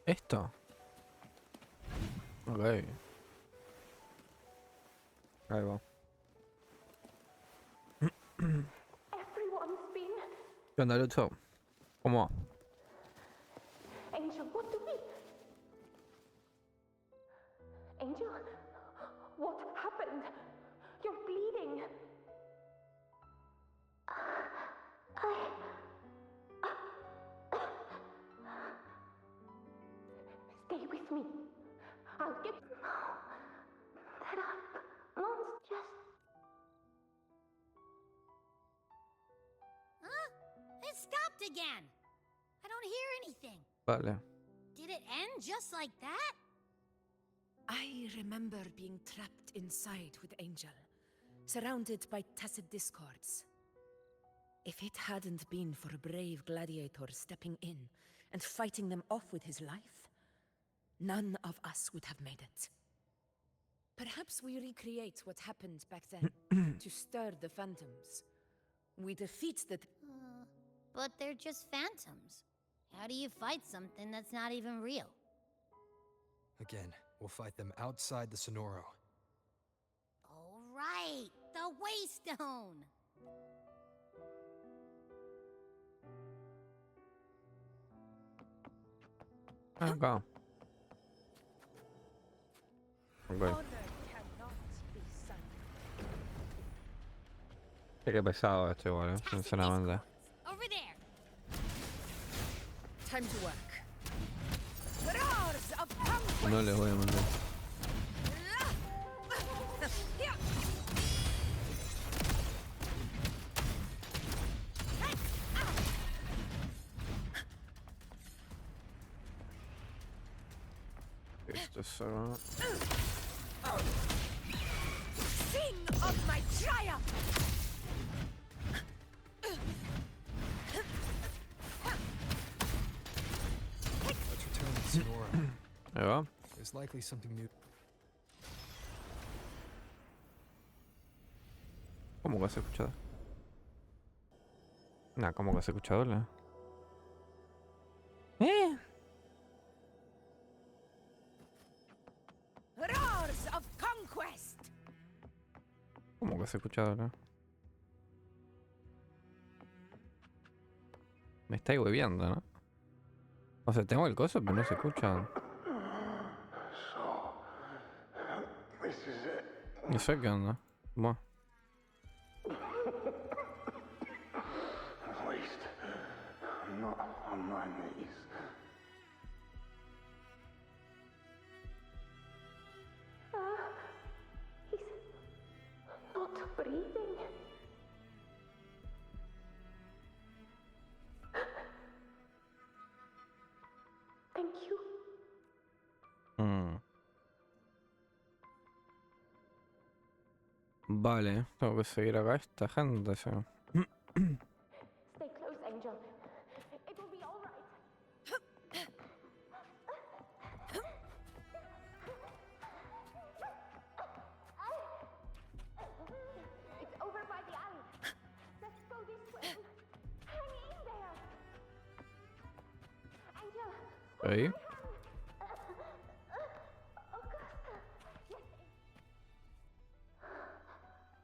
¿Esto? Ok. Ahí va. Everyone's been... ¿Qué onda, Lucho? ¿Cómo va? Angel, what do we... Angel, what happened? You're bleeding. Stay with me. I'll get... No. That monster just... Huh? It stopped again. I don't hear anything. Vale. Did it end just like that? I remember being trapped inside with Angel, surrounded by tacit discords. If it hadn't been for a brave gladiator stepping in and fighting them off with his life, none of us would have made it. Perhaps we recreate what happened back then to stir the phantoms. We defeat the... But they're just phantoms. How do you fight something that's not even real? Again, we'll fight them outside the Sonoro. All right, the Waystone. Acá. Ok. Qué pesado esto igual, sinceramente. Over there. Time to work. Roars of conquest. No les voy a mandar. Esto es algo... Sing of my triumph. Let's return to Sonoro. Ahí va. There's likely something new. ¿Cómo que has escuchado? Nah, ¿cómo que has escuchado? Roars of conquest. ¿Cómo que has escuchado? Me estáis hueviando, ¿no? O sea, tengo el coso, pero no se escucha. No sé qué onda. Bueno. At least I'm not on my knees. He's not breathing. Thank you. Vale, tengo que seguir acá a esta gente, sí. Stay close, Angel. It will be all right. It's over by the alley. Let's go this way. Hang in there. Angel, Okay.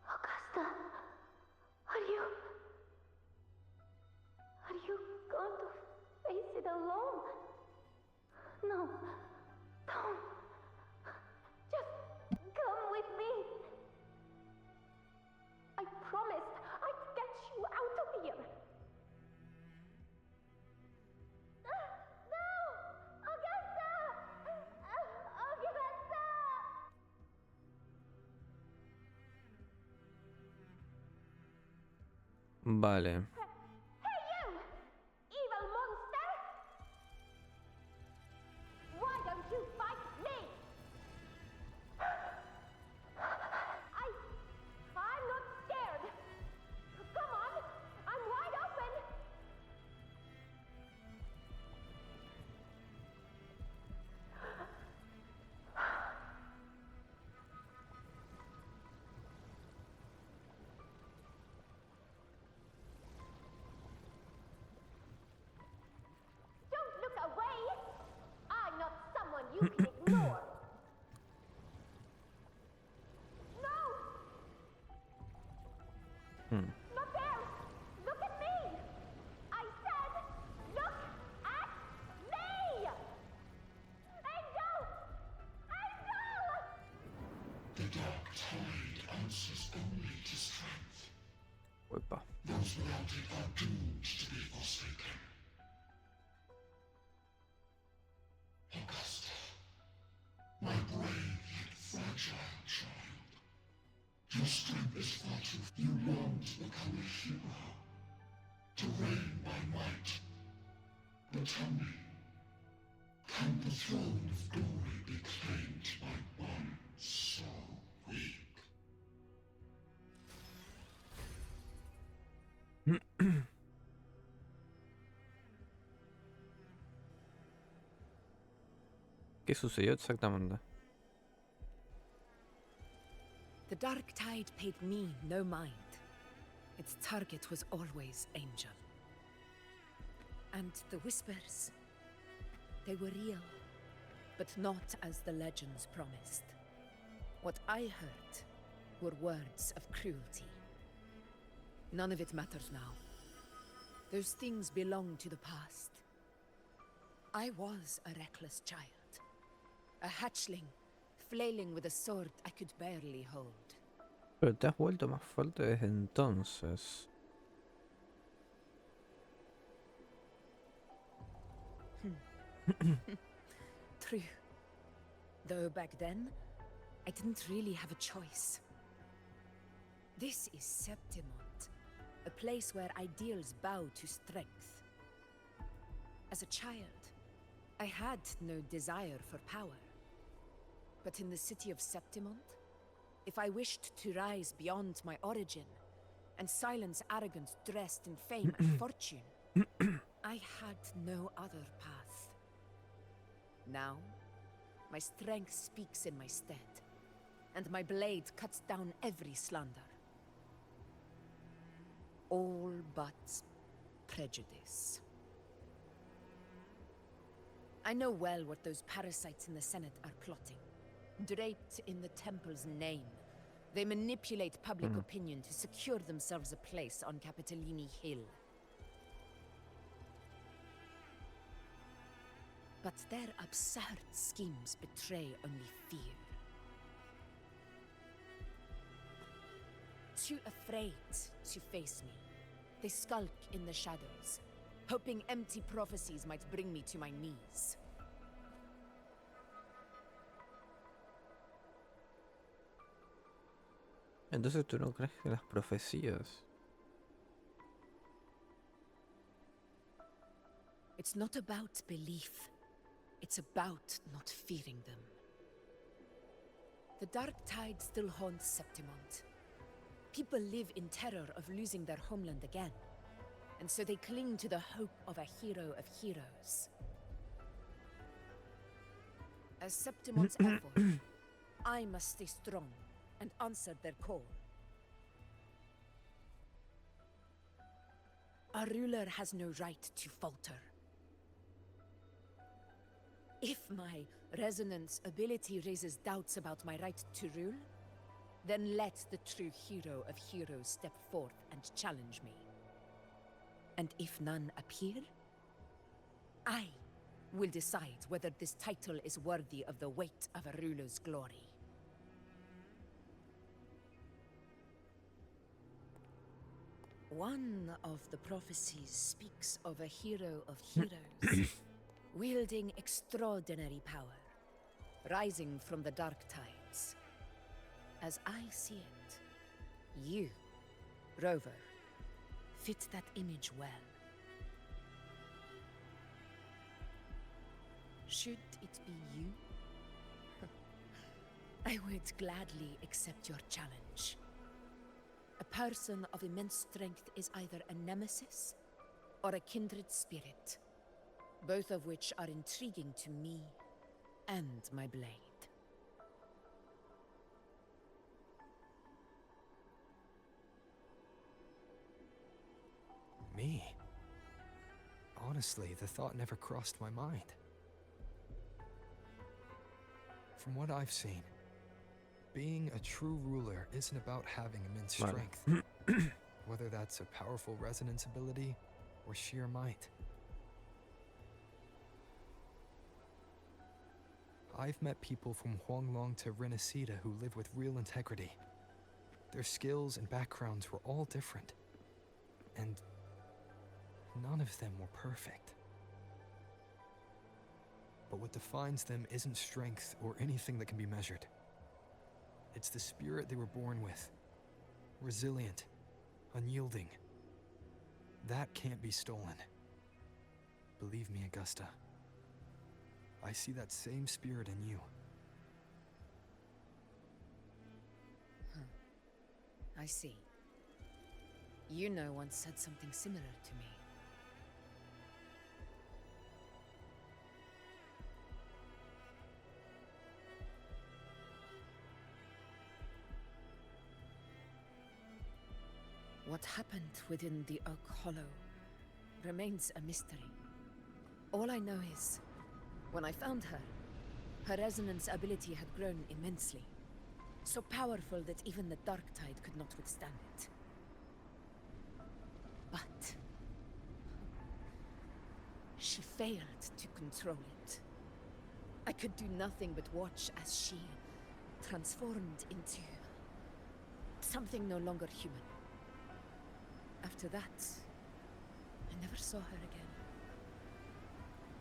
Augusta, are you going to face it alone? No, don't. Just come with me. I promised I'd get you out of here. No! Augusta! Augusta! Vale. Hey you! Evil monster! Why don't you fight me? I'm not scared. Come on, I'm wide open. Don't look away. I'm not someone you can ignore. No! Not there! Look at me! I said, look at me! Angel! Angel! The dark tide answers only to strength. Opa. Those without it are doomed to be forsaken. Augusta, my brave yet fragile child. Your strength is far too. You long to become a hero, to reign by might. But tell me, can the throne of glory be claimed by one so weak? ¿Qué sucedió exactamente? The Dark Tide paid me no mind. Its target was always Angel. And the whispers, they were real, but not as the legends promised. What I heard were words of cruelty. None of it matters now. Those things belong to the past. I was a reckless child. A hatchling, flailing with a sword I could barely hold. Pero te has vuelto más fuerte desde entonces. True. Though back then, I didn't really have a choice. This is Septimont, a place where ideals bow to strength. As a child, I had no desire for power. But in the city of Septimont, if I wished to rise beyond my origin and silence arrogance dressed in fame and fortune, I had no other path. Now, my strength speaks in my stead, and my blade cuts down every slander. All but prejudice. I know well what those parasites in the Senate are plotting. Draped in the temple's name, they manipulate public opinion to secure themselves a place on Capitolini Hill. But their absurd schemes betray only fear. Too afraid to face me, they skulk in the shadows, hoping empty prophecies might bring me to my knees. Entonces tú no crees que las profecías. It's not about belief. It's about not fearing them. The Dark Tide still haunts Septimont. People live in terror of losing their homeland again. And so they cling to the hope of a hero of heroes. As Septimont's envoy, I must stay strong and answer their call. Our ruler has no right to falter. If my resonance ability raises doubts about my right to rule, then let the true hero of heroes step forth and challenge me. And if none appear, I will decide whether this title is worthy of the weight of a ruler's glory. One of the prophecies speaks of a hero of heroes, wielding extraordinary power, rising from the dark tides. As I see it, you, Rover, fit that image well. Should it be you? I would gladly accept your challenge. A person of immense strength is either a nemesis or a kindred spirit, both of which are intriguing to me and my blade. Me? Honestly, the thought never crossed my mind. From what I've seen, being a true ruler isn't about having immense strength, whether that's a powerful resonance ability or sheer might. I've met people from Huanglong to Rinescita who live with real integrity. Their skills and backgrounds were all different, and none of them were perfect. But what defines them isn't strength or anything that can be measured. It's the spirit they were born with. Resilient, unyielding. That can't be stolen. Believe me, Augusta. I see that same spirit in you. I see. Iuno once said something similar to me. What happened within the Oak Hollow remains a mystery. All I know is, when I found her, her resonance ability had grown immensely. So powerful that even the Dark Tide could not withstand it. But she failed to control it. I could do nothing but watch as she transformed into something no longer human. After that, I never saw her again.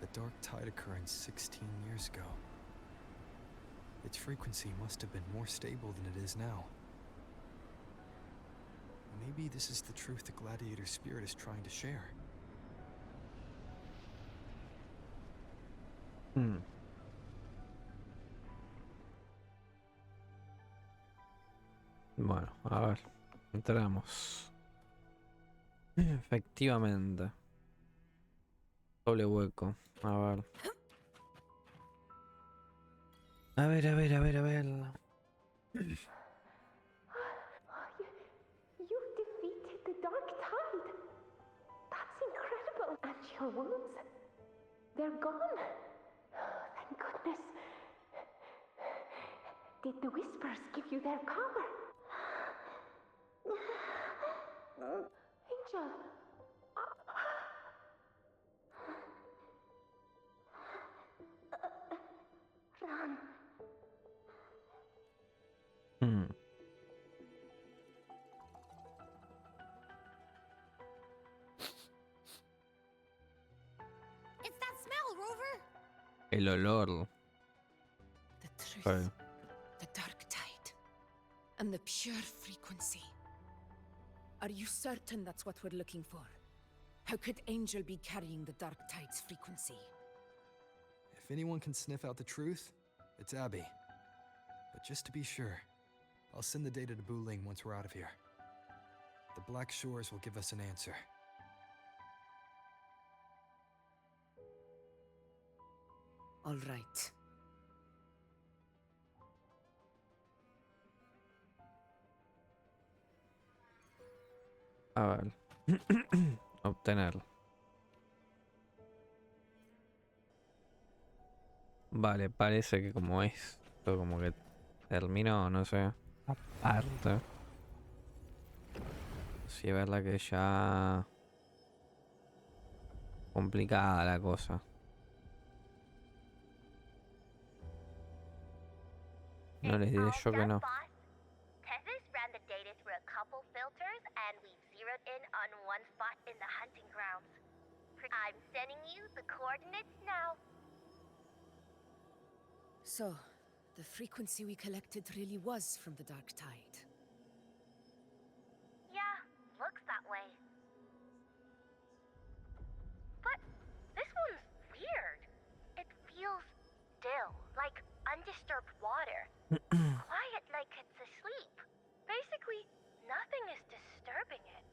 The Dark Tide occurred 16 years ago. Its frequency must have been more stable than it is now. Maybe this is the truth the Gladiator spirit is trying to share. Bueno, a ver, entramos. Efectivamente. Doble hueco. A ver. A ver. You defeated the Dark Tide. That's incredible. And your wounds, they're gone. Thank goodness. Did the Whispers give you their power? Angel. Run. It's that smell, Rover! El olor. The truth, Okay. the Dark Tide, and the pure frequency. Are you certain that's what we're looking for? How could Angel be carrying the Dark Tide's frequency? If anyone can sniff out the truth, it's Abby. But just to be sure, I'll send the data to Buling once we're out of here. The Black Shores will give us an answer. All right. A ver. Obtener. Vale, parece que como esto como que terminó, no sé, aparte. Sí, es verdad que ya complicada la cosa. No les diré yo que no. Tethys ran the data through a couple filters and we've zeroed in on one spot in the hunting grounds. I'm sending you the coordinates now. So, the frequency we collected really was from the Dark Tide. Yeah, looks that way. But this one's weird. It feels still, like undisturbed water. Quiet like it's asleep. Basically, nothing is disturbing it.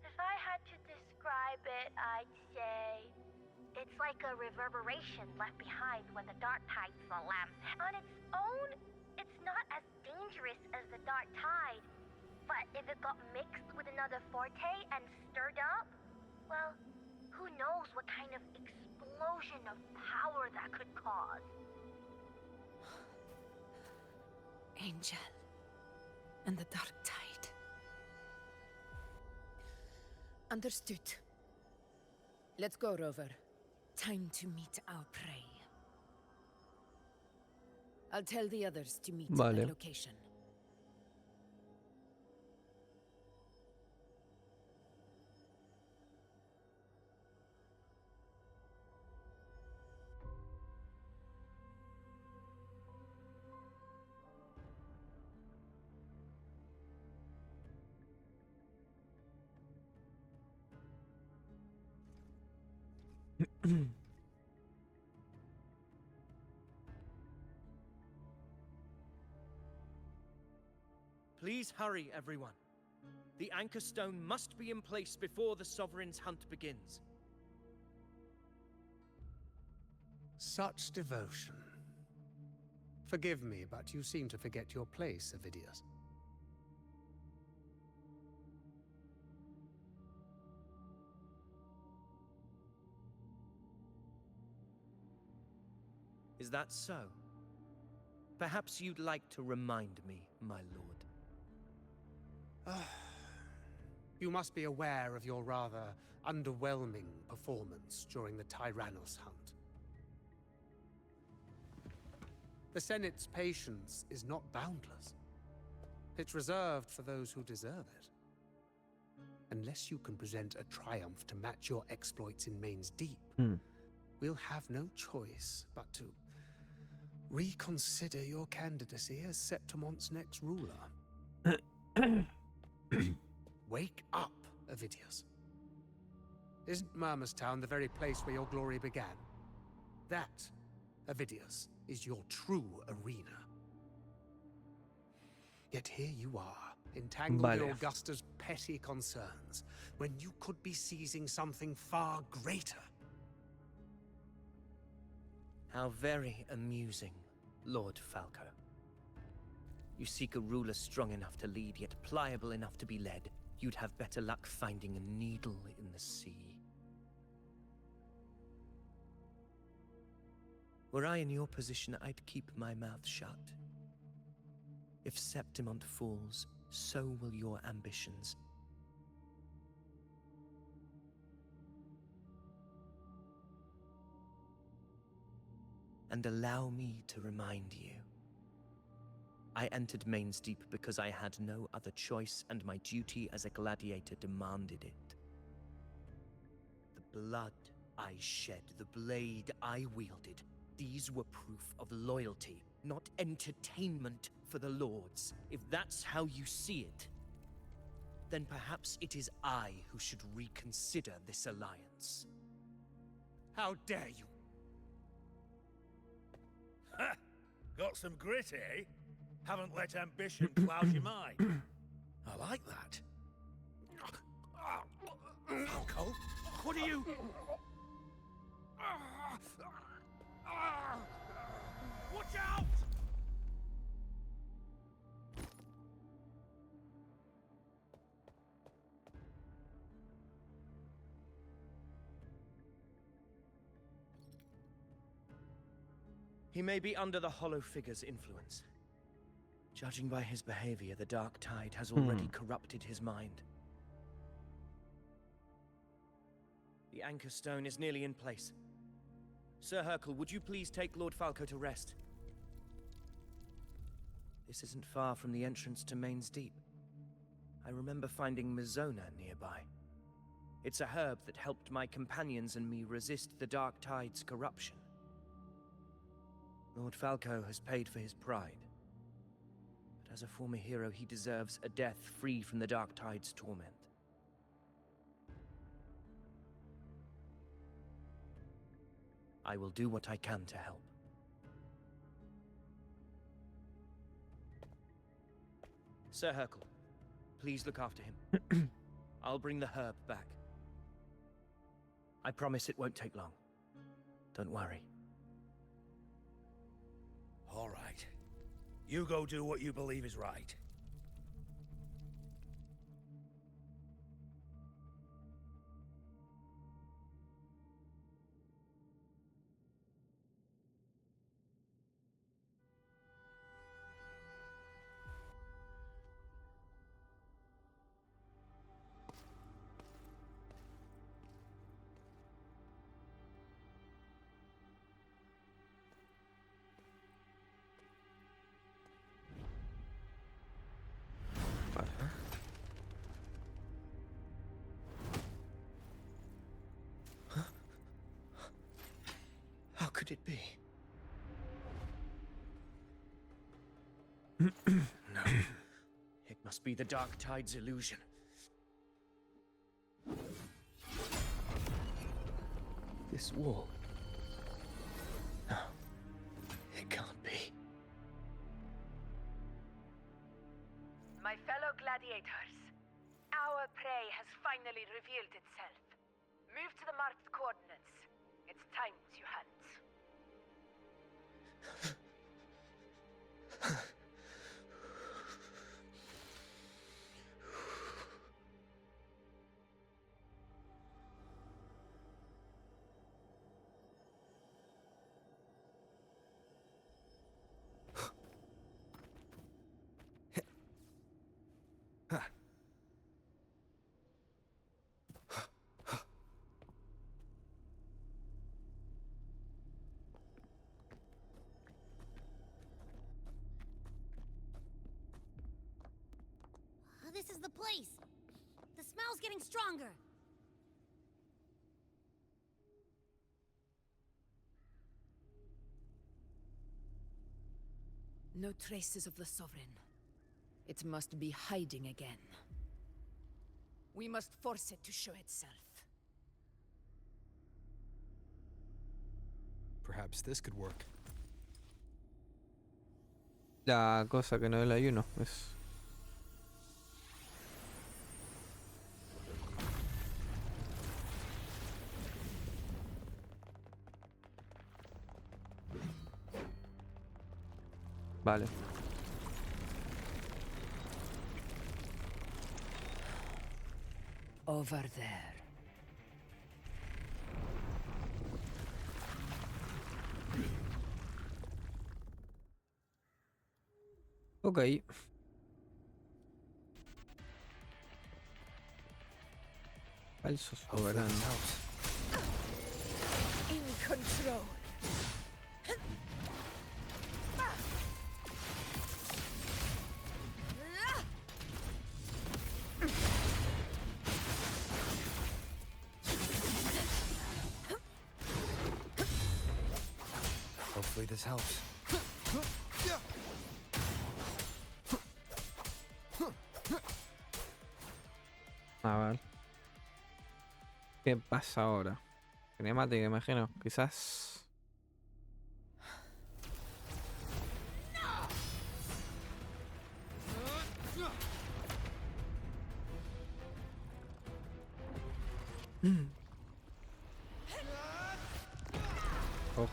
If I had to describe it, I'd say it's like a reverberation left behind when the dark tide slams. On its own, it's not as dangerous as the dark tide. But if it got mixed with another forte and stirred up, well, who knows what kind of explosion of power that could cause. Angel and the Dark Tide. Understood. Let's go, Rover. Time to meet our prey. I'll tell the others to meet at the location. Please hurry, everyone. The anchor stone must be in place before the Sovereign's hunt begins. Such devotion. Forgive me, but you seem to forget your place, Avidius. Is that so? Perhaps you'd like to remind me, my lord. You must be aware of your rather underwhelming performance during the Tyrannos hunt. The Senate's patience is not boundless. It's reserved for those who deserve it. Unless you can present a triumph to match your exploits in Main's Deep, we'll have no choice but to reconsider your candidacy as Septimon's next ruler. Wake up, Avidius. Isn't Murmustown the very place where your glory began? That, Avidius, is your true arena. Yet here you are, entangled in Augusta's petty concerns, when you could be seizing something far greater. How very amusing, Lord Falco. You seek a ruler strong enough to lead, yet pliable enough to be led. You'd have better luck finding a needle in the sea. Were I in your position, I'd keep my mouth shut. If Septimont falls, so will your ambitions. And allow me to remind you. I entered Main's Deep because I had no other choice, and my duty as a gladiator demanded it. The blood I shed, the blade I wielded, these were proof of loyalty, not entertainment for the Lords. If that's how you see it, then perhaps it is I who should reconsider this alliance. How dare you! Ha! Got some grit, eh? Haven't let ambition cloud your mind. I like that. Falco, what are you... Watch out! He may be under the Hollow Figure's influence. Judging by his behavior, the Dark Tide has already corrupted his mind. The Anchor Stone is nearly in place. Sir Hercule, would you please take Lord Falco to rest? This isn't far from the entrance to Main's Deep. I remember finding Mizona nearby. It's a herb that helped my companions and me resist the Dark Tide's corruption. Lord Falco has paid for his pride. But as a former hero, he deserves a death free from the Dark Tide's torment. I will do what I can to help. Sir Hercule, please look after him. I'll bring the herb back. I promise it won't take long. Don't worry. All right. You go do what you believe is right. How could it be? No. It must be the Dark Tide's illusion. This wall. No. It can't be. My fellow gladiators, our prey has finally revealed itself. Move to the marked coordinates. It's time to hunt. This is the place. The smell's getting stronger. No traces of the Sovereign. It must be hiding again. We must force it to show itself. Perhaps this could work. La cosa que no es la Iuno es... Vale. Over there. Ok. Falso soberano. In control. Hopefully this helps. A ver. ¿Qué pasa ahora? Cinemática, imagino. Quizás... Ojo.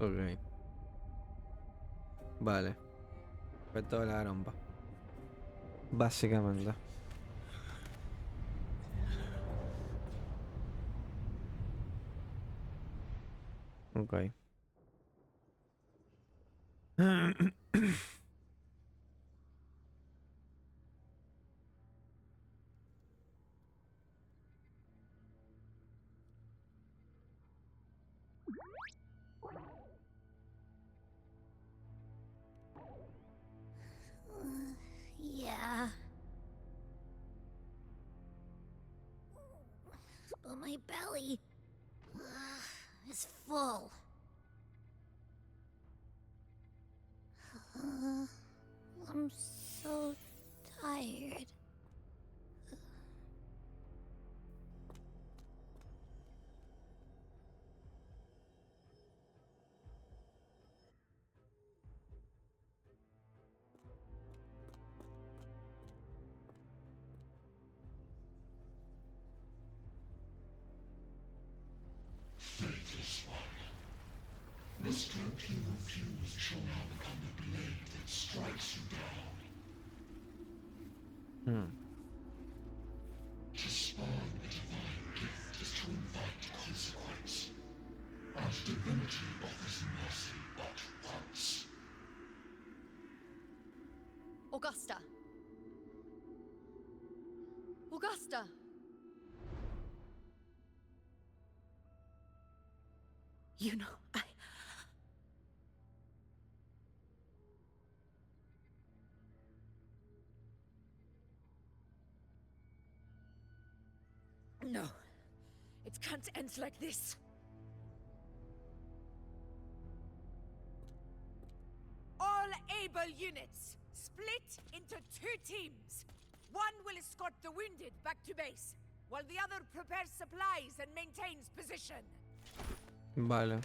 Ok. Vale. Fue toda la garompa. Básicamente. Ok. Yeah. But my belly is full. I'm so tired. Faithless one. The strength you refuse shall now become the blade that strikes you down. To spawn a divine gift is to invite consequence. And divinity offers mercy but once. Augusta. Augusta. You know, No. It can't end like this. All able units, split into 2 teams. One will escort the wounded back to base, while the other prepares supplies and maintains position. Vale.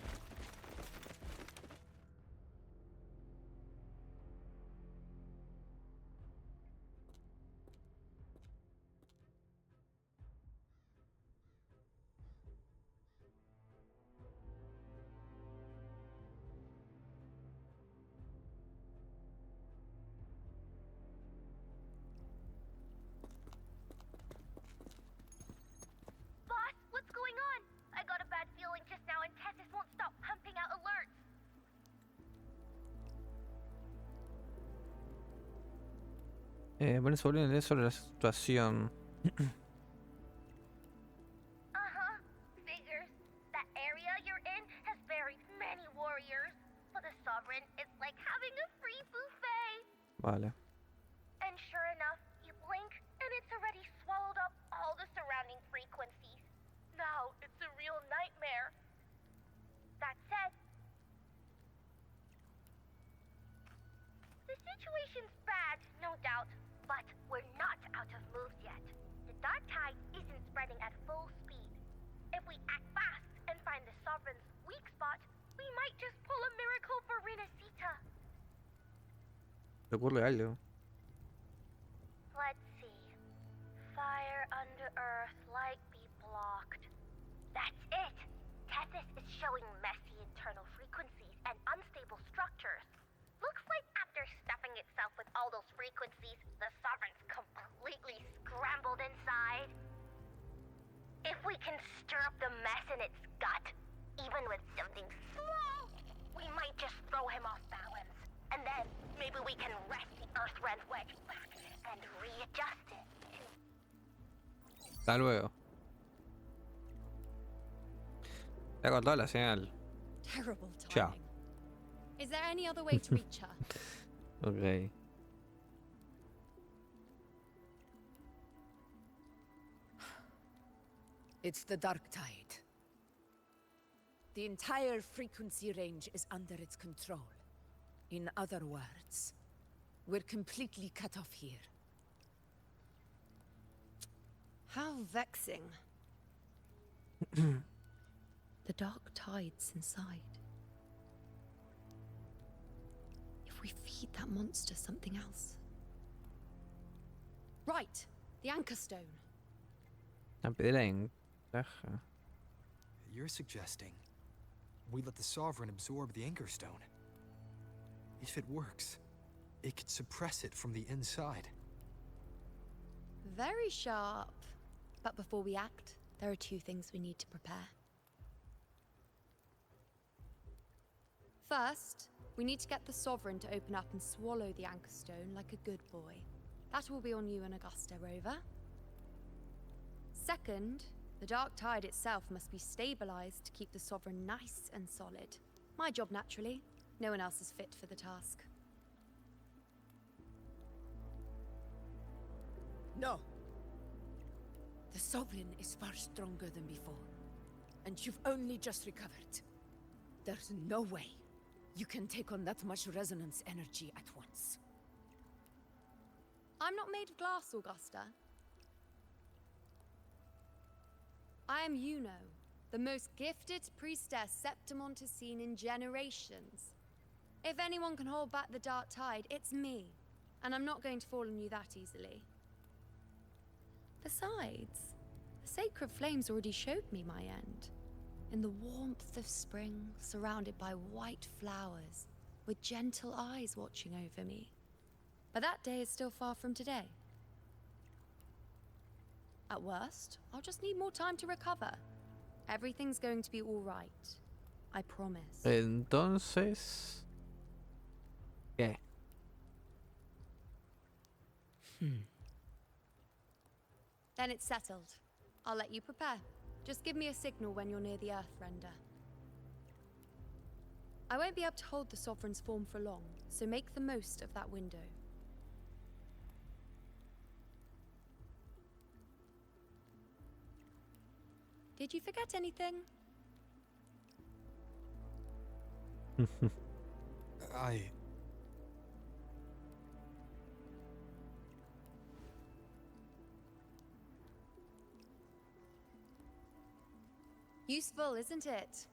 Boss, what's going on? I got a bad feeling just now and Tessis won't stop pumping out alerts. Bueno, sobre leer sobre la situación. Figures. That area you're in has buried many warriors. For the Sovereign, it's like having a free buffet. Vale. And sure enough, you blink and it's already swallowed up all the surrounding frequencies. Now it's a real nightmare. That said, the situation's bad, no doubt, but we're not out of moves yet. The dark tide isn't spreading at full speed. If we act fast and find the Sovereign's weak spot, we might just pull a miracle for Rinescita. ¿Te ocurre algo? Let's see. Fire under earth, light be blocked. That's it! Tessis is showing messy internal frequencies and unstable structures. Looks like after stuffing itself with all those frequencies, the Sovereign's completely scrambled inside. If we can stir up the mess in its gut, even with something small, we might just throw him off balance. And then maybe we can wrest the Earth-Rend wedge back and readjust it to... Hasta luego. Se ha cortado la señal. Terrible Chao. timing. Is there any other way to reach her? Ok. It's the dark tide. The entire frequency range is under its control. In other words, we're completely cut off here. How vexing. The dark tide's inside. If we feed that monster something else. Right, the anchor stone. La piedra encaja. you're suggesting we let the Sovereign absorb the Anchor Stone. If it works, it could suppress it from the inside. Very sharp. But before we act, there are two things we need to prepare. First, we need to get the Sovereign to open up and swallow the Anchor Stone like a good boy. That will be on you and Augusta, Rover. Second, the Dark Tide itself must be stabilized to keep the Sovereign nice and solid. My job, naturally. No one else is fit for the task. No. The Sovereign is far stronger than before. And you've only just recovered. There's no way you can take on that much resonance energy at once. I'm not made of glass, Augusta. I am Iuno, the most gifted priestess Septimont has seen in generations. If anyone can hold back the Dark Tide, it's me. And I'm not going to fall on you that easily. Besides, the sacred flames already showed me my end. In the warmth of spring, surrounded by white flowers, with gentle eyes watching over me. But that day is still far from today. At worst, I'll just need more time to recover. Everything's going to be all right. I promise. Entonces, ¿qué? Then it's settled. I'll let you prepare. Just give me a signal when you're near the Earth Render. I won't be able to hold the Sovereign's form for long, so make the most of that window. Did you forget anything? Useful, isn't it?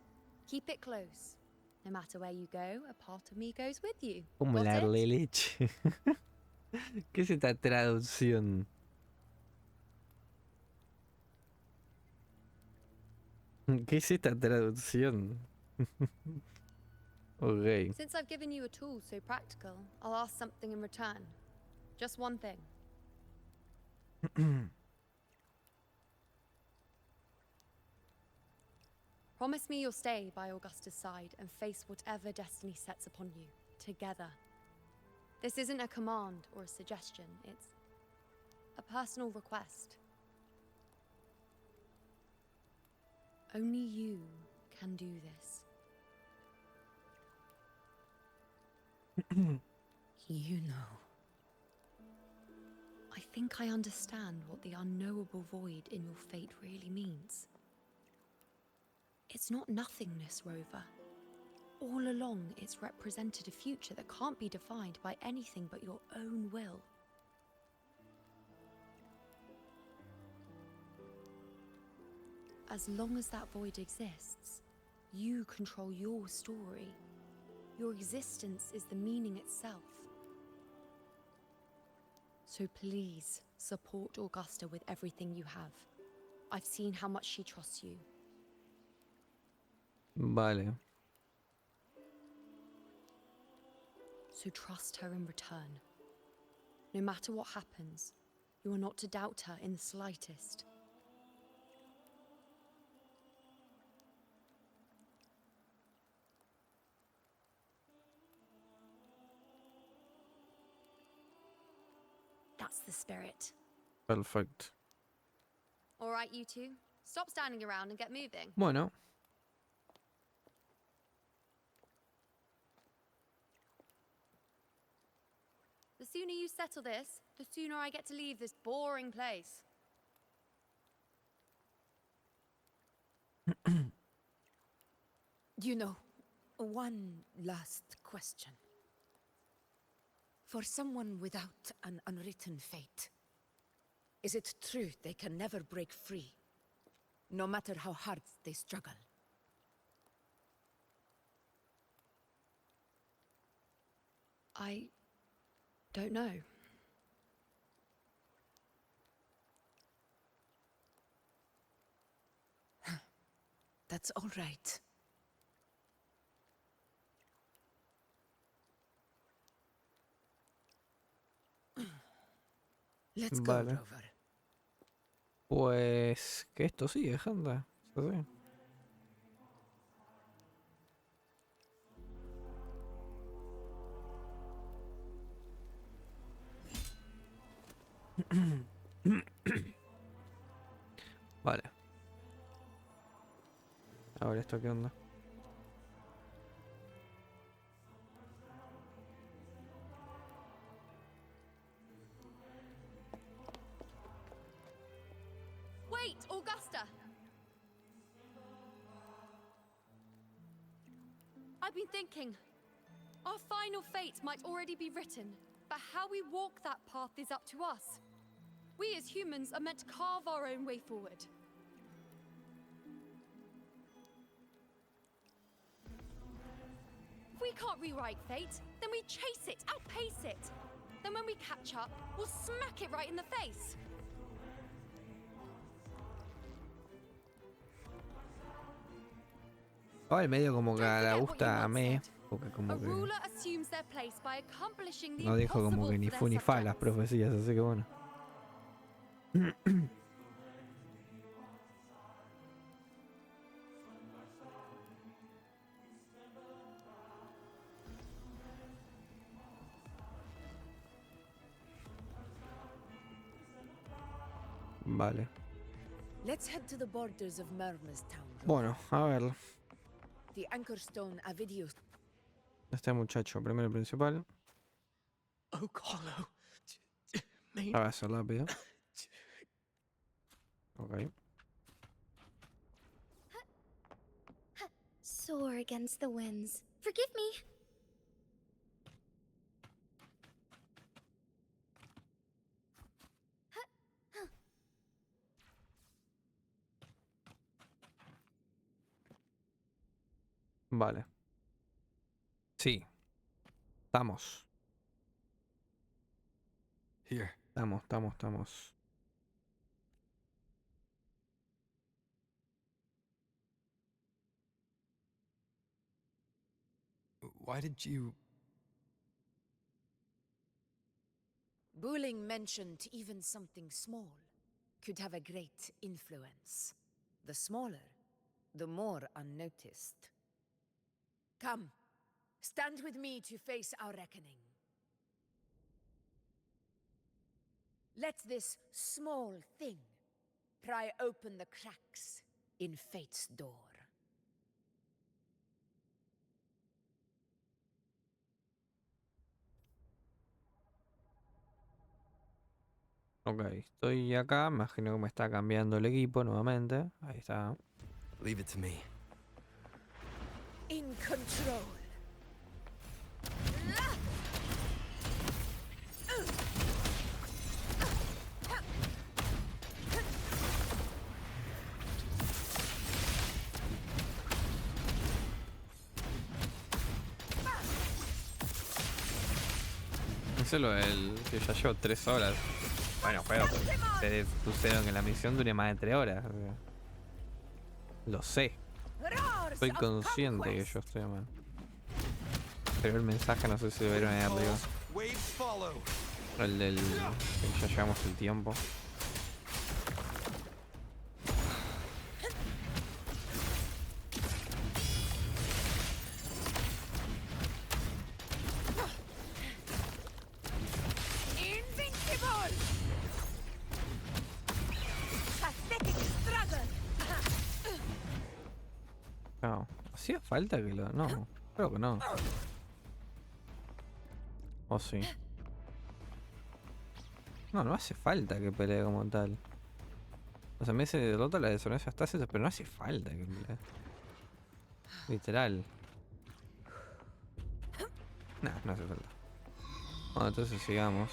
Keep it close. No matter where you go, a part of me goes with you. Como Got darle it? leche. ¿Qué es esta traducción? ¿Qué es esta traducción? Okay. Since I've given you a tool so practical, I'll ask something in return. Just one thing. Promise me you'll stay by Augusta's side and face whatever destiny sets upon you, together. This isn't a command or a suggestion, it's a personal request. Only you can do this. You know. I think I understand what the unknowable void in your fate really means. It's not nothingness, Rover. All along, it's represented a future that can't be defined by anything but your own will. As long as that void exists, you control your story. Your existence is the meaning itself. So please, support Augusta with everything you have. I've seen how much she trusts you. Vale. So trust her in return. No matter what happens, you are not to doubt her in the slightest. That's the spirit. Perfect. All right, you two. Stop standing around and get moving. Bueno. The sooner you settle this, the sooner I get to leave this boring place. You know, one last question. For someone without an unwritten fate, is it true they can never break free, no matter how hard they struggle? I don't know. That's all right. Let's go, Vale. Rover. Pues que esto sigue, gente. Esto sí. Vale. Ahora esto qué onda. Wait, Augusta! I've been thinking. Our final fate might already be written, but how we walk that path is up to us. We as humans are meant to carve our own way forward. If we can't rewrite fate, then we chase it, outpace it. Then when we catch up, we'll smack it right in the face. Ay, medio como que a la Augusta amé. Porque como que no dijo como que ni fu ni fa las profecías, así que bueno. Vale. Let's head to the borders of Mermastown. Bueno, a ver. The Anchorstone Avidio. Este muchacho, primero principal. Oh, Carlo. A ver, hacer rápido. Ok. Soar against the winds. Forgive me. Vale. Sí. Estamos. Here. Estamos. Why did you... Bulling mentioned even something small could have a great influence. The smaller, the more unnoticed. Come, stand with me to face our reckoning. Let this small thing pry open the cracks in fate's door. Ok, estoy acá, imagino que me está cambiando el equipo nuevamente. Ahí está. Leave it to me. In control. Eso es lo del que ya llevo 3 horas. Bueno, pero ustedes pusieron que la misión dure más de 3 horas. O sea, lo sé. Estoy consciente que yo estoy mal. Pero el mensaje no sé si debería venir arriba. El del que ya llevamos el tiempo. No, ¿hacía falta que lo...? No, creo que no. ¿O sí? No, no hace falta que pelee como tal. O sea, me dice derrota la desonancia tácita, pero no hace falta que pelee. Literal. Nah, no hace falta. Bueno, entonces sigamos.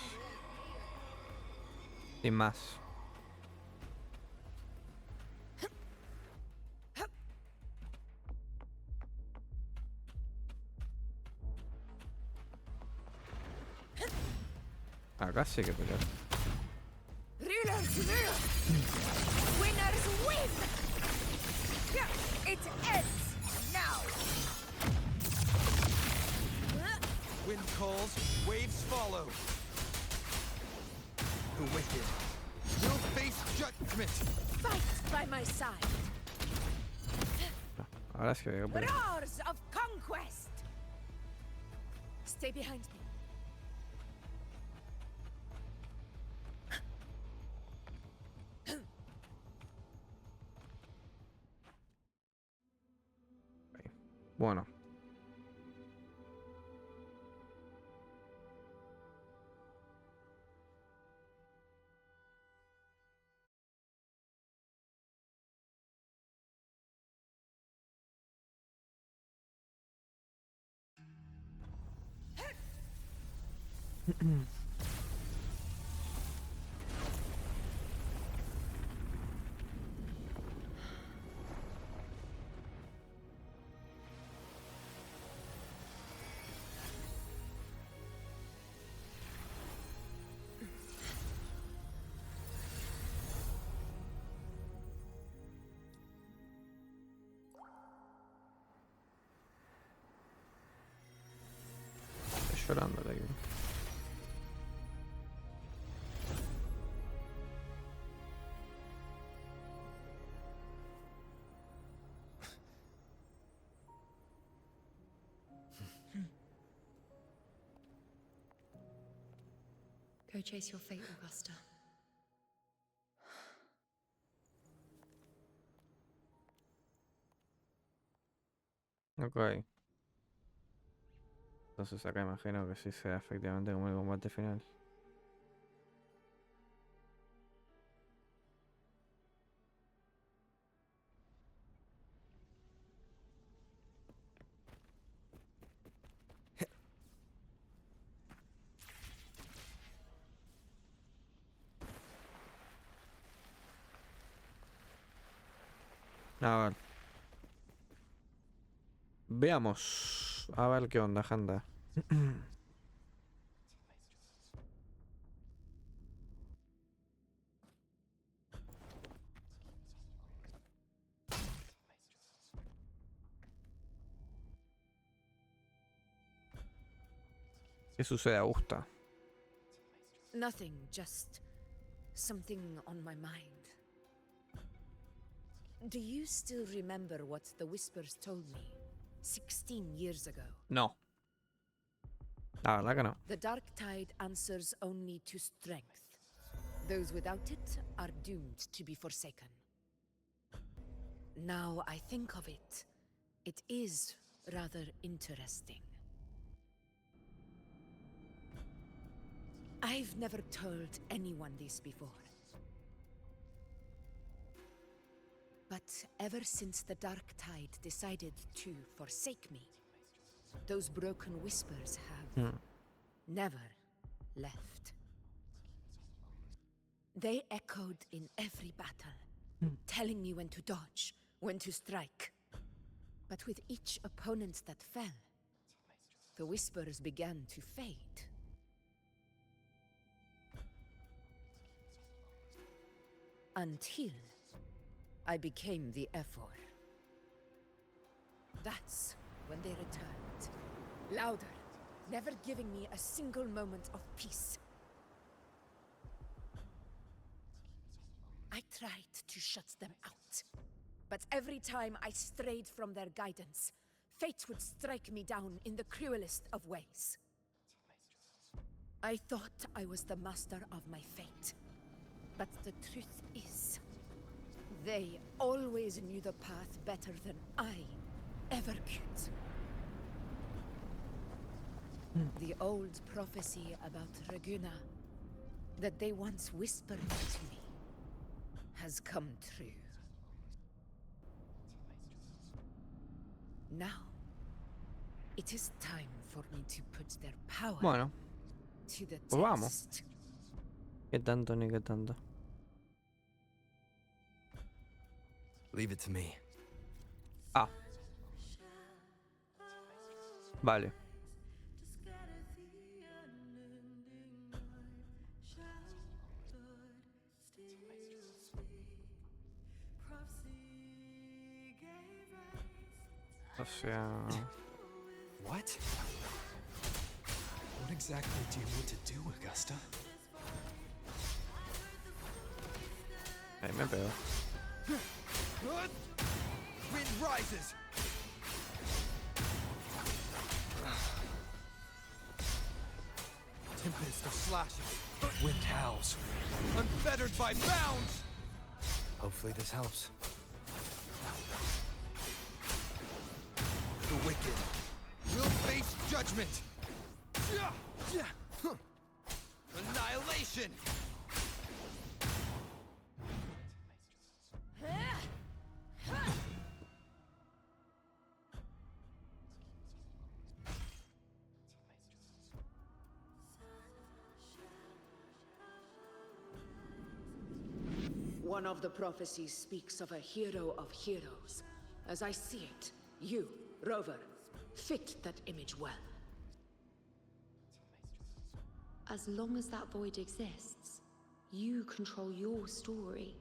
Sin más. Acá sí que pelear. Winners win! It ends now! Wind calls, waves follow. The wicked will face judgment. Fight by my side. Ahora sí veo, pero... Roars of conquest! Stay behind me. Bueno. Estoy llorando aquí. Go chase your fate, Augusta. Ok. Entonces acá imagino que sí sea efectivamente como el combate final. A ver. Veamos. A ver qué onda, Janda. ¿Qué sucede, Augusta? Nothing, just something on my mind. Do you still remember what the Whispers told me 16 years ago? No. La verdad que no. The dark tide answers only to strength. Those without it are doomed to be forsaken. Now I think of it, it is rather interesting. I've never told anyone this before. But ever since the dark tide decided to forsake me, those broken whispers have never left. They echoed in every battle, telling me when to dodge, when to strike. But with each opponent that fell, the whispers began to fade. Until I became the Ephor. That's when they returned. Louder, never giving me a single moment of peace. I tried to shut them out, but every time I strayed from their guidance, fate would strike me down in the cruelest of ways. I thought I was the master of my fate, but the truth is, they always knew the path better than I ever could. The old prophecy about Reguna, that they once whispered to me, has come true. Now, it is time for me to put their power to the Pues vamos. test. ¿Qué tanto ni qué tanto? Leave it to me. Ah. Vale. O sea... What? What exactly do you want to do, Augusta? Ahí me pegó. Wind rises. Tempest of slashes. Wind howls. Unfettered by bounds. Hopefully this helps. The wicked will face judgment. Annihilation. One of the prophecies speaks of a hero of heroes. As I see it, you, Rover, fit that image well. As long as that void exists, you control your story.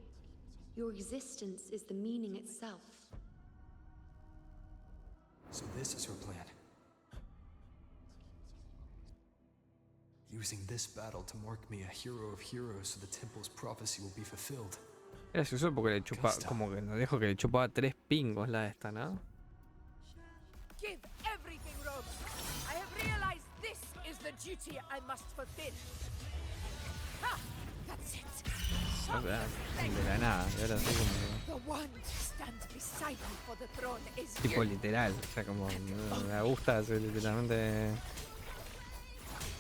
Your existence is the meaning itself. So this is her plan. Using this battle to mark me a hero of heroes so the temple's prophecy will be fulfilled. Es gracioso porque le chupa, como que nos dijo que le chupaba 3 pingos la esta, ¿no? Give everything, Rover. I have realized this is the duty I must fulfill. Ha! That's it. O sea, de la nada, y ahora sí como... The one who stands beside me for the throne is Tipo you. literal, o sea, como me Augusta hace literalmente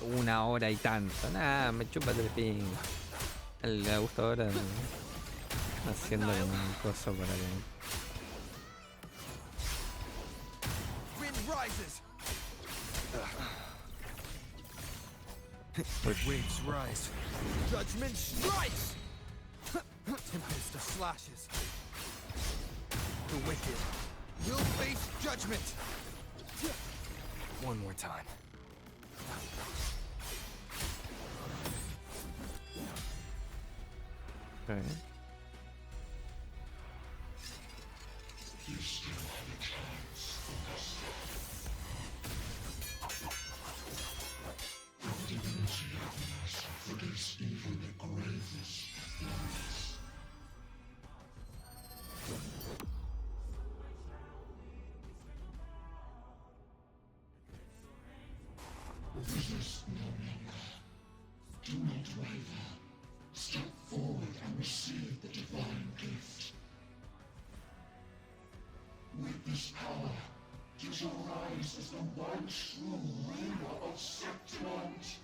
1 hora y tanto. Nada, me chupa 3 pingos. El Augusta ahora haciendo un coso para que... Wind rises. Waves rise. Judgment strikes. Tempest of slashes. The wicked will face judgment. One more time. Okay. You still have a chance, Augusta. Your divinity of mercy forgives even the gravest crimes. Resist no longer. Do not waver. Step forward and receive the divine gift. With this power, you shall rise as the one true ruler of Septimont.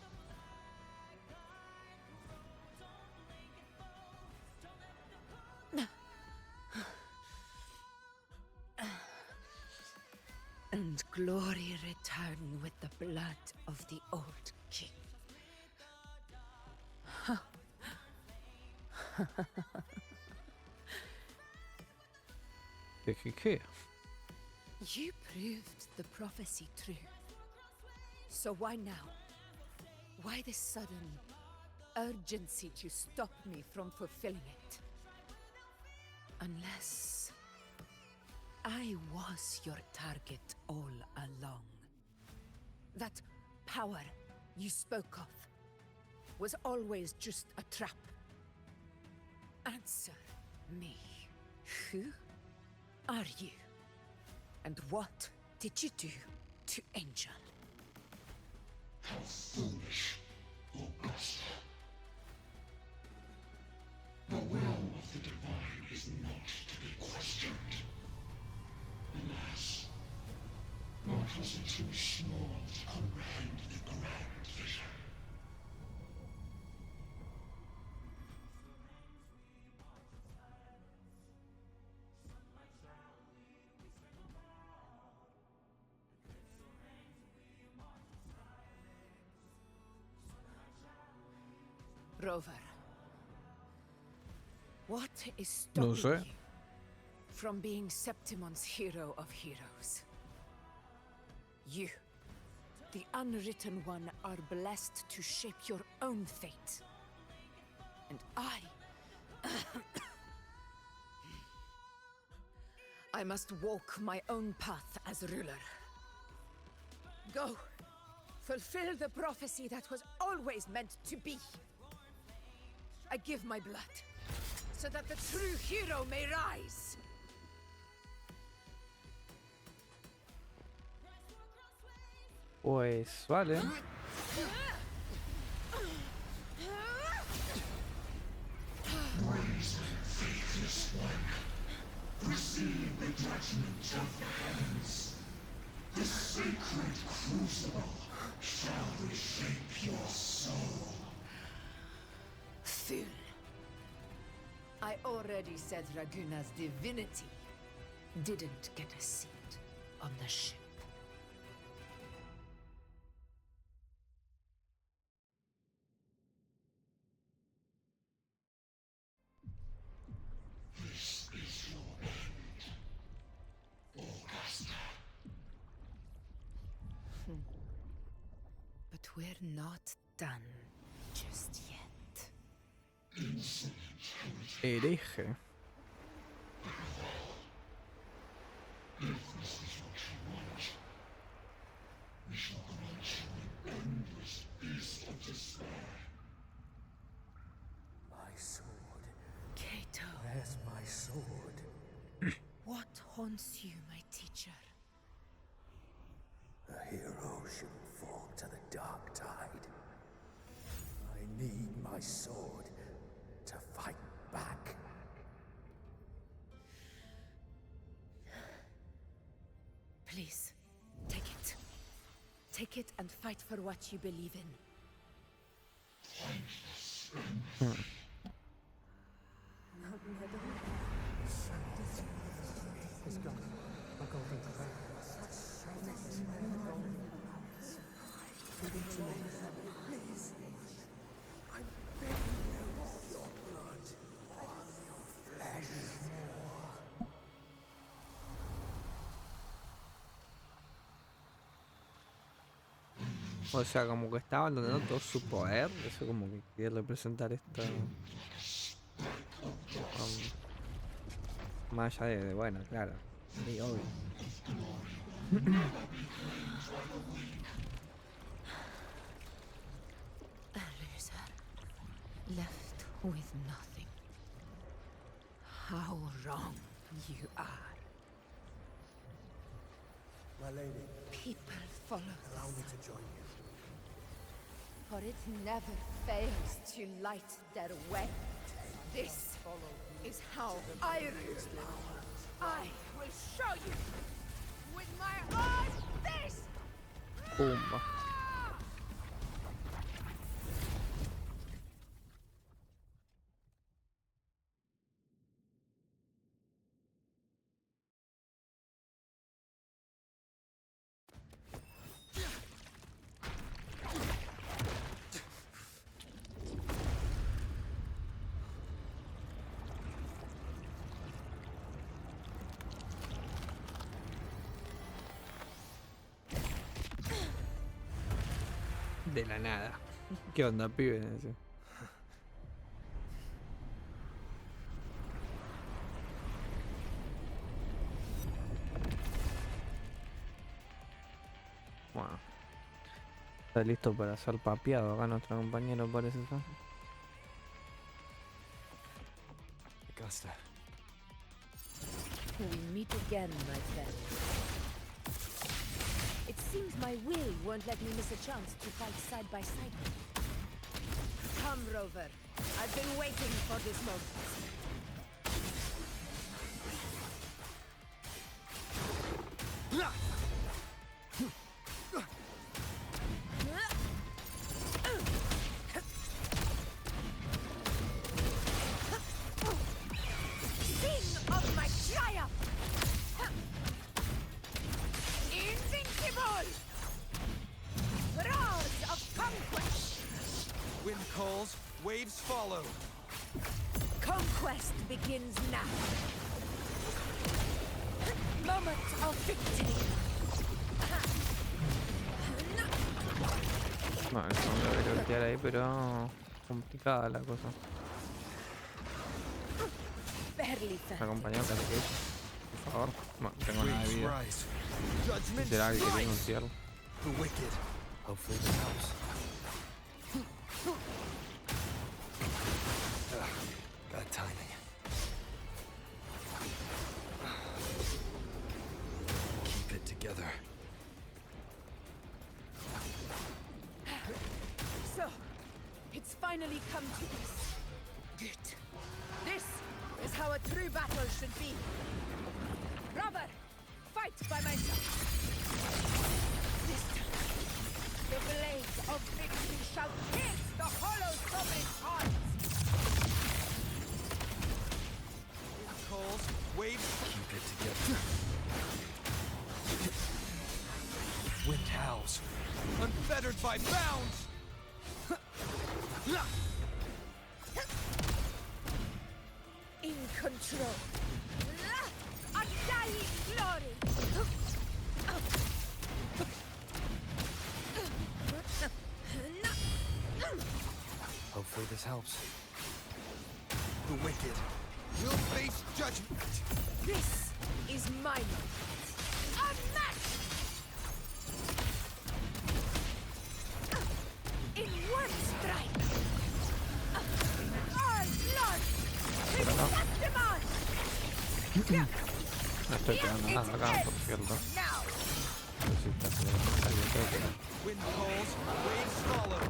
And glory return with the blood of the old king. ¿Qué? You proved the prophecy true. So why now? Why this sudden urgency to stop me from fulfilling it? Unless I was your target all along. That power you spoke of was always just a trap. Answer me. Who are you? And what did you do to Angel? How foolish, Augusta. The will of the divine is not to be questioned. Alas, mortals are too small to comprehend the grand vision. Rover, what is stopping you from being Septimon's hero of heroes? You, the unwritten one, are blessed to shape your own fate. And I must walk my own path as ruler. Go. Fulfill the prophecy that was always meant to be. I give my blood, so that the true hero may rise. Pues vale. Rise, faithless one. Receive the judgment of the heavens. The sacred crucible shall reshape your soul. Fool. I already said Raguna's divinity didn't get a seat on the ship. This is your end, Augusta. But we're not done just yet. Insolent Hereje. If this is what you want, we shall grant you an endless beast of despair. My sword. Cato. Where's my sword? What haunts you, my teacher? A hero shouldn't fall to the dark tide. I need my sword to fight back. Please, take it. Take it and fight for what you believe in. O sea, como que está abandonando todo su poder. Eso como que quiere representar esta... más allá de bueno, claro. Sí, obvio. A loser, left with nothing. How wrong you are. My lady, People follow allow me this, to join you. for it never fails to light their way. This is how I rule. I will show you with my own fist! Pumba. De la nada. ¿Qué onda, pibe? Ese. Bueno. Está listo para ser papeado acá nuestro compañero, parece ser. Augusta. We meet again, my friend. It seems my will won't let me miss a chance to fight side by side with you. Come, Rover. I've been waiting for this moment. Sing of my triumph! Invincible! Roars of conquest! Wind calls, waves follow. Conquest begins now. Moment of victory. Bueno, no debería voltear ahí, pero complicada la cosa. Barely felt Acompañado casi que por favor. No tengo nada de vida. Será que quería anunciarlo. The wicked. Hopefully this helps. Bad timing. Keep it together. So, it's finally come to this. Good. This is how a true battle should be. Robber, fight by my side. This time, the blades of victory shall pierce the hollow sovereign's heart. Calls, waves, keep it together. Wind howls, unfettered by bounds. In control. Undying glory. Hopefully this helps. The wicked will face judgment. This is my moment. Unmatched! In one strike. All blood! Septimon! No estoy quedando nada acá, por cierto. Wind calls, waves follow.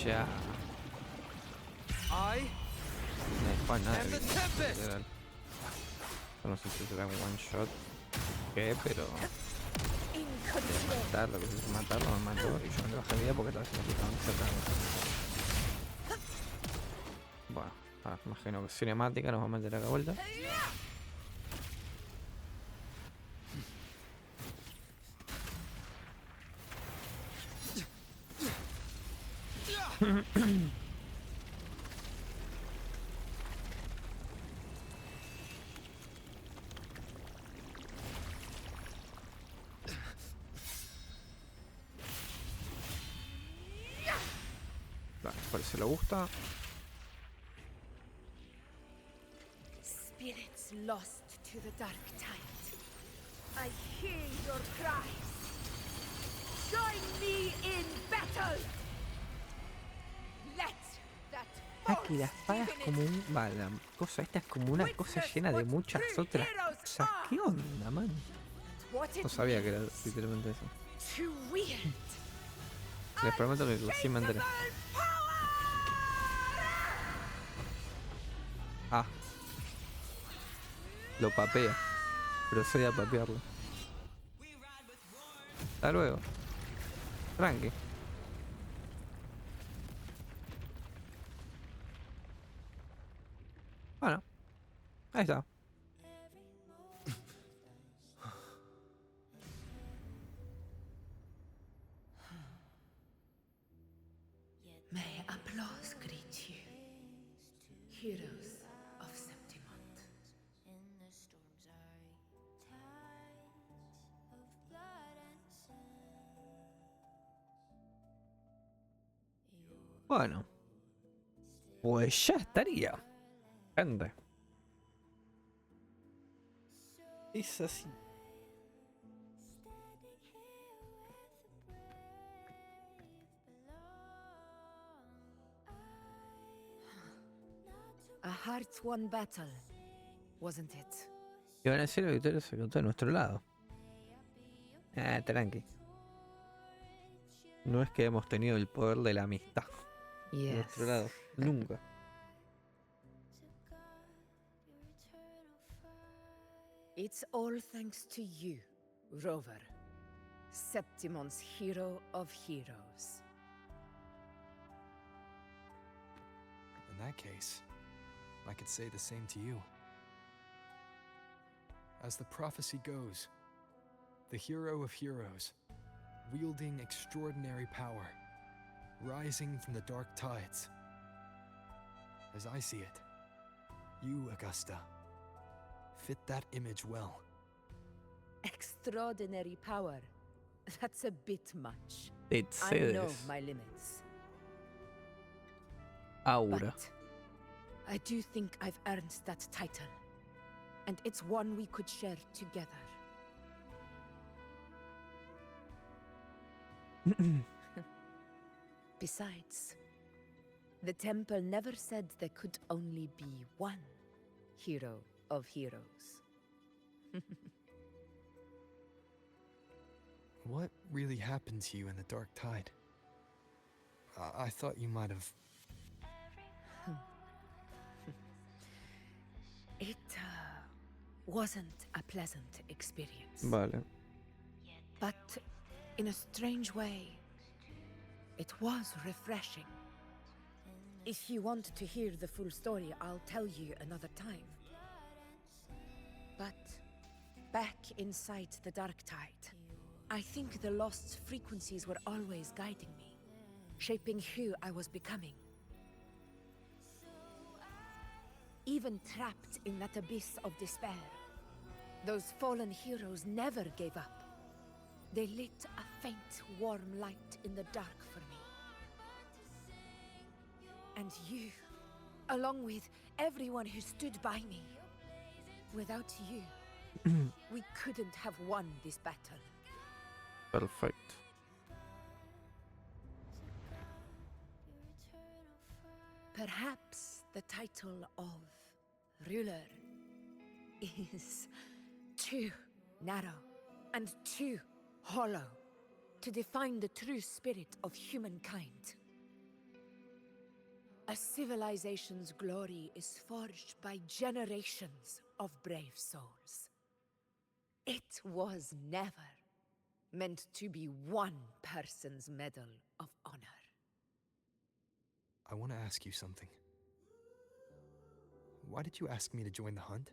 Ya. I No hay para nada. am the tempest. Literal. Yo no sé si será un one shot. ¿Qué? Pero. Matarlo, que si matarlo me mató. Y yo no le bajé vida porque estaba haciendo que bueno, imagino que cinemática nos va a meter acá vuelta. Vale, parece le gusta. Spirits lost to the dark tide. I hear your cries. Join me in battle. Let that Aquí la espada es como un... Vale, la cosa esta es como una cosa llena de muchas otras cosas. ¿Qué onda, man? No sabía que era literalmente eso. Les prometo que sí me enteré. Ah. Lo papea. Procede a papearlo. Hasta luego. Tranqui. Bueno. Ahí está. May applause greet you, heroes of Septimont. Bueno. Pues ya estaría. Gente. Es así. A heart-won battle, wasn't it? Y van a decir la victoria se contó de nuestro lado. Tranqui. No es que hemos tenido el poder de la amistad. De nuestro lado. Nunca. It's all thanks to you, Rover. Septimon's hero of heroes. In that case, I could say the same to you. As the prophecy goes, the hero of heroes, wielding extraordinary power, rising from the dark tides. As I see it, you, Augusta, fit that image well. Extraordinary power. That's a bit much. It's I know my limits. Aura. But I do think I've earned that title, and it's one we could share together. Besides, the temple never said there could only be one hero of heroes. What really happened to you in the Dark Tide? I thought you might have... It wasn't a pleasant experience. Vale. But in a strange way, it was refreshing. If you want to hear the full story, I'll tell you another time. But back inside the Dark Tide, I think the lost frequencies were always guiding me, shaping who I was becoming. Even trapped in that abyss of despair, those fallen heroes never gave up. They lit a faint, warm light in the dark for me. And you, along with everyone who stood by me. Without you, we couldn't have won this battle. Perfect. Perhaps the title of ruler is too narrow and too hollow to define the true spirit of humankind. A civilization's glory is forged by generations of brave souls. It was never meant to be one person's medal of honor. I want to ask you something. Why did you ask me to join the hunt?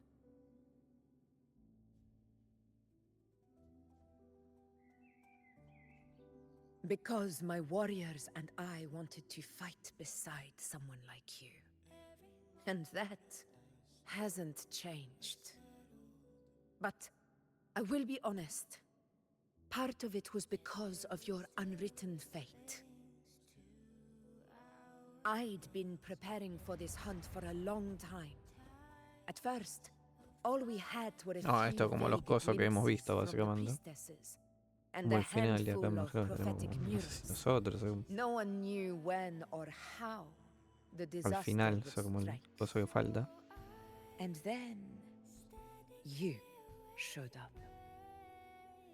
Because my warriors and I wanted to fight beside someone like you. And that hasn't changed. But I will be honest. Part of it was because of your unwritten fate. I'd been preparing for this hunt for a long time. At first, all we had were a few Esto como los vague cosos que hemos visto, glimpses from the básicamente. priestesses, and Como a el final, y acá handful mejor of prophetic tenemos murals. nosotros. No one knew when or how the Al disaster final, would eso como el strike. coso que falta. And then you showed up.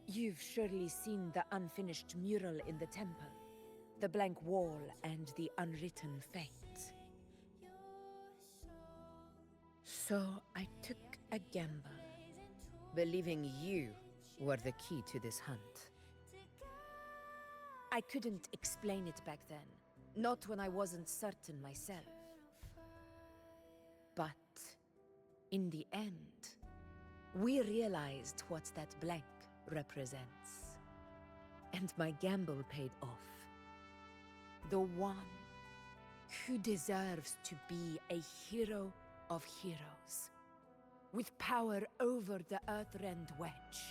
You've surely seen the unfinished mural in the temple, the blank wall and the unwritten fate. So I took a gamble, believing you were the key to this hunt. I couldn't explain it back then, not when I wasn't certain myself. But in the end, we realized what that blank represents. And my gamble paid off. The one who deserves to be a hero of heroes, with power over the Earthrend Wedge.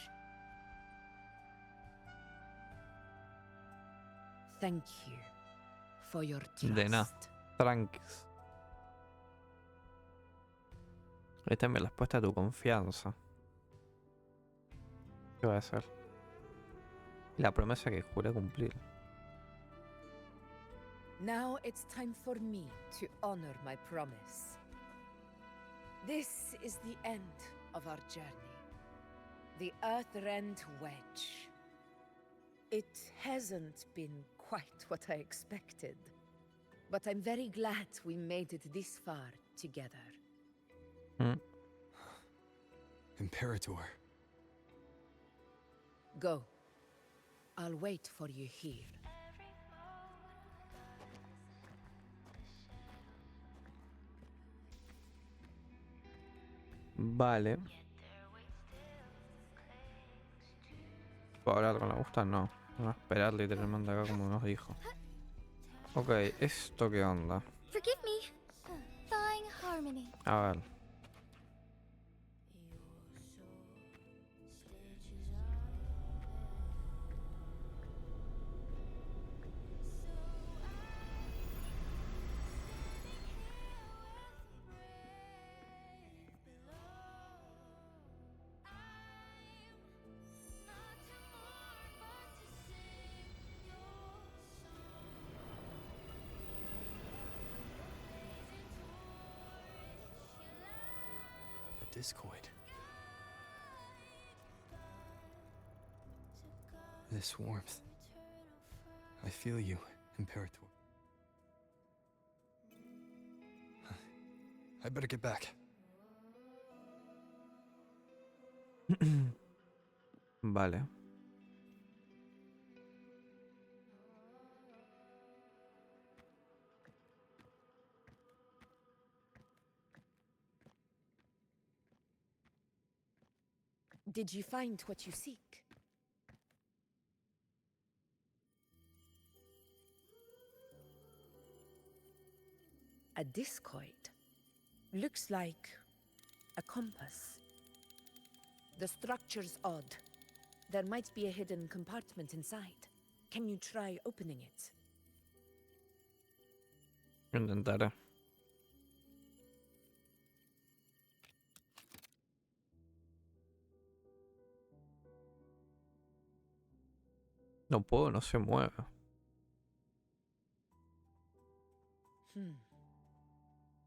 Thank you for your trust. De nada, tranquis. Esta es mi respuesta a tu confianza. ¿Qué va a hacer? La promesa que juré cumplir. Now it's time for me to honor my promise. This is the end of our journey. The Earthrend Wedge. It hasn't been quite what I expected. But I'm very glad we made it this far together. Imperator. Go. I'll wait for you here. Vale. ¿Puedo hablar con la Augusta? No. Vamos a esperar literalmente acá como nos dijo. Ok, ¿esto qué onda? Forgive me. Thawing harmony. A ver. discoid. This warmth. I feel you, Imperator. I better get back. Vale. Did you find what you seek? A discoid. Looks like a compass. The structure's odd. There might be a hidden compartment inside. Can you try opening it? Intentaré. No puedo, no se mueve.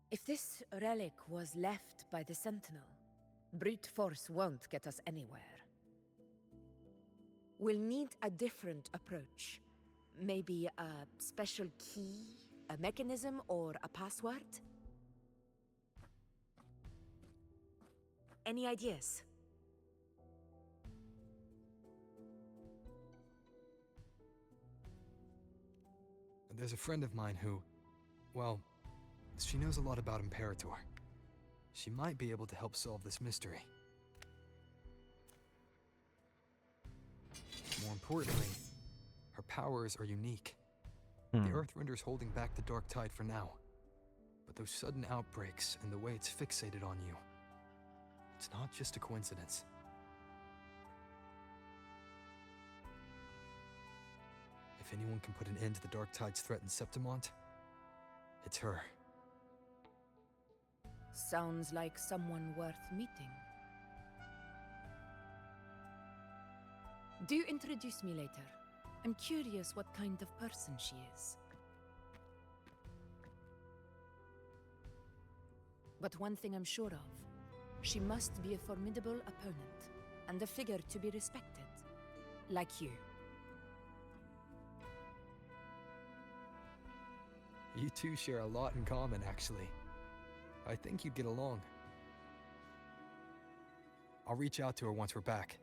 If this relic was left by the Sentinel, brute force won't get us anywhere. We'll need a different approach. Maybe a special key, a mechanism, or a password? Any ideas? There's a friend of mine who, well, she knows a lot about Imperator. She might be able to help solve this mystery. More importantly, her powers are unique. The Earthrender's holding back the Dark Tide for now. But those sudden outbreaks and the way it's fixated on you, it's not just a coincidence. If anyone can put an end to the Dark Tide's threat in Septimont, it's her. Sounds like someone worth meeting. Do introduce me later. I'm curious what kind of person she is. But one thing I'm sure of, she must be a formidable opponent, and a figure to be respected, like you. You two share a lot in common, actually. I think you'd get along. I'll reach out to her once we're back.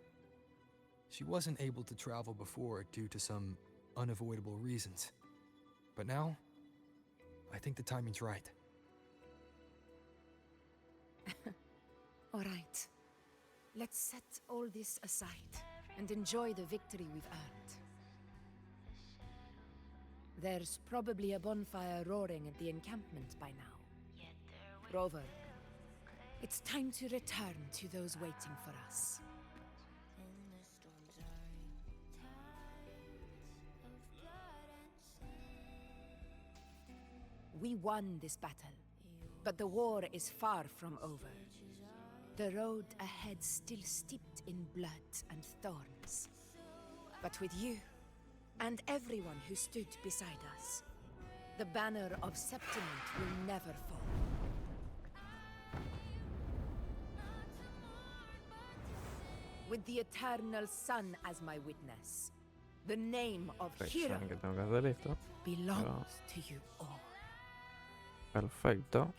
She wasn't able to travel before due to some unavoidable reasons. But now, I think the timing's right. All right. Let's set all this aside and enjoy the victory we've earned. There's probably a bonfire roaring at the encampment by now. Rover, it's time to return to those waiting for us. We won this battle, but the war is far from over. The road ahead still steeped in blood and thorns. But with you, and everyone who stood beside us, the banner of Septimont will never fall. With the eternal sun as my witness, the name of hero Que tengo que hacer esto. belongs to you all. Perfecto.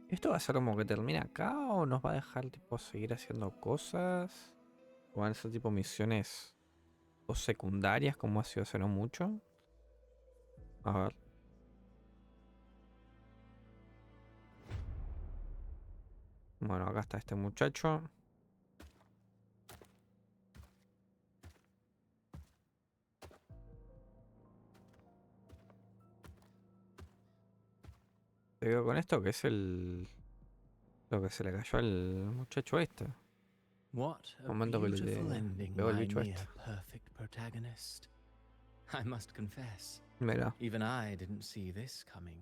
¿Esto va a ser como que termina acá o nos va a dejar tipo seguir haciendo cosas? ¿O van a ser tipo misiones o secundarias como ha sido hace no mucho? A ver. Bueno, acá está este muchacho. Te veo con esto que es lo que se le cayó al muchacho este. What a Momento que beautiful le ending, veo el my bicho near este. perfect protagonist. I must confess, Mira. even I didn't see this coming.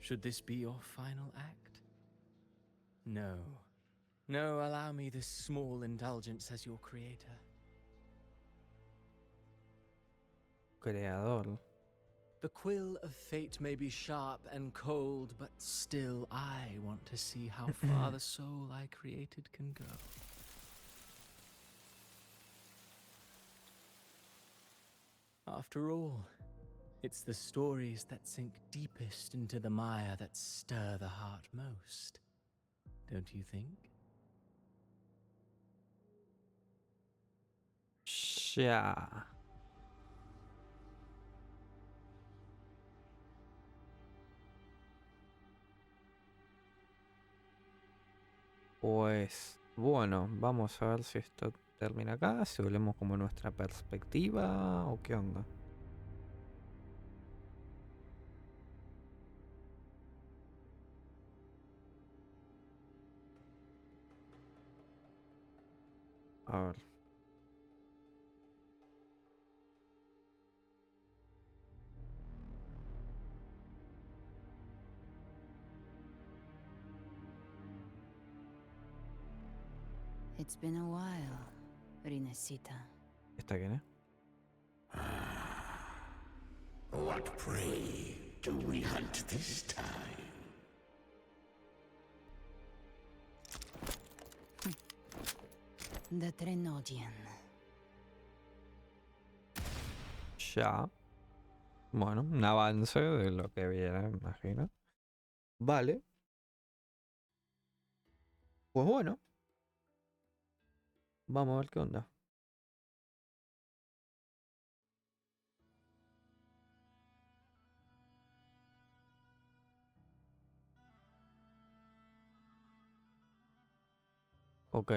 Should this be your final act? No, No, allow me this small indulgence as your creator. Creador. The quill of fate may be sharp and cold, but still I want to see how far the soul I created can go. After all, it's the stories that sink deepest into the mire that stir the heart most. Don't you think? Ya. Pues bueno, vamos a ver si esto termina acá, si volvemos como nuestra perspectiva o qué onda. A ver. It's been a while, Rinescita. ¿Esta quién es? What prey do we hunt this time? The Trenodian. Ya. Bueno, un avance de lo que viene, me imagino. Vale. Pues bueno. Vamos a ver qué onda. Ok.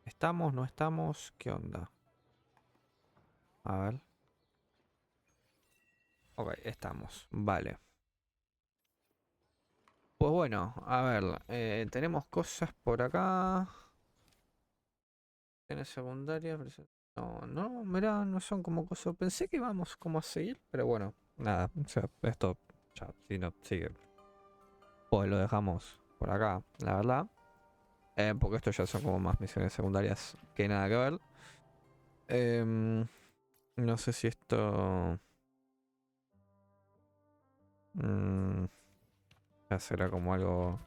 ¿Estamos? ¿No estamos? ¿Qué onda? A ver. Ok, estamos. Vale. Pues bueno, a ver. Tenemos cosas por acá. En secundaria. No, mirá, no son como cosas. Pensé que íbamos como a seguir, pero bueno, nada. O sea, esto ya, si no sigue. Pues lo dejamos por acá, la verdad. Porque esto ya son como más misiones secundarias que nada que ver. No sé si esto... ya será como algo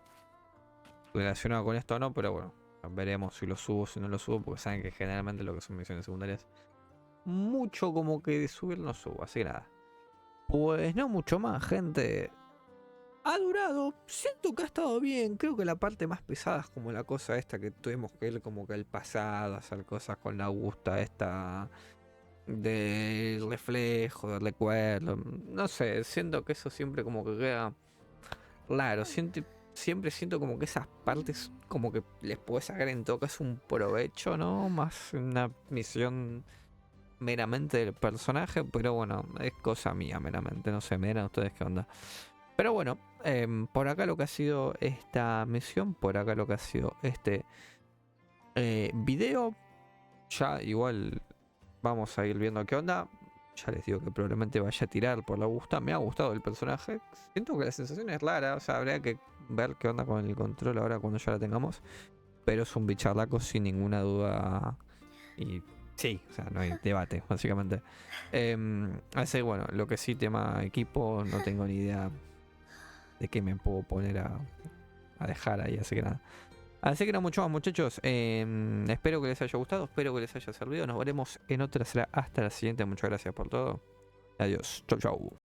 relacionado con esto o no, pero bueno, veremos si lo subo, si no lo subo, porque saben que generalmente lo que son misiones secundarias, mucho como que de subir no subo, así que nada. Pues no mucho más, gente. Ha durado, siento que ha estado bien. Creo que la parte más pesada es como la cosa esta que tuvimos que ir como que el pasado, hacer cosas con la Augusta esta del reflejo, del recuerdo. No sé, siento que eso siempre como que queda claro. Siempre siento como que esas partes como que les puedes sacar en todo caso un provecho, ¿no? Más una misión meramente del personaje, pero bueno, es cosa mía meramente. No sé, me dirán ustedes qué onda. Pero bueno, por acá lo que ha sido esta misión, por acá lo que ha sido este video. Ya igual vamos a ir viendo qué onda. Ya les digo que probablemente vaya a tirar por la Augusta. Me ha gustado el personaje. Siento que la sensación es rara. O sea, habría que ver qué onda con el control ahora cuando ya la tengamos. Pero es un bicharraco sin ninguna duda. Y sí, o sea, no hay debate, básicamente. Así que bueno, lo que sí, tema equipo, no tengo ni idea de qué me puedo poner a dejar ahí. Así que nada. Así que no mucho más, muchachos. Espero que les haya gustado, espero que les haya servido. Nos veremos en otra. Será hasta la siguiente. Muchas gracias por todo. Adiós. Chau, chau.